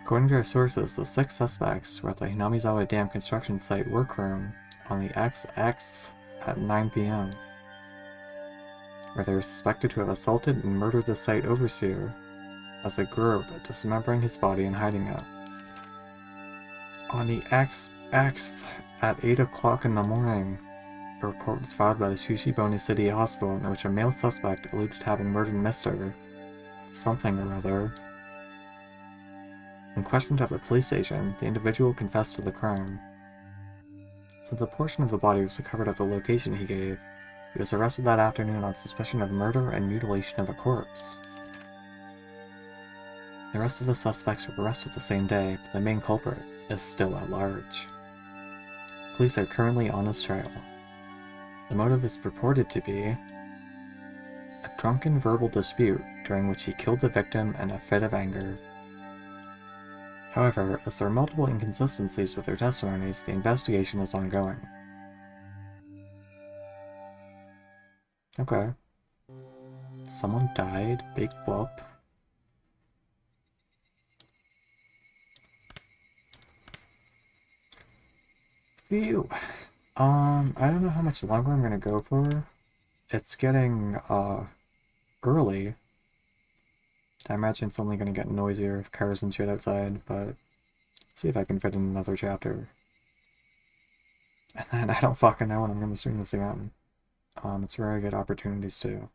According to our sources, the 6 suspects were at the Hinamizawa Dam construction site workroom on the XX at 9 p.m., where they were suspected to have assaulted and murdered the site overseer as a group, dismembering his body and hiding it. On the XX at 8 o'clock in the morning, a report was filed by the Shushibone City Hospital in which a male suspect alluded to having murdered Mr. something or other. When questioned at the police station, the individual confessed to the crime. Since a portion of the body was recovered at the location he gave, he was arrested that afternoon on suspicion of murder and mutilation of a corpse. The rest of the suspects were arrested the same day, but the main culprit is still at large. Police are currently on his trail. The motive is purported to be a drunken verbal dispute during which he killed the victim in a fit of anger. However, as there are multiple inconsistencies with their testimonies, the investigation is ongoing. Okay. Someone died? Big whoop. Phew. I don't know how much longer I'm gonna go for. It's getting, early. I imagine it's only gonna get noisier with cars and shit outside, but let's see if I can fit in another chapter. And then I don't fucking know when I'm gonna stream this again. It's very good opportunities too.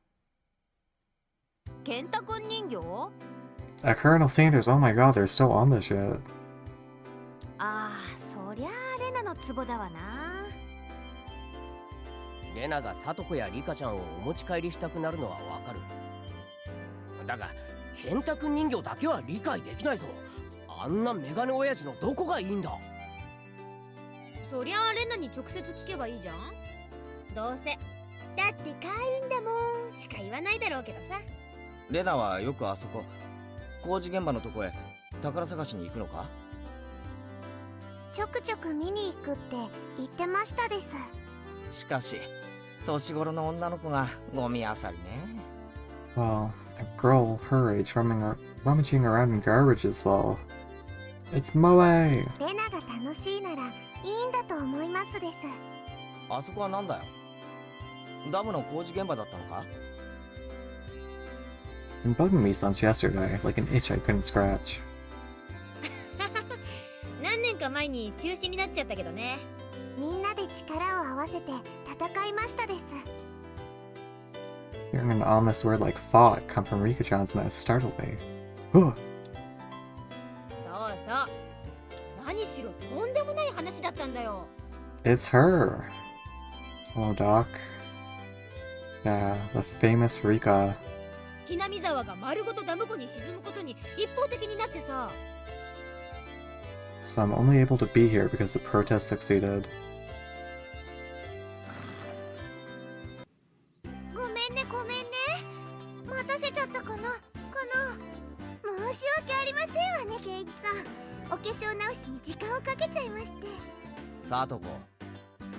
Colonel Sanders, oh my god, they're still on this shit. ああ、そりゃあレナのツボだわな。レナがサトコやリカちゃんをお持ち帰りしたくなるのはわかる。だがケンタ君人形だけは理解できないぞ。あんなメガネ親父のどこがいいんだ。そりゃあレナに直接聞けばいいじゃん。どうせだって可愛いんだもんしか言わないだろうけどさ。レナはよくあそこ工事現場のとこへ宝探しに行くのか？ちょくちょく見に行くって言ってましたです。しかし年頃の女の子がゴミ漁りね。 Well, a girl her age rummaging around in garages, well, it's Moe! レナが楽しいならいいんだと思いますです。あそこはなんだよ？ダムの工事現場だったのか？ Been bugging me since yesterday, like an itch I couldn't scratch. 何年か前に中止になっちゃったけどね。みんなで力を合わせて戦いましたです。Hearing an ominous word like fought come from Rika-chan's mouth startled me. Huh. そうそう何しろとんでもない話だったんだよ。 It's her! Hello, Doc. Yeah, the famous Rika. ひなみ沢が丸ごとダム湖に沈むことに一方的になってさ。 So I'm only able to be here because the protest succeeded. ごめんねごめんね。待たせちゃったかな。申し訳ありませんわねケイチさん。お化粧直しに時間をかけちゃいまして。さとこ、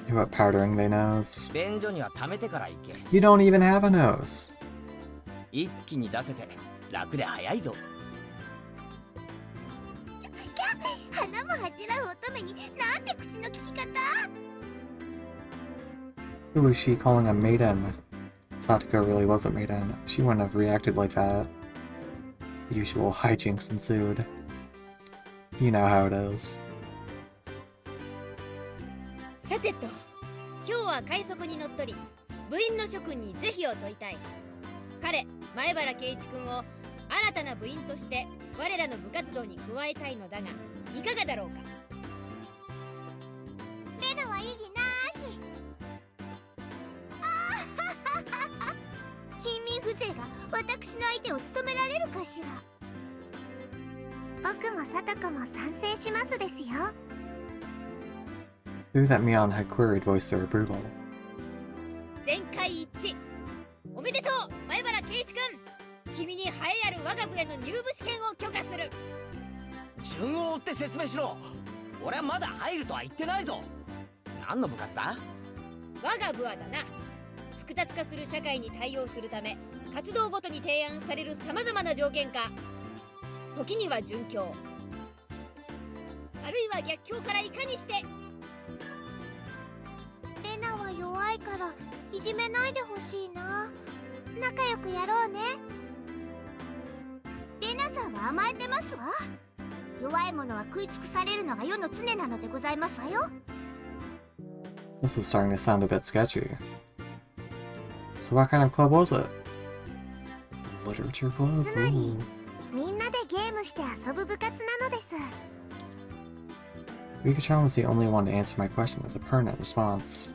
You what powdering they nose? 便所には溜めてから行け。 You don't even have a nose! 一気に出せて楽で早いぞ。花も恥じらう乙女になんて口の利き方。 Who was she calling a maiden? Satoko really was a maiden. She wouldn't have reacted like that. The usual hijinks ensued. You know how it is. さてと今日は快速に乗っ取り部員の諸君に是非を問いたい。彼前原圭一君を新たな部員として我らの部活動に加えたいのだがいかがだろうか。レナは異議なーし。近隣風情が私の相手を務められるかしら。僕もサトコも賛成しますですよ。 Who that Mion had queried voiced their approval. 全会一致おめでとう前原圭一君。君に栄えある我が部への入部試験を許可する。順を追って説明しろ。俺はまだ入るとは言ってないぞ。何の部活だ？我が部はだな、複雑化する社会に対応するため活動ごとに提案されるさまざまな条件下、時には順境あるいは逆境からいかにして。レナは弱いからいじめないでほしいな。仲良くやろうね。レナさんは甘えてますわ。弱い者は食い尽くされるのが世の常なのでございますわよ。 This is starting to sound a bit sketchy. So what kind of club was it? Literature club? つまり Ooh. みんなでゲームして遊ぶ部活なのです。 Rika-chan was the only one to answer my question with a pertinent response.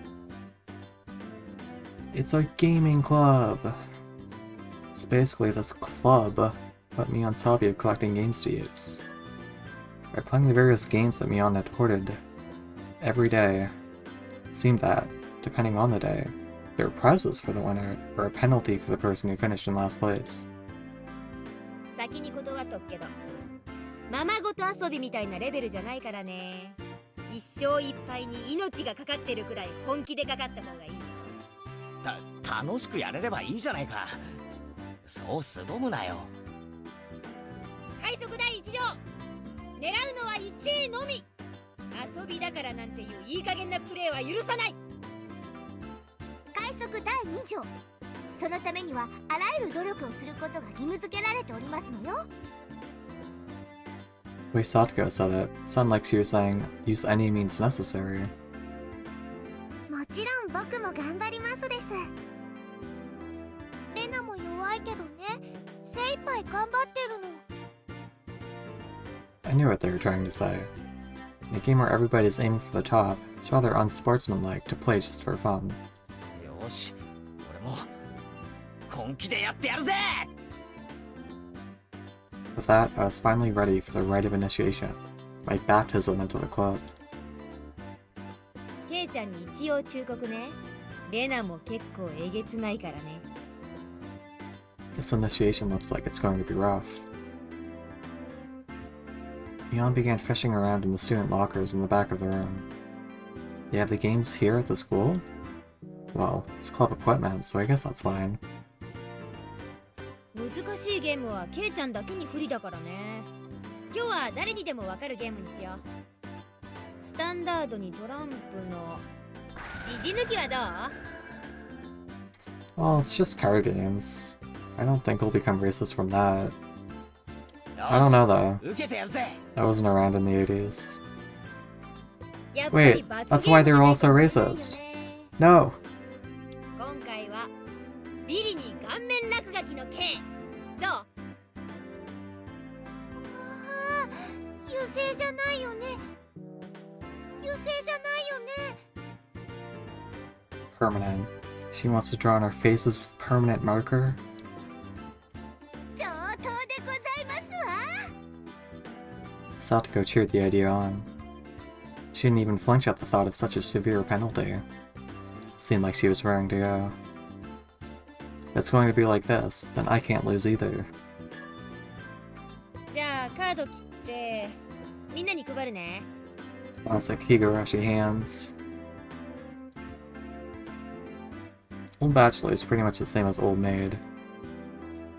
It's a gaming club! So basically this club put Mion's hobby of collecting games to use. By playing the various games that Mion had hoarded every day, it seemed that, depending on the day, there were prizes for the winner or a penalty for the person who finished in last place. 先に断っとくけどままごと遊びみたいなレベルじゃないからね。一生いっぱいに命がかかってるくらい本気でかかった方がいい。楽しくやれればいいじゃないか。そうすごむなよ。快速第一条、狙うのは1位のみ。遊びだからなんていういい加減なプレーは許さない。快速第2条、そのためにはあらゆる努力をすることが義務付けられておりますのよ。 The way Satoko said it, sounded like she was saying, use any means necessary. もちろん僕も頑張りますです。レナも弱いけどね、精一杯頑張ってるの。 I knew what they were trying to say. In a game where everybody's aiming for the top, it's rather unsportsmanlike to play just for fun. よし、俺も本気でやってやるぜ。 With that, I was finally ready for the rite of initiation, my baptism into the club. ケイちゃんに一応忠告ね。レナも結構えげつないからね。 This initiation looks like it's going to be rough. Leon began fishing around in the student lockers in the back of the room. They have the games here at the school? Well, it's club equipment, so I guess that's fine. 難しいゲームはケイちゃんだけに不利だからね。今日は誰にでもわかるゲームにしよう。スタンダードにトランプのジジ抜きはどう？ Well, it's just card games. I don't think we'll become racist from that. I don't know though. 受けてやるぜ。 That wasn't around in the 80s. やっぱり Wait, 罰 that's ゲーム why they were が all so ない racist. とね。 No! 今回はビリに顔面落書きの件どう？ああ、油性じゃないよね。油性じゃないよね。 Permanent. She wants to draw on our faces with permanent marker? 上等でございますわ。 Satoko cheered the idea on. She didn't even flinch at the thought of such a severe penalty. Seemed like she was raring to go. If it's going to be like this, then I can't lose either. じゃあカード切ってみんなに配るね。 Classic higurashi hands. Old Bachelor is pretty much the same as Old Maid.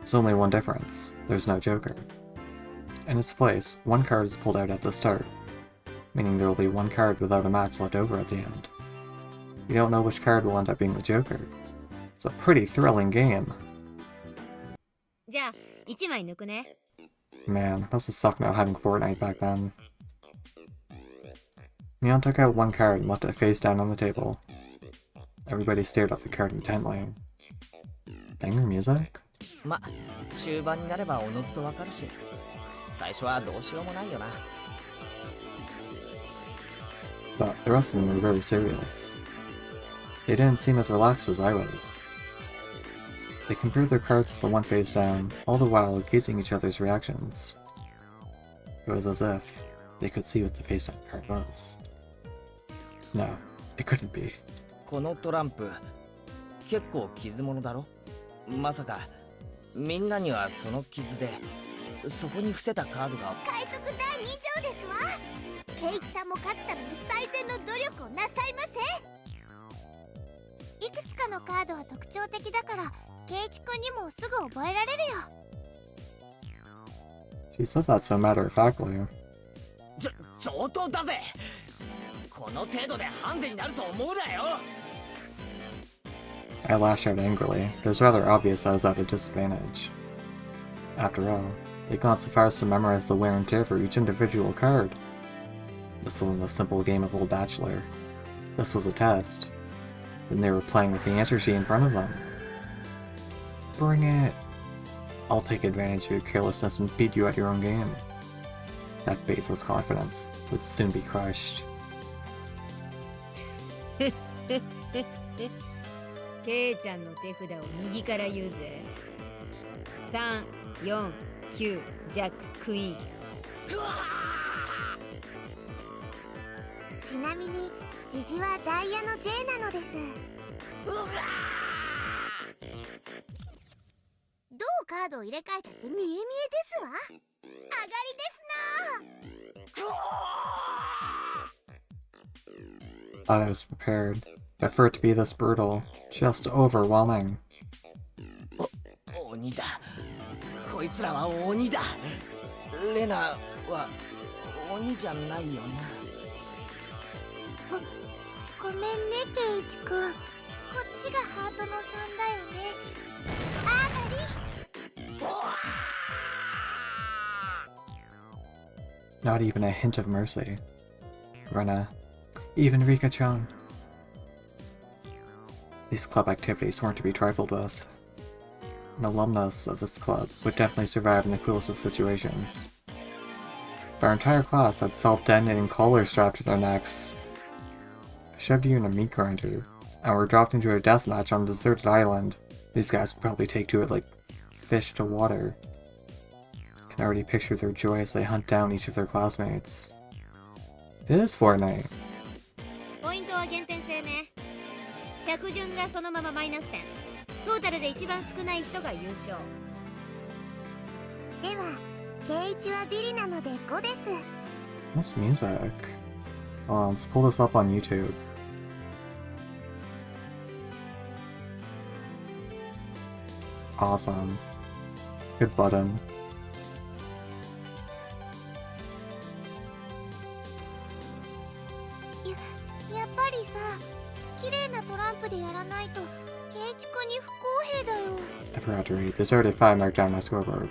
There's only one difference. There's no Joker. In its place, one card is pulled out at the start, meaning there will be one card without a match left over at the end. You don't know which card will end up being the Joker. It's a pretty thrilling game. じゃあ1枚抜くね。 Man, must have sucked not having Fortnite back then. Leon took out one card and left it face down on the table. Everybody stared at the card intently. Banger music? ま、終盤になればおのずとわかるし、最初はどうしようもないよな。But the rest of them were very serious. They didn't seem as relaxed as I was. They compared their cards to the one face down, all the while gauging each other's reactions. It was as if they could see what the face down card was. No, it couldn't be. このトランプ、結構傷物だろ？まさか、みんなにはその傷で、そこに伏せたカードが。快速第2条ですわ。ケイチさんも勝つために最善の努力をなさいませ。いくつかのカードは特徴的だから、ケイチ君にもすぐ覚えられるよ。She said that so matter-of-factly. 上等だぜ。この程度でハンデになると思うなよ。 I lashed out angrily, but it was rather obvious I was at a disadvantage. After all, they'd gone so far as to memorize the wear and tear for each individual card. This wasn't a simple game of Old Bachelor. This was a test. Then they were playing with the answer sheet in front of them. Bring it! I'll take advantage of your carelessness and beat you at your own game. That baseless confidence would soon be crushed. ケイちゃんの手札を右から言うぜ。3、4、9、ジャック、クイーン。ちなみに、ジジはダイヤの J なのです。どうカードを入れ替えたって見え見えですわ。上がりですな。Thought I was prepared, but for it to be this brutal, just overwhelming. 鬼だ。こいつらは鬼だ。レナは鬼じゃないよな。ごめんね、ケイチ君。こっちがハートの3だよね。あーがり。Not even a hint of mercy. Rena, even Rika-chan. These club activities weren't to be trifled with. An alumnus of this club would definitely survive in the coolest of situations. If our entire class had self-detonating collars strapped to their necks, shoved you in a meat grinder, and were dropped into a death match on a deserted island, these guys would probably take to it like fish to water. I can already picture their joy as they hunt down each of their classmates. It is Fortnite. ポイントは減点制ね。着順がそのままマイナス点。トータルで一番少ない人が優勝。では圭一はビリなので5です。 This music. Hold on, let's pull this up on YouTube. Awesome. Good button. やっぱりさ、綺麗なトランプでやらないと圭一君に不公平だよ。 I forgot to read. There's already 5 marked down my scoreboard.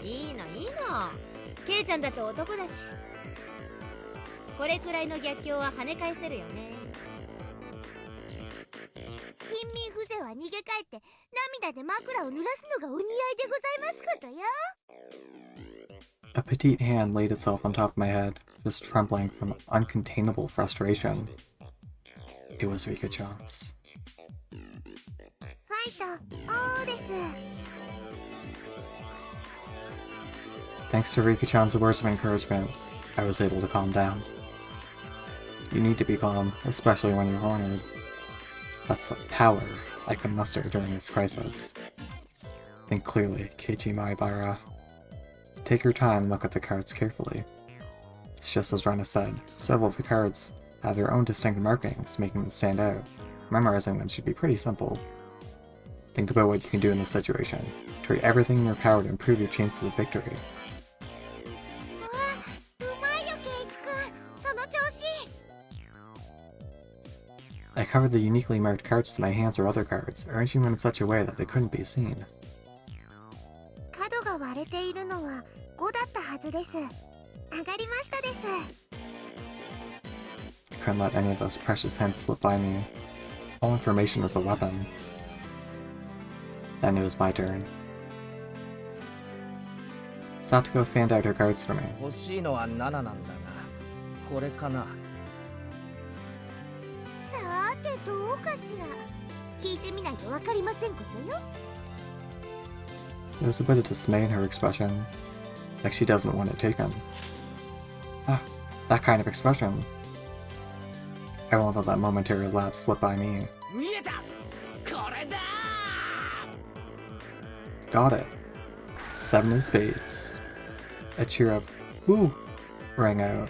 いいのいいの。ケイちゃんだって男だし。これくらいの逆境は跳ね返せるよね。貧民風情は逃げ帰って涙で枕を濡らすのがお似合いでございますことよ。 A petite hand laid itself on top of my head, just trembling from uncontainable frustration. It was Rika-chan's. ファイトオーです。 Thanks to Rika-chan's words of encouragement, I was able to calm down. You need to be calm, especially when you're cornered. That's the power I can muster during this crisis. Think clearly, Keiichi Maibara. Take your time and look at the cards carefully. It's just as Rena said, several of the cards have their own distinct markings, making them stand out. Memorizing them should be pretty simple. Think about what you can do in this situation. Try everything in your power to improve your chances of victory. うまいよ圭一君、その調子。 I covered the uniquely marked cards with my hands or other cards, arranging them in such a way that they couldn't be seen. 角が割れているのは5だったはずです。上がりましたです。 I couldn't let any of those precious hands slip by me. All information was a weapon. Then it was my turn. Satoko fanned out her cards for me. 欲しいのは7なんだが、これかな。さーてどうかしら。聞いてみないとわかりませんことよ。 There was a bit of dismay in her expression, like she doesn't want it taken. Ah, that kind of expression. I won't let that momentary lapse slip by me. 見えた。これだ。 Got it. 7 of spades. A cheer of "Woo!" rang out.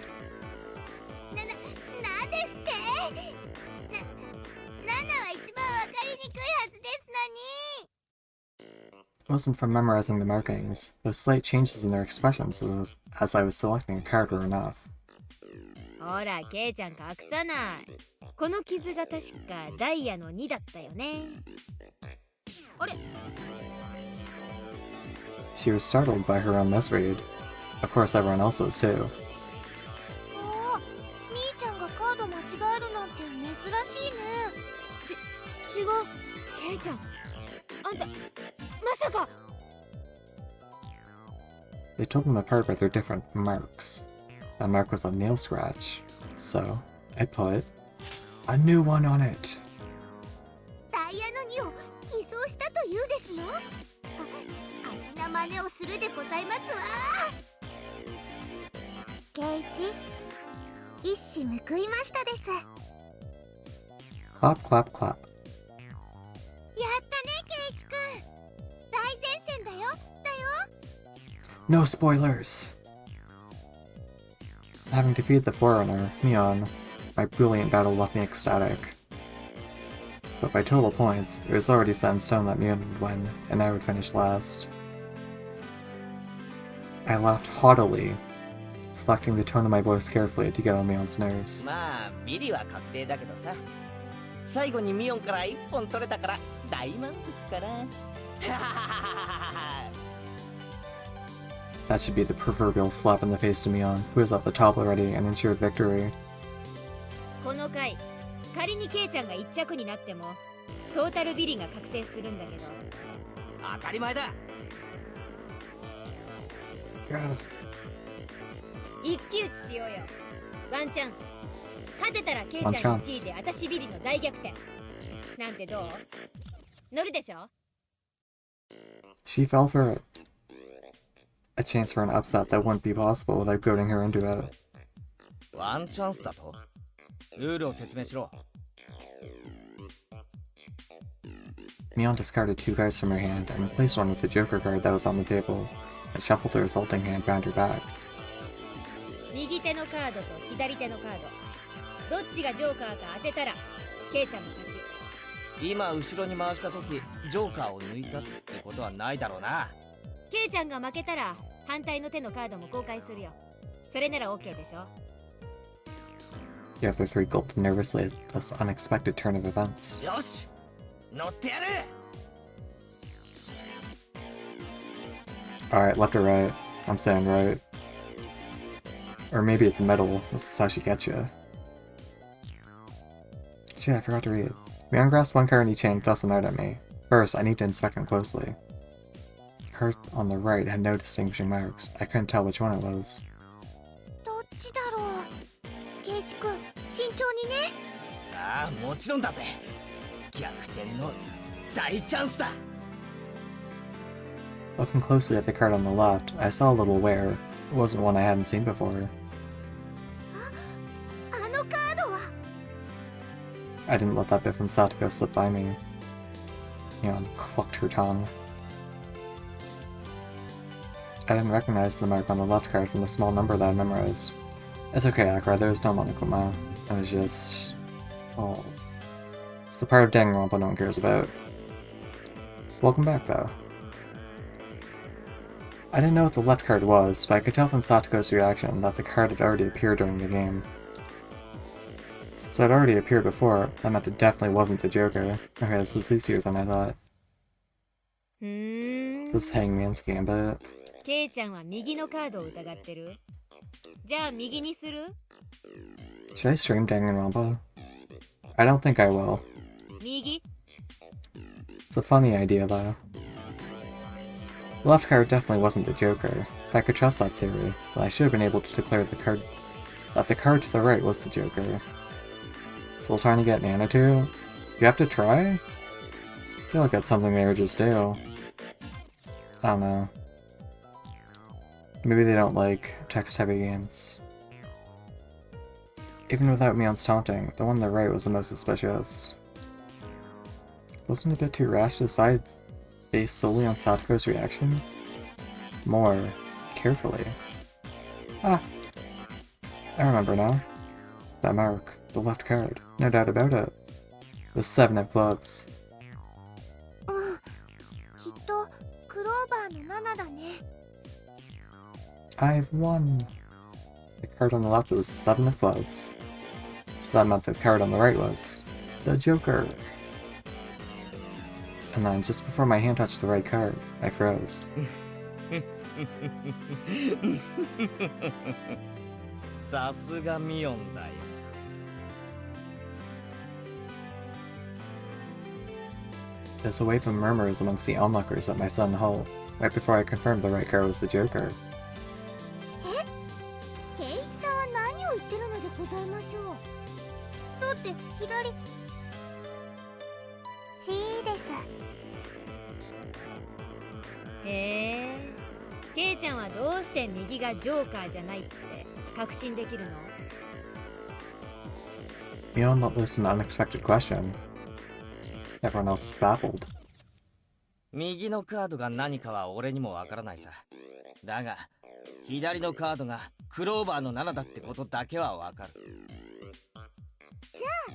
なんですって7は一番わかりにくいはずですのに。 It wasn't from memorizing the markings. Those slight changes in their expressions as I was selecting a card were enough. ほらケイちゃん隠さない。この傷が確かダイヤの2だったよね。あれ She was startled by her own misread. Of course, everyone else was too. あ、みーちゃんがカード間違えるなんて珍しいね。違うケイちゃんあんたまさか。 They told them apart by their different marks. That mark was a nail scratch, so I put a new one on it. ダイヤの2を偽装したというですの。味な真似をするでございますわ。圭一、一矢報いましたです。やったね Clap, clap, clap. 圭一くん。大前線だよ。 No spoilers! Having defeated the Forerunner, Neon, my brilliant battle left me ecstatic. But by total points, it was already set in stone that Neon would win, and I would finish last. I laughed haughtily, selecting the tone of my voice carefully to get on Neon's nerves. まあビリは確定だけどさ、最後にミオンから1本取れたから大満足かな。 That should be the proverbial slap in the face to Neon, who was at the top already and ensured victory. この回仮にケイちゃんが1着になってもトータルビリが確定するんだけど。当たり前だ。一騎打ちしようよ。ワンチャンス。勝てたらケイちゃん1位で私ビリの大逆転。なんてどう？乗るでしょ？ She fell for it. A chance for an upset that wouldn't be possible without goading her into it. ワンチャンスだと。ルールを説明しろ。 Mion discarded 2 cards from her hand and replaced one with the Joker card that was on the table, and shuffled the resulting hand behind her back. 右手のカードと左手のカード、どっちがジョーカーか当てたらケイちゃんの勝ち。今後ろに回した時ジョーカーを抜いたってことはないだろうな。ケイちゃんが負けたら反対の手のカードも公開するよ。それなら OK でしょ。 The other 3 gulped nervously at this unexpected turn of events. よし乗ってやる。 Alright, left or right? I'm saying right. Or maybe it's middle. This is how she gets you. Shit, I forgot to read. Mion grasped 1 card in each hand and tossed them out at me. First, I need to inspect them closely. The card on the right had no distinguishing marks. I couldn't tell which one it was. どっちだろう。ケイチ君、慎重にね。ああもちろんだぜ。逆転の大チャンスだ。 Looking closely at the card on the left, I saw a little wear. It wasn't one I hadn't seen before. あのカードは。 I didn't let that bit from Satoko slip by me. Mion clucked her tongue. I didn't recognize the mark on the left card from the small number that I memorized. It's okay, Akira, there was no Monokuma. It was just... oh... it's the part of Danganronpa no one cares about. Welcome back, though. I didn't know what the left card was, but I could tell from Satoko's reaction that the card had already appeared during the game. Since it already appeared before, that meant it definitely wasn't the Joker. Okay, this was easier than I thought. This Hangman's Gambit. ケイちゃんは右のカードを疑ってる。じゃあ右にする？ Should I stream Danganronpa? I don't think I will. 右？ It's a funny idea, though. The left card definitely wasn't the Joker. If I could trust that theory, then I should have been able to declare that the card to the right was the Joker. Still trying to get Nana to? You have to try? I feel like that's something they would just do. I don't know. Maybe they don't like text-heavy games. Even without Mion's taunting, the one on the right was the most suspicious. Wasn't it a bit too rash to decide based solely on Satoko's reaction? More carefully. Ah! I remember now. That mark. The left card. No doubt about it. The 7 of clubs. うん。きっとクローバーの7だね。 I've won! The card on the left was the 7 of clubs. So that meant the card on the right was the Joker. And then, just before my hand touched the right card, I froze. さすがミオンだよ。 There's a wave of murmurs amongst the onlookers at my sudden halt, right before I confirmed the right card was the Joker. ケイチさんは何を言ってるのでございましょう。だって左。C です。へえ。ケイちゃんはどうして右がジョーカーじゃないって確信できるの？ Mion let loose an unexpected question. Everyone else was baffled. 右のカードが何かは俺にもわからないさ。だが左のカードがクローバーの7だってことだけはわかる。じゃあ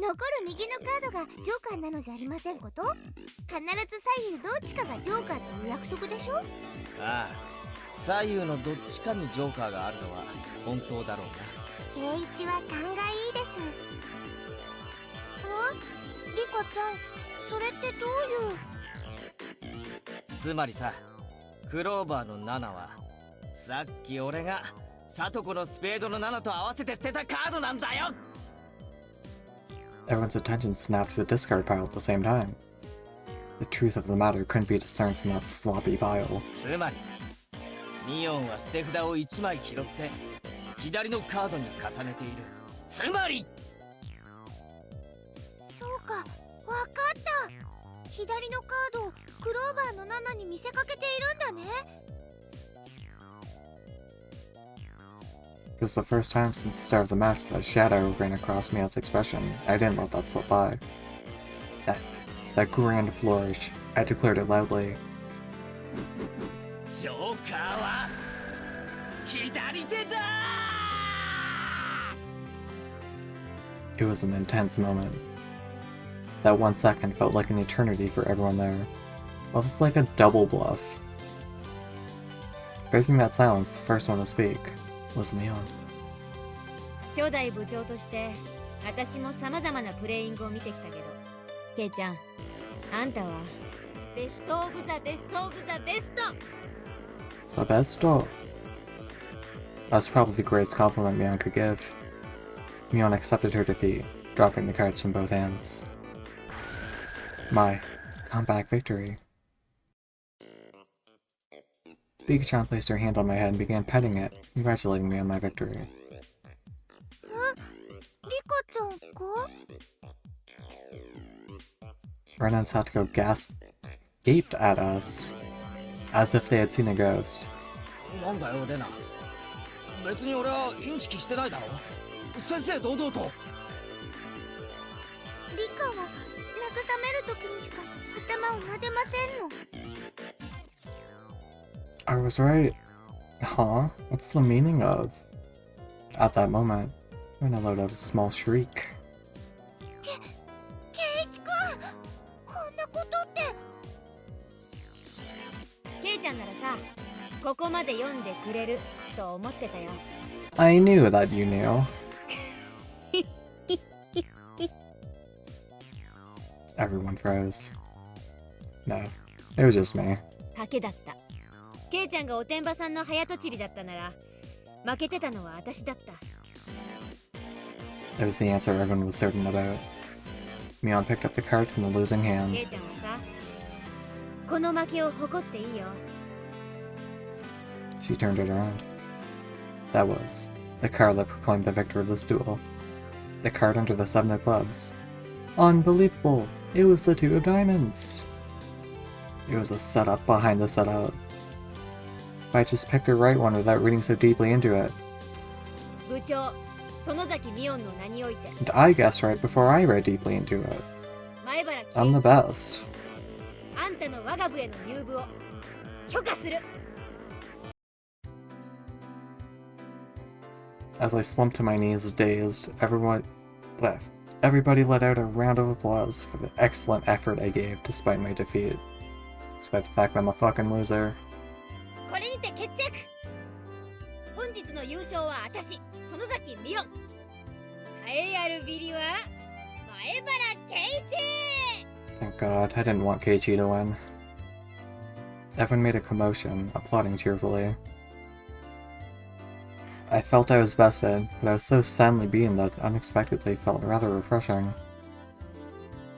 残る右のカードがジョーカーなのじゃありませんこと？必ず左右どっちかがジョーカーという約束でしょ？ああ、左右のどっちかにジョーカーがあるのは本当だろうな。ケイチは勘がいいです。リカちゃん、それってどういう？つまりさ、クローバーの7はさっき俺がサトコのスペードの7と合わせて捨てたカードなんだよ。 Everyone's attention snapped to the discard pile at the same time. The truth of the matter couldn't be discerned from that sloppy pile. つまりミオンは捨て札を1枚拾って左のカードに重ねている。つまりそうか、わかった。左のカードをクローバーの7に見せかけているんだね。It was the first time since the start of the match that a shadow ran across Mion's expression. I didn't let that slip by. That grand flourish. I declared it loudly. ジョーカーは左手だ It was an intense moment. That 1 second felt like an eternity for everyone there. Almost like a double bluff. Breaking that silence, the first one to speak was Mion. 初代部長として私も様々なプレイングを見てきたけど、ケイちゃん、あんたはベストオブザベストオブザベスト。 Sabesto. That's probably the greatest compliment Mion could give. Mion accepted her defeat, dropping the cards from both hands. My comeback victory. Pikachu placed her hand on my head and began petting it, congratulating me on my victory. リカちゃんか？ Ren and Satoko gaped at us, as if they had seen a ghost. なんだよレナ、別に俺はインチキしてないだろ。正々堂々と。リカは慰める時にしか頭を撫でませんの。 I was right. Huh? What's the meaning of? At that moment, Ren let out a small shriek. ケイチくん、こんなことって。ケイちゃんならさ、ここまで読んでくれると思ってたよ。 I knew that you knew. Everyone froze. No, it was just me. 賭けだった。ケイちゃんがおてんばさんの早とちりだったなら、負けてたのは私だった。 It was the answer everyone was certain about. Mion picked up the card from the losing ケ hand. イちゃんはさ、この負けを誇っていいよ。 She turned it around. That was the card that proclaimed the victor of this duel. The card under the 7 of clubs. Unbelievable! It was the 2 of diamonds! It was a setup behind the setup. If I just picked the right one without reading so deeply into it. 部長、園崎ミオンの名において、 And I guessed right before I read deeply into it. 前原圭 I'm the 一、 best. あんたの我が部への入部を許可する。 As I slumped to my knees, dazed, everybody let out a round of applause for the excellent effort I gave despite my defeat. Despite the fact that I'm a fucking loser. これにて決着。本日の優勝は私、園崎ミオン。栄えあるビリは前原圭一。 Thank God, I didn't want Keiichi to win. Everyone made a commotion, applauding cheerfully. I felt I was bested, but I was so sadly beaten that it unexpectedly felt rather refreshing.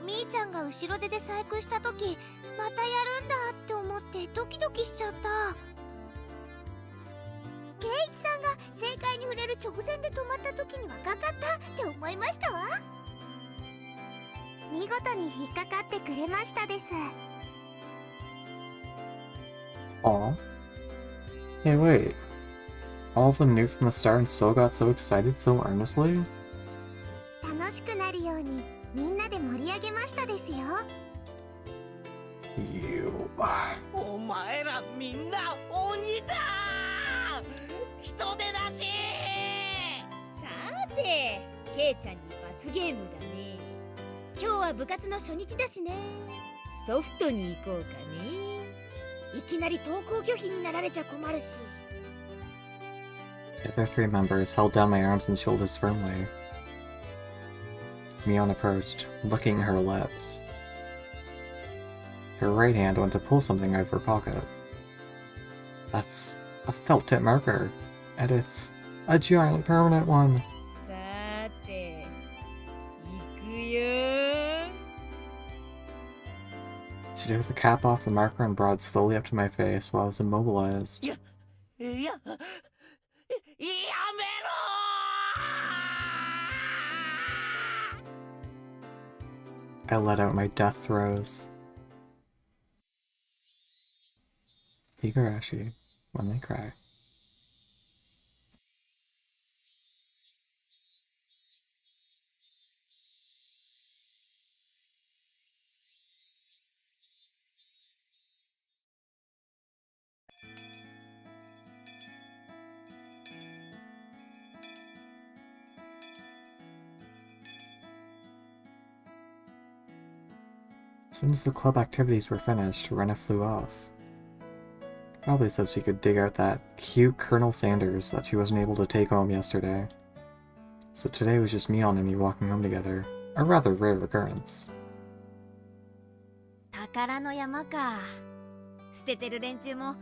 みーちゃんが後ろ手で細工した時、またやるんだって思ってドキドキしちゃった。ケイチさんが正解に触れる直前で止まった時にはかかったって思いましたわ。見事に引っかかってくれましたです。 Aw. Hey, wait. All of them knew from the start and still got so excited so earnestly? 楽しくなるようにみんなで盛り上げましたですよ。 You. お前らみんな鬼だ人手だしさて、ケイちゃんに罰ゲームだね。今日は部活の初日だしね。ソフトに行こうかね。いきなり登校拒否になられちゃ困るし。 The other 3 members held down my arms and shoulders firmly. Mion approached, licking her lips. Her right hand went to pull something out of her pocket. That's a felt tip marker, and it's a giant permanent one. さて、行くよ。 She took the cap off the marker and brought it slowly up to my face while I was immobilized. いややめろ I let out my death throes. Higurashi, when they cry. As soon as the club activities were finished, Rena flew off. Probably so she could dig out that cute Colonel Sanders that she wasn't able to take home yesterday. So today was just Mion and me walking home together. A rather rare occurrence. 宝の山か。捨ててる連中も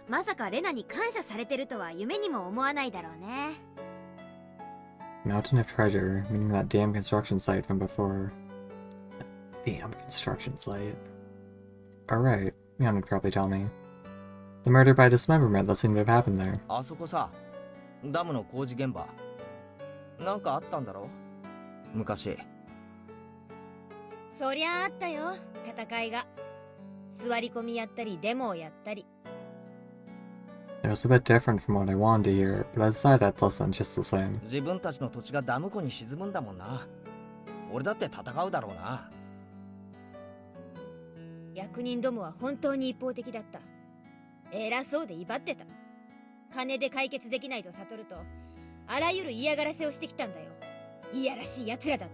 まさかレナに感謝されてるとは夢にも思わないだろうね。Mountain of treasure, meaning that damn construction site from before. Damn construction site. Alright, Mion would probably tell me. The murder by dismemberment that seemed to have happened there. あそこさ、ダムの工事現場。なんかあったんだろ昔。そりゃあったよ、戦いが。座り込みやったりデモをやったり。It was a bit different from what I wanted to hear, but I decided I'd listen just the same. 自分たちの土地がダム湖に沈むんだもんな。俺だって戦うだろうな。役人どもは本当に一方的だった。偉そうで威張ってた。金で解決できないと悟ると、あらゆる嫌がらせをしてきたんだよ。いやらしい奴らだっ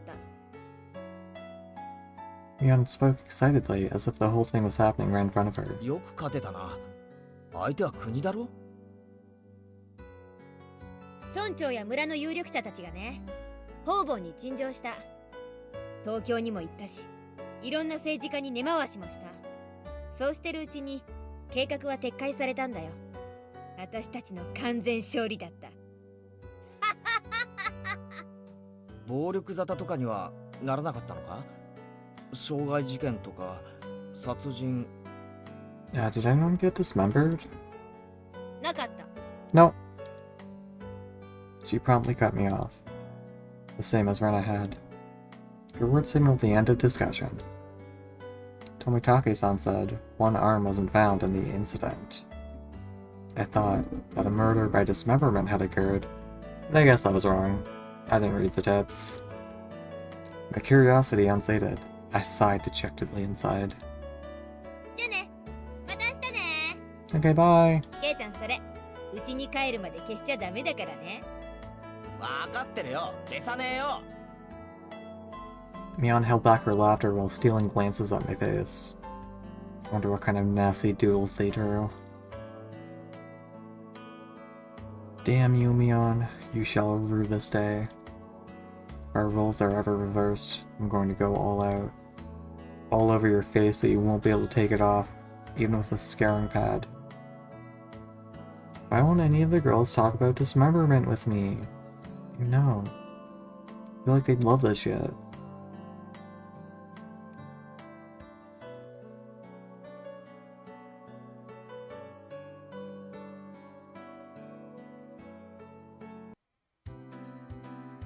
た。Mion spoke excitedly, as if the whole thing was happening right in front of her. よく勝てたな。相手は国だろ。村長や村の有力者たちがね、方々に陳情した。東京にも行ったし、いろんな政治家に根回しもした。そうしてるうちに計画は撤回されたんだよ。私たちの完全勝利だった。暴力沙汰とかにはならなかったのか？傷害事件とか殺人。Yeah, did anyone get dismembered? なかった。No. She promptly cut me off. The same as Rena had. Her word signaled the end of discussion. Tomitake-san said one arm wasn't found in the incident. I thought that a murder by dismemberment had occurred, but I guess I was wrong. I didn't read the tips. My curiosity unsated, I sighed dejectedly inside. じゃあね。また明日ね。 Okay, bye. ケイちゃんそれ、うちに帰るまで消しちゃダメだからね。わかってるよ。消さねえよ。Mion held back her laughter while stealing glances at my face. I wonder what kind of nasty doodles they drew. Damn you, Mion. You shall rue this day. If our roles are ever reversed, I'm going to go all out. All over your face so you won't be able to take it off, even with a scaring pad. Why won't any of the girls talk about dismemberment with me? You know. I feel like they'd love this shit.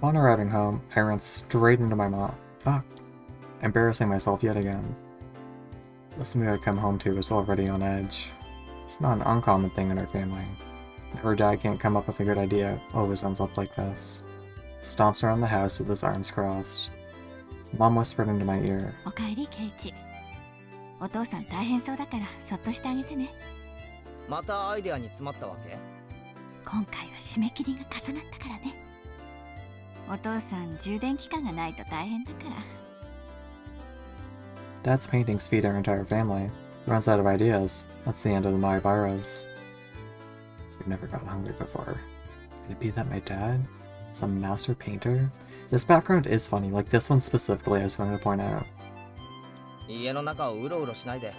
Upon arriving home, I ran straight into my mom. Embarrassing myself yet again. This mood I come home to is already on edge. It's not an uncommon thing in our family. If her dad can't come up with a good idea, it always ends up like this. Stomps around the house with his arms crossed. Mom whispered into my ear. おかえり、ケイチ。お父さん大変そうだからそっとしてあげてね。またアイデアに詰まったわけ？今回は締め切りが重なったからね。お父さん充電期間がないと大変だから。Dad's paintings feed our entire family. Runs out of ideas. That's the end of the Mayabaras. We've never gotten hungry before. Could it be that my dad? Some master painter? This background is funny, like this one specifically I was going to point out. 家の中をうろうろしないで、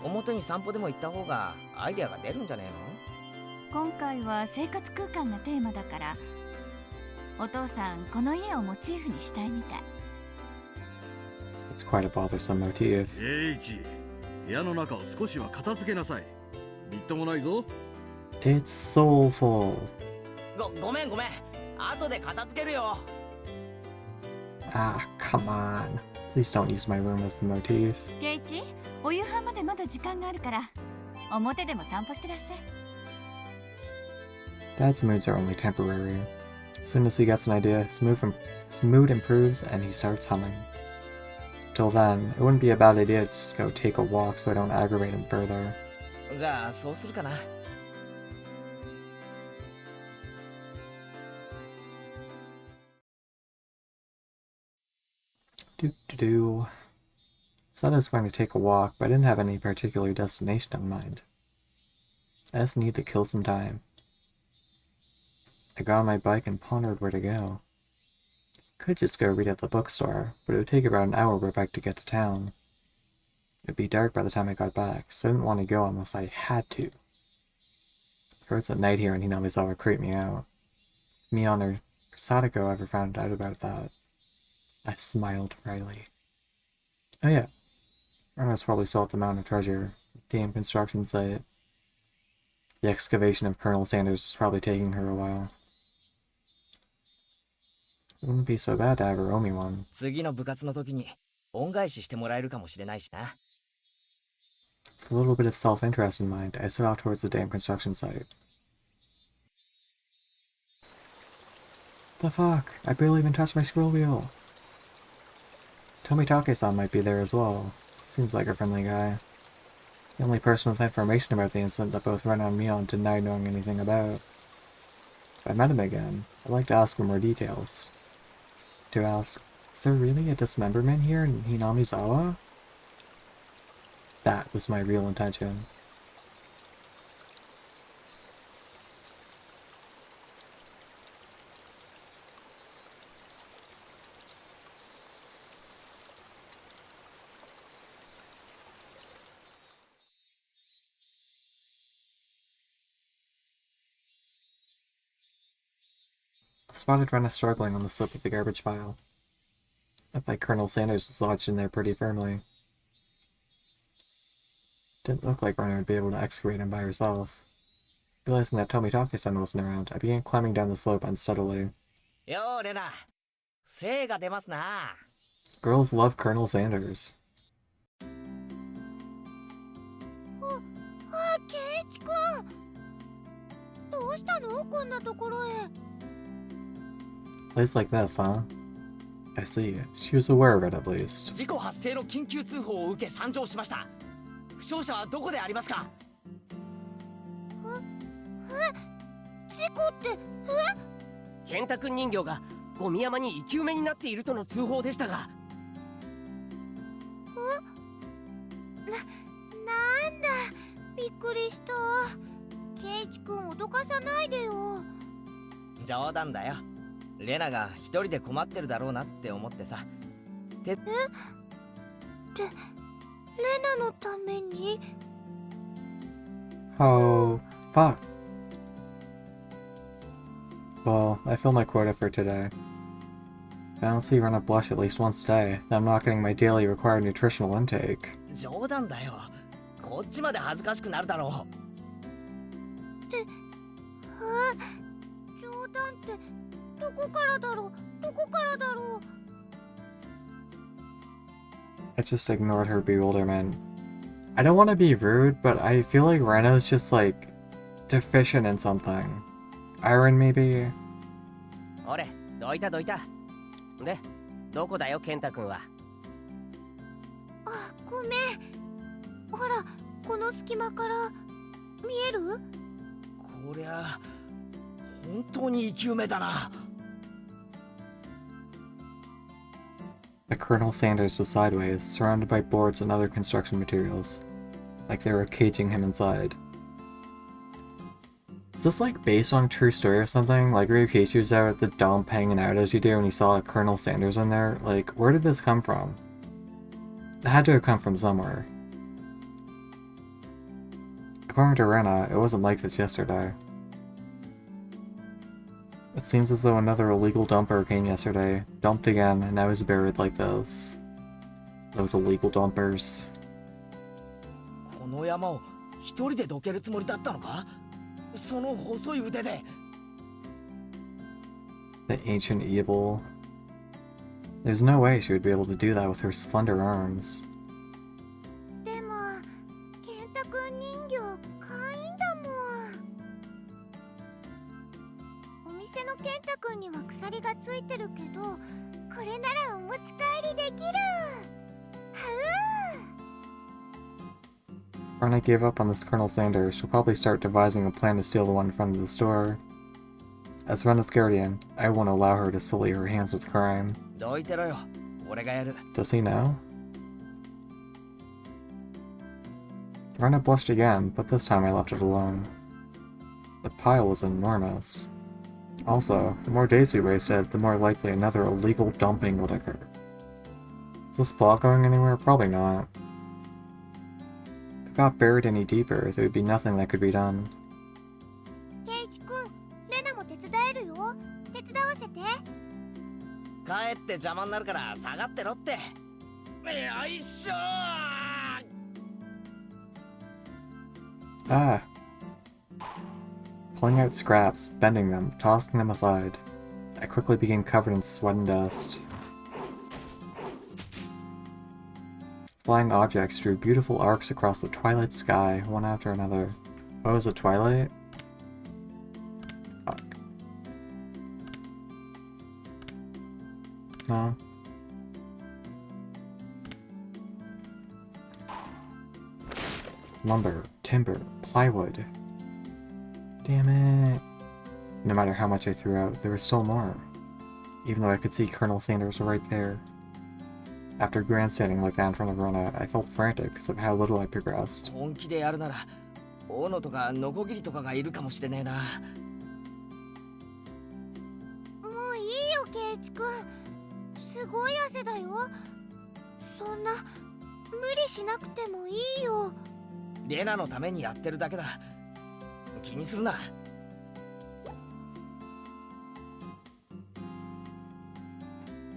表に散歩でも行った方がアイデアが出るんじゃねえの？今回は生活空間がテーマだから、お父さんこの家をモチーフにしたいみたい。It's quite a bothersome motif. エイジ、部屋の中を少しは片付けなさい。みっともないぞ。It's soulful. ごめん。後で片付けるよ。Ah, come on. Please don't use my room as the motif. ケイチ、お夕飯までまだ時間があるから、表でも散歩してらっしゃい。Dad's moods are only temporary. As soon as he gets an idea, his mood improves and he starts humming. Till then, it wouldn't be a bad idea to just go take a walk so I don't aggravate him further. じゃあそうするかな。Do-do-do. Said I was going to take a walk, but I didn't have any particular destination in mind. I just needed to kill some time. I got on my bike and pondered where to go. Could just go read at the bookstore, but it would take about an hour by bike to get to town. It'd be dark by the time I got back, so I didn't want to go unless I had to. It's at night here and Hinamizawa would creep me out. If Mion or Sadako ever found out about that. I smiled wryly. Oh yeah, Rena's probably still at the Mountain of Treasure, damn construction site. The excavation of Colonel Sanders was probably taking her a while. It wouldn't be so bad to have her owe me one. 次の部活の時に恩返ししてもらえるかもしれないしな。 With a little bit of self-interest in mind, I set off towards the damn construction site. The fuck? I barely even touched my scroll wheel. Tomitake-san might be there as well. Seems like a friendly guy. The only person with information about the incident that both Rena and Mion denied knowing anything about. If I met him again, I'd like to ask for more details. To ask, is there really a dismemberment here in Hinamizawa? That was my real intention. I spotted Rena struggling on the slip of the garbage pile. Looked like Colonel Sanders was lodged in there pretty firmly. Didn't look like Rena would be able to excavate him by herself. Realizing that Tomitake-san wasn't around, I began climbing down the slope unsteadily. Yo, Rena. 精が出ますな。 Girls love Colonel Sanders. ケイチ君。どうしたのこんなところへ。 Place like this, huh? I see. She was aware of it at least. 事故発生の緊急通報を受け参上しました。負傷者はどこでありますか？事故って、健太くん人形がゴミ山に生き埋めになっているとの通報でしたが。なんだ、びっくりした。ケイチ君脅かさないでよ。冗談だよ。レナが一人で困ってるだろうなって思ってさ。レナのために？ Oh, fuck. Well, I filled my quota for today. If I don't see Rena blush at least once a day, then I'm not getting my daily required nutritional intake. 冗談だよ。こっちまで恥ずかしくなるだろう。冗談ってどこからだろう？どこからだろう？ I just ignored her bewilderment. I don't want to be rude, but I feel like Rena's just like deficient in something. Iron maybe? 俺、どいたどいた。で、どこだよ、健太くんは。あ、ごめん。ほら、この隙間から見える？こりゃ本当に生き埋めだな。 But Colonel Sanders was sideways, surrounded by boards and other construction materials, like they were caging him inside. Is this like based on a true story or something? Like Ryukishi was out at the dump hanging out as you do and he saw Colonel Sanders in there? Like, where did this come from? It had to have come from somewhere. According to Rena, it wasn't like this yesterday. It seems as though another illegal dumper came yesterday, dumped again, and now is buried like this. Those illegal dumpers. この山を一人でどけるつもりだったのか？その細い腕で。 The ancient evil. There's no way she would be able to do that with her slender arms. でも、ケンタ君人形可愛いんだもん。お店のケンタ君には鎖がついてるけど、これならお持ち帰りできる。When I gave up on this Colonel Sanders, she'll probably start devising a plan to steal the one in front of the store. As Rena's guardian, I won't allow her to sully her hands with crime. どいてろよ。俺がやる。 Does he know? Rena blushed again, but this time I left it alone. The pile was enormous. Also, the more days we wasted, the more likely another illegal dumping would occur. Is this plot going anywhere? Probably not. If it got buried any deeper, there would be nothing that could be done. ケイチ君、レナも手伝えるよ。手伝わせて。帰って邪魔になるから下がってろって。よいしょー。 Ah! Pulling out scraps, bending them, tossing them aside. I quickly became covered in sweat and dust. Flying objects drew beautiful arcs across the twilight sky, one after another. Oh, is it twilight? Fuck. No. Lumber, timber, plywood. Damn it. No matter how much I threw out, there was still more. Even though I could see Colonel Sanders right there. After grandstanding like that in front of Rona, I felt frantic because of how little I progressed. 本気でやるなら、大野とかノコギリとかがいるかもしれねえな。もういいよ、ケイチ君。すごい汗だよ。そんな無理しなくてもいいよ。レナのためにやってるだけだ。気にするな。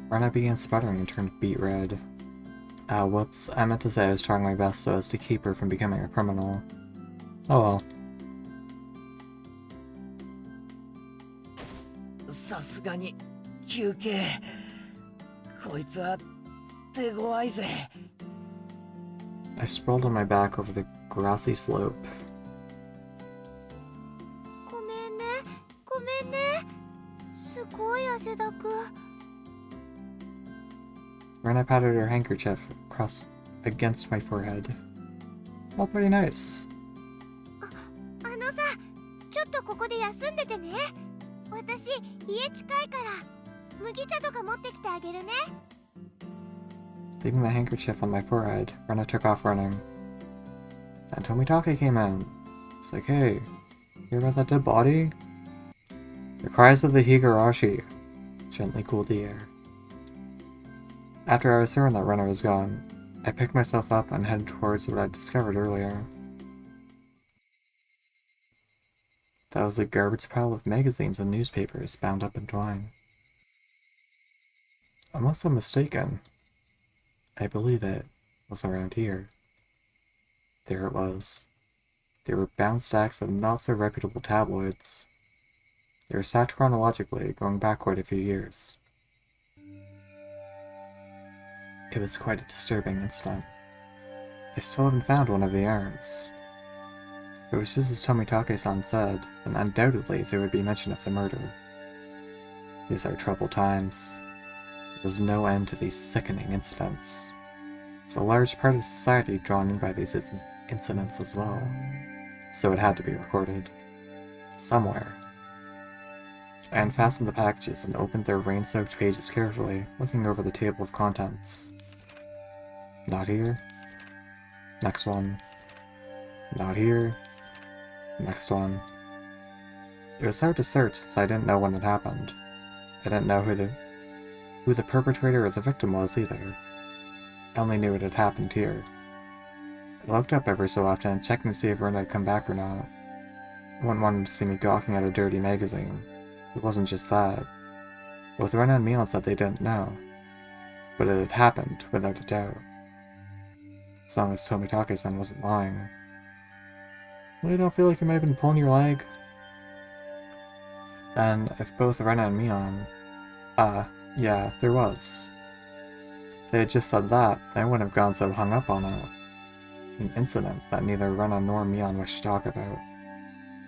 Rona began sputtering and turned beet red. Ah, whoops. I meant to say I was trying my best so as to keep her from becoming a criminal. Oh well. さすがに休憩。こいつは手強いぜ。I sprawled on my back over the grassy slope. ごめんね、ごめんね。すごい汗だく。Rena patted her handkerchief across against my forehead. Felt pretty nice. あのさ、ちょっとここで休んでてね。私、家近いから、麦茶とか持ってきてあげるね。Leaving the handkerchief on my forehead, Rena took off running. And Tomitake came in. It's like, hey, hear about that dead body? The cries of the higurashi gently cooled the air. After I was certain that Rena was gone, I picked myself up and headed towards what I'd discovered earlier. That was a garbage pile of magazines and newspapers bound up in twine. Unless I'm mistaken, I believe it was around here. There it was. There were bound stacks of not-so-reputable tabloids. They were stacked chronologically, going back quite a few years. It was quite a disturbing incident. I still haven't found one of the urns. If it was just as Tomitake-san said, then undoubtedly there would be mention of the murder. These are troubled times. There was no end to these sickening incidents. It's a large part of society drawn in by these incidents as well. So it had to be recorded. Somewhere. I unfastened the packages and opened their rain-soaked pages carefully, looking over the table of contents. Not here. Next one. Not here. Next one. It was hard to search since I didn't know when it happened. I didn't know who the perpetrator or the victim was either. I only knew it had happened here. I looked up every so often, checking to see if Rena had come back or not. I wouldn't want him to see me gawking at a dirty magazine. It wasn't just that. Both Rena and Mion said they didn't know. But it had happened, without a doubt. As long as Tomitake-san wasn't lying. You don't feel like you might have been pulling your leg? Then, if both Rena and Mion... yeah, there was. If they had just said that, then I wouldn't have gone so hung up on it. An incident that neither Rena nor Mion wished to talk about.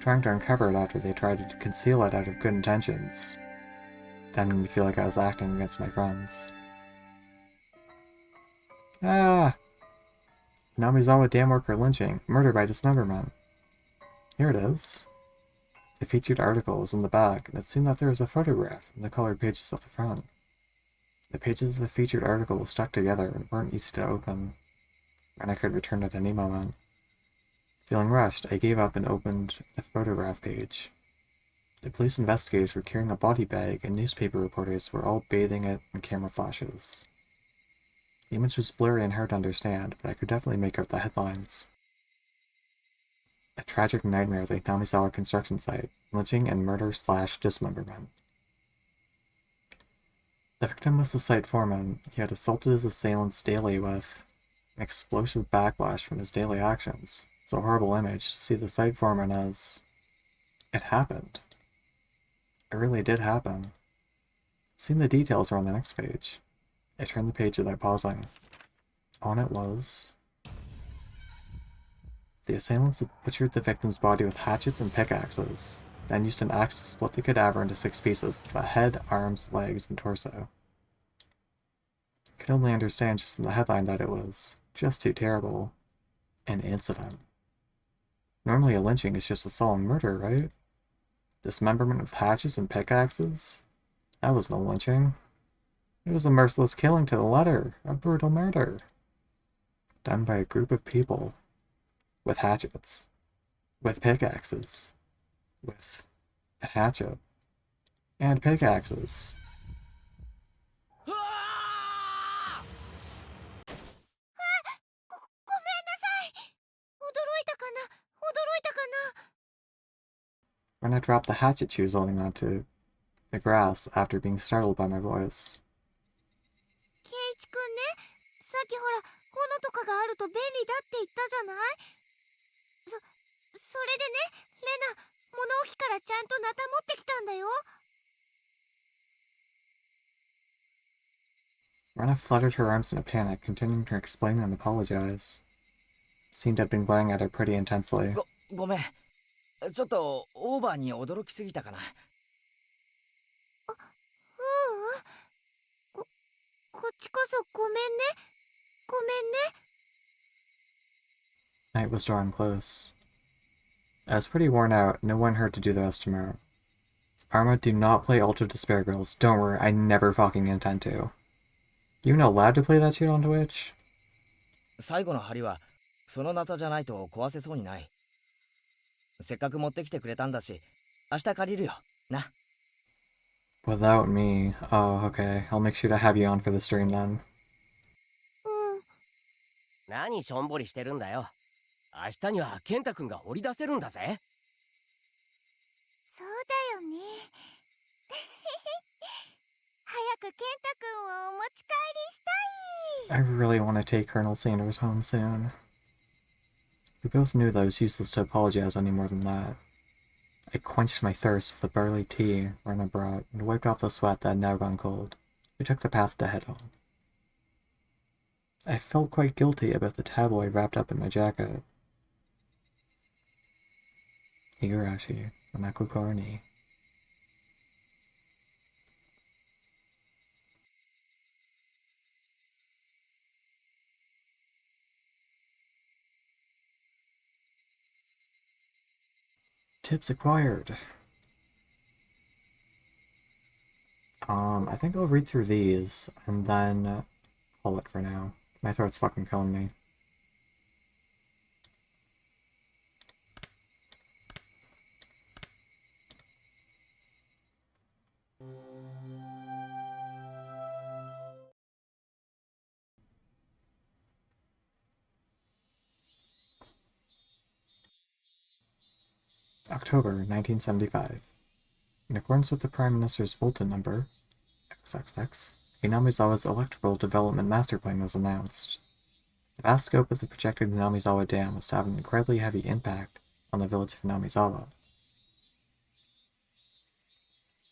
Trying to uncover it after they tried to conceal it out of good intentions. That made me feel like I was acting against my friends. Ah! Namizawa dam worker lynching, murder by dismemberment. Here it is. The featured article was in the back, and it seemed that there was a photograph in the colored pages at the front. The pages of the featured article were stuck together and weren't easy to open, and I could return at any moment. Feeling rushed, I gave up and opened the photograph page. The police investigators were carrying a body bag, and newspaper reporters were all bathing it in camera flashes. The image was blurry and hard to understand, but I could definitely make out the headlines. A tragic nightmare at the Namisawa construction site, lynching and murder/dismemberment. The victim was the site foreman. He had assaulted his assailants daily with an explosive backlash from his daily actions. It's a horrible image to see the site foreman as... It happened. It really did happen. Seeing the details are on the next page. I turned the page without pausing. On it was... The assailants had butchered the victim's body with hatchets and pickaxes, then used an axe to split the cadaver into 6 pieces, the head, arms, legs, and torso. I could only understand just from the headline that it was just too terrible. An incident. Normally a lynching is just a solemn murder, right? Dismemberment with hatchets and pickaxes? That was no lynching. It was a merciless killing to the letter, a brutal murder. Done by a group of people. With hatchets. With pickaxes. With a hatchet. And pickaxes. 驚いたかな驚いたかな When I dropped the hatchet she was holding onto the grass after being startled by my voice. ケイチくんね、さっきほら斧とかがあると便利だって言ったじゃない。それでね、レナ、物置からちゃんとナタ持ってきたんだよ。Rena fluttered her arms in a panic, continuing to explain and apologize. Seemed to have been glaring at her pretty intensely. ごめん。ちょっとオーバーに驚きすぎたかな。こっちこそごめんね。ごめんね。Night was drawing close. I was pretty worn out, no one hurt to do the rest tomorrow. Arma, do not play Ultra Despair Girls. Don't worry, I never fucking intend to. You even allowed to play that shit on Twitch? 最後の針はそのナタじゃないと壊せそうにない。せっかく持ってきてくれたんだし、明日借りるよ。な。Without me. Oh, okay. I'll make sure to have you on for the stream then. 何しょんぼりしてるんだよ。明日には健太くんが掘り出せるんだぜ。そうだよね。早く健太くんをお持ち帰りしたい。I really want to take Colonel Sanders home soon. We both knew that it was useless to apologize any more than that. I quenched my thirst with the barley tea Rena brought and wiped off the sweat that had now gone cold. We took the path to head home. I felt quite guilty about the tabloid wrapped up in my jacket. Higurashi, Anakukoro ni. Tips acquired. I think I'll read through these and then call it for now. My throat's fucking killing me. October 1975. In accordance with the Prime Minister's bulletin number, XXX, Hinamizawa's electrical development master plan was announced. The vast scope of the projected Hinamizawa Dam was to have an incredibly heavy impact on the village of Hinamizawa.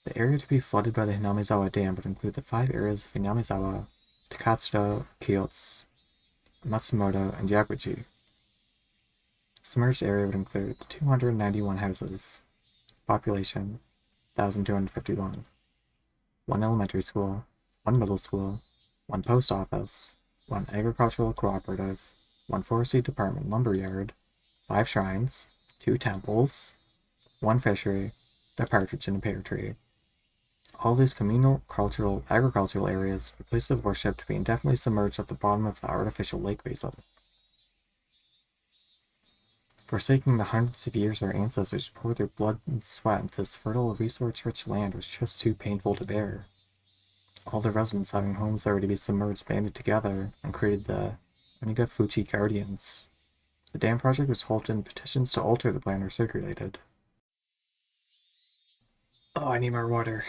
The area to be flooded by the Hinamizawa Dam would include the 5 areas of Hinamizawa, Takatsudo, Kyotsu, Matsumoto, and Yaguchi. The submerged area would include 291 houses, population 1,251, 1 elementary school, 1 middle school, 1 post office, 1 agricultural cooperative, 1 forestry department lumberyard, 5 shrines, 2 temples, 1 fishery, a partridge and a pear tree. All these communal, cultural, agricultural areas are places of worship to be indefinitely submerged at the bottom of the artificial lake basin. Forsaking the hundreds of years our ancestors poured their blood and sweat into this fertile, resource-rich land was just too painful to bear. All the residents having homes that were to be submerged banded together and created the Onigafuchi Guardians. The dam project was halted and petitions to alter the plan were circulated. Oh, I need more water.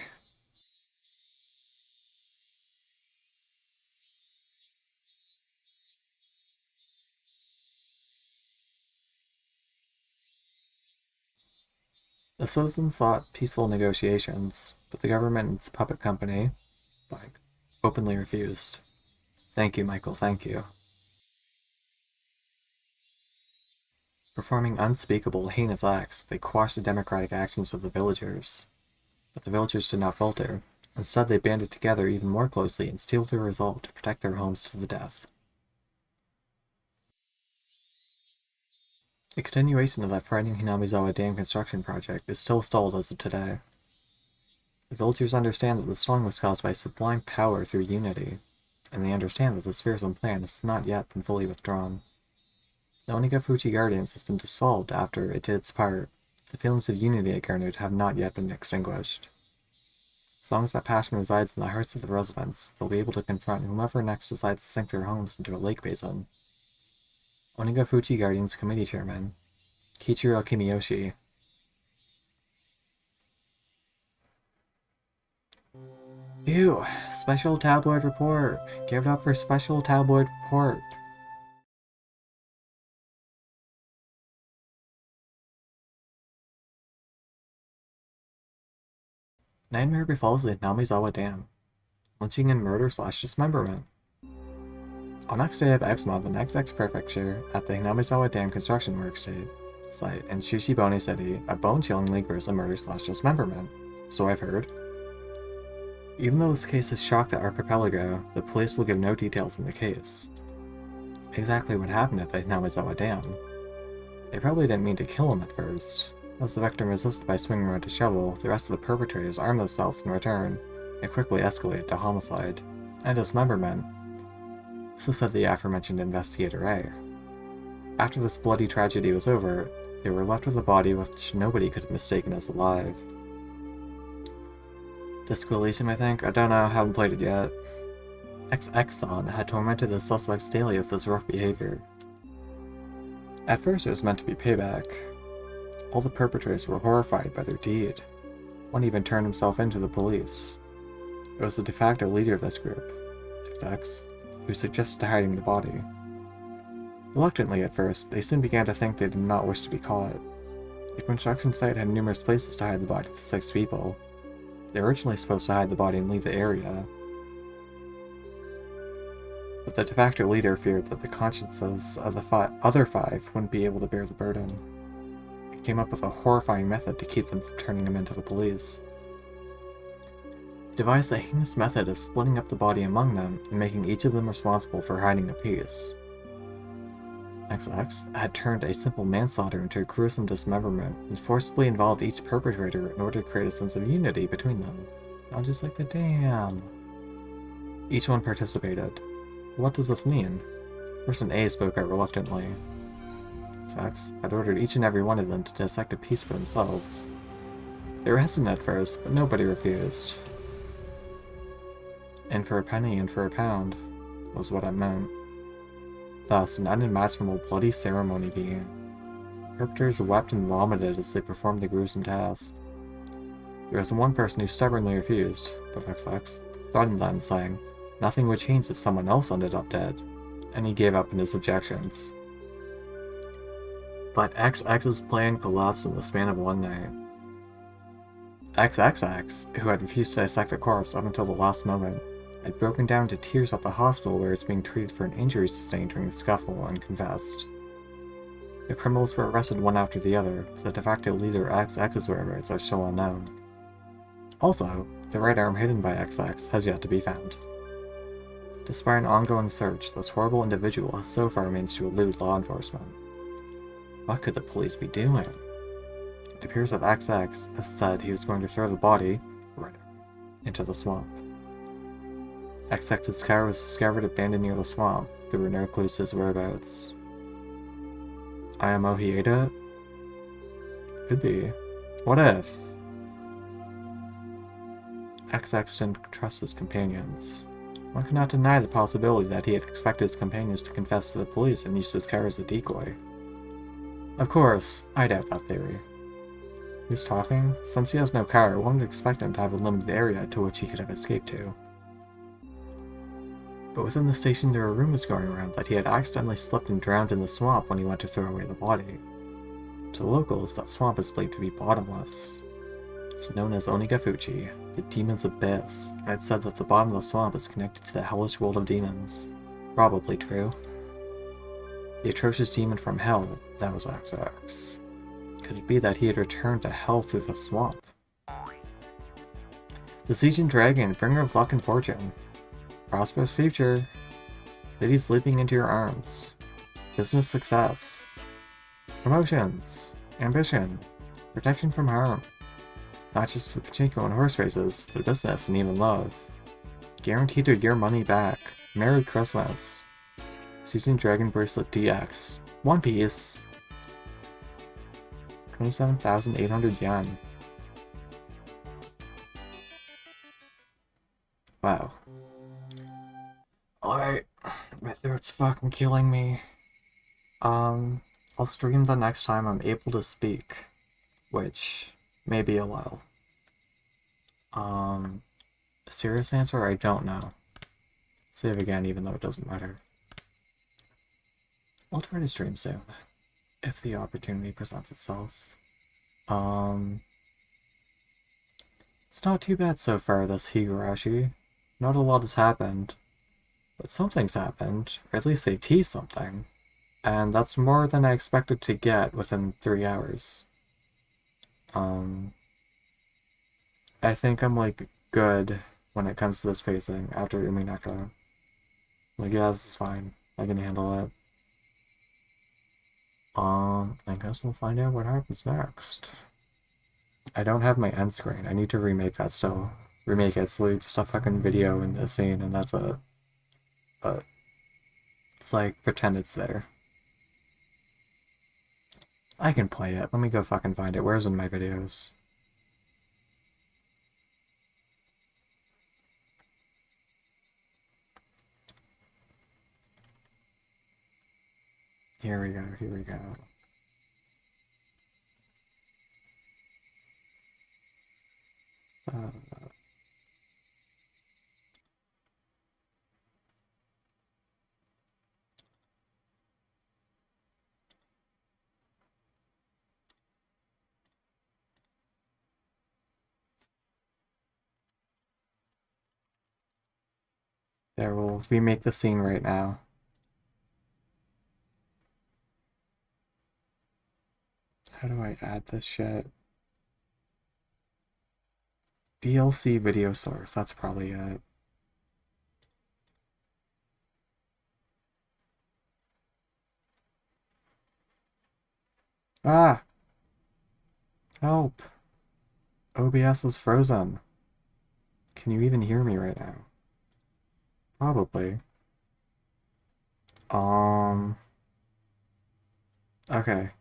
The citizens sought peaceful negotiations, but the government and its puppet company, openly refused. Thank you, Michael, thank you. Performing unspeakable, heinous acts, they quashed the democratic actions of the villagers. But the villagers did not falter. Instead, they banded together even more closely and steeled their resolve to protect their homes to the death. The continuation of that frightening Hinamizawa Dam construction project is still stalled as of today. The villagers understand that the storm was caused by sublime power through unity, and they understand that this fearsome plan has not yet been fully withdrawn. The Onigafuchi Guardians has been dissolved after it did its part. The feelings of unity it garnered have not yet been extinguished. As long as that passion resides in the hearts of the residents, they'll be able to confront whomever next decides to sink their homes into a lake basin. Onigafuchi Guardians Committee Chairman, Kichiro Kimiyoshi. Phew! Special tabloid report! Give it up for special tabloid report! Nightmare befalls the Hinamizawa Dam. Lynching and murder/dismemberment. On next day of X month in XX Prefecture, at the Hinamizawa Dam construction work site in Shishibone City, a bone-chillingly gruesome murder/dismemberment. So I've heard. Even though this case has shocked the archipelago, the police will give no details on the case. Exactly what happened at the Hinamizawa Dam. They probably didn't mean to kill him at first. As the victim resisted by swinging around a shovel, the rest of the perpetrators armed themselves in return. It quickly escalated to homicide and dismemberment. So said the aforementioned investigator A. After this bloody tragedy was over, they were left with a body which nobody could have mistaken as alive. Disco Elysium, I think? I don't know, haven't played it yet. XX-san had tormented the suspects daily with this rough behavior. At first it was meant to be payback. All the perpetrators were horrified by their deed. One even turned himself in to the police. It was the de facto leader of this group, XX, who suggested hiding the body. Reluctantly at first, they soon began to think they did not wish to be caught. The construction site had numerous places to hide the body of the 6 people. They were originally supposed to hide the body and leave the area. But the de facto leader feared that the consciences of the other 5 wouldn't be able to bear the burden. He came up with a horrifying method to keep them from turning him into the police. He devised a heinous method of splitting up the body among them and making each of them responsible for hiding a piece. XX had turned a simple manslaughter into a gruesome dismemberment and forcibly involved each perpetrator in order to create a sense of unity between them. Not just like the dam. Each one participated. What does this mean? Person A spoke out reluctantly. XX had ordered each and every one of them to dissect a piece for themselves. They were hesitant at first, but nobody refused. In for a penny, in for a pound, was what I meant. Thus, an unimaginable bloody ceremony began. Perpetrators wept and vomited as they performed the gruesome task. There was one person who stubbornly refused, but XX threatened them, saying nothing would change if someone else ended up dead, and he gave up in his objections. But XX's plan collapsed in the span of one night. XXX, who had refused to dissect the corpse up until the last moment, had broken down into tears at the hospital where he was being treated for an injury sustained during the scuffle and confessed. The criminals were arrested one after the other, but the de facto leader XX's whereabouts are still unknown. Also, the right arm hidden by XX has yet to be found. Despite an ongoing search, this horrible individual has so far managed to elude law enforcement. What could the police be doing? It appears that XX has said he was going to throw the body into the swamp. XX's car was discovered abandoned near the swamp. There were no clues to his whereabouts. I am Hieda? Could be. What if? XX didn't trust his companions. One could not deny the possibility that he had expected his companions to confess to the police and used his car as a decoy. Of course, I doubt that theory. Who's talking? Since he has no car, one would expect him to have a limited area to which he could have escaped to. But within the station there were rumors going around that he had accidentally slipped and drowned in the swamp when he went to throw away the body. To locals, that swamp is believed to be bottomless. It's known as Onigafuchi, the Demon's Abyss, and it's said that the bottom of the swamp is connected to the hellish world of demons. Probably true. The atrocious demon from hell, that was XX. Could it be that he had returned to hell through the swamp? The Sieging Dragon, bringer of luck and fortune. Prosperous future. Ladies leaping into your arms. Business success. Promotions. Ambition. Protection from harm. Not just with pachinko and horse races, but business and even love. Guaranteed to get your money back. Merry Christmas. Sieging Dragon Bracelet DX. One piece. 27,800 yen. Wow. Alright. My throat's fucking killing me. I'll stream the next time I'm able to speak. Which may be a while. Serious answer, I don't know. Save again even though it doesn't matter. I'll try to stream soon. If the opportunity presents itself. It's not too bad so far, this higurashi. Not a lot has happened. But something's happened, or at least they teased something. And that's more than I expected to get within 3 hours. I think I'm, like, good when it comes to this pacing after Umineko. Like, yeah, this is fine. I can handle it. I guess we'll find out what happens next. I don't have my end screen. I need to remake that still. Remake it. It's literally just a fucking video in a scene, and that's it. But it's like, pretend it's there. I can play it. Let me go fucking find it. Where's in my videos? Here we go, here we go. There, we'll remake the scene right now. How do I add this shit? VLC video source, that's probably it. Ah! Help! OBS is frozen. Can you even hear me right now? Probably. Okay.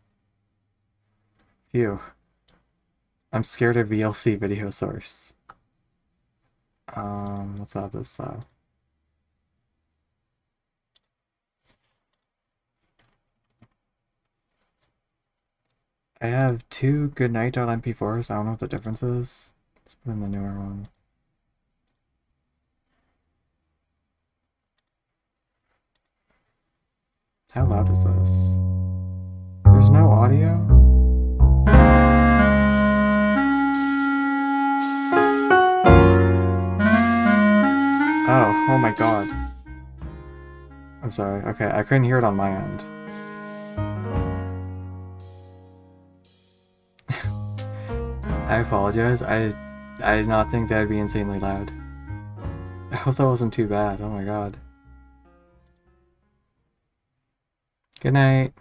Phew. I'm scared of VLC video source. Let's add this though. I have two goodnight.mp4s. I don't know what the difference is. Let's put in the newer one. How loud is this? There's no audio? Oh my god. I'm sorry. Okay, I couldn't hear it on my end. I apologize. I did not think that would be insanely loud. I hope that wasn't too bad. Oh my god. Good night.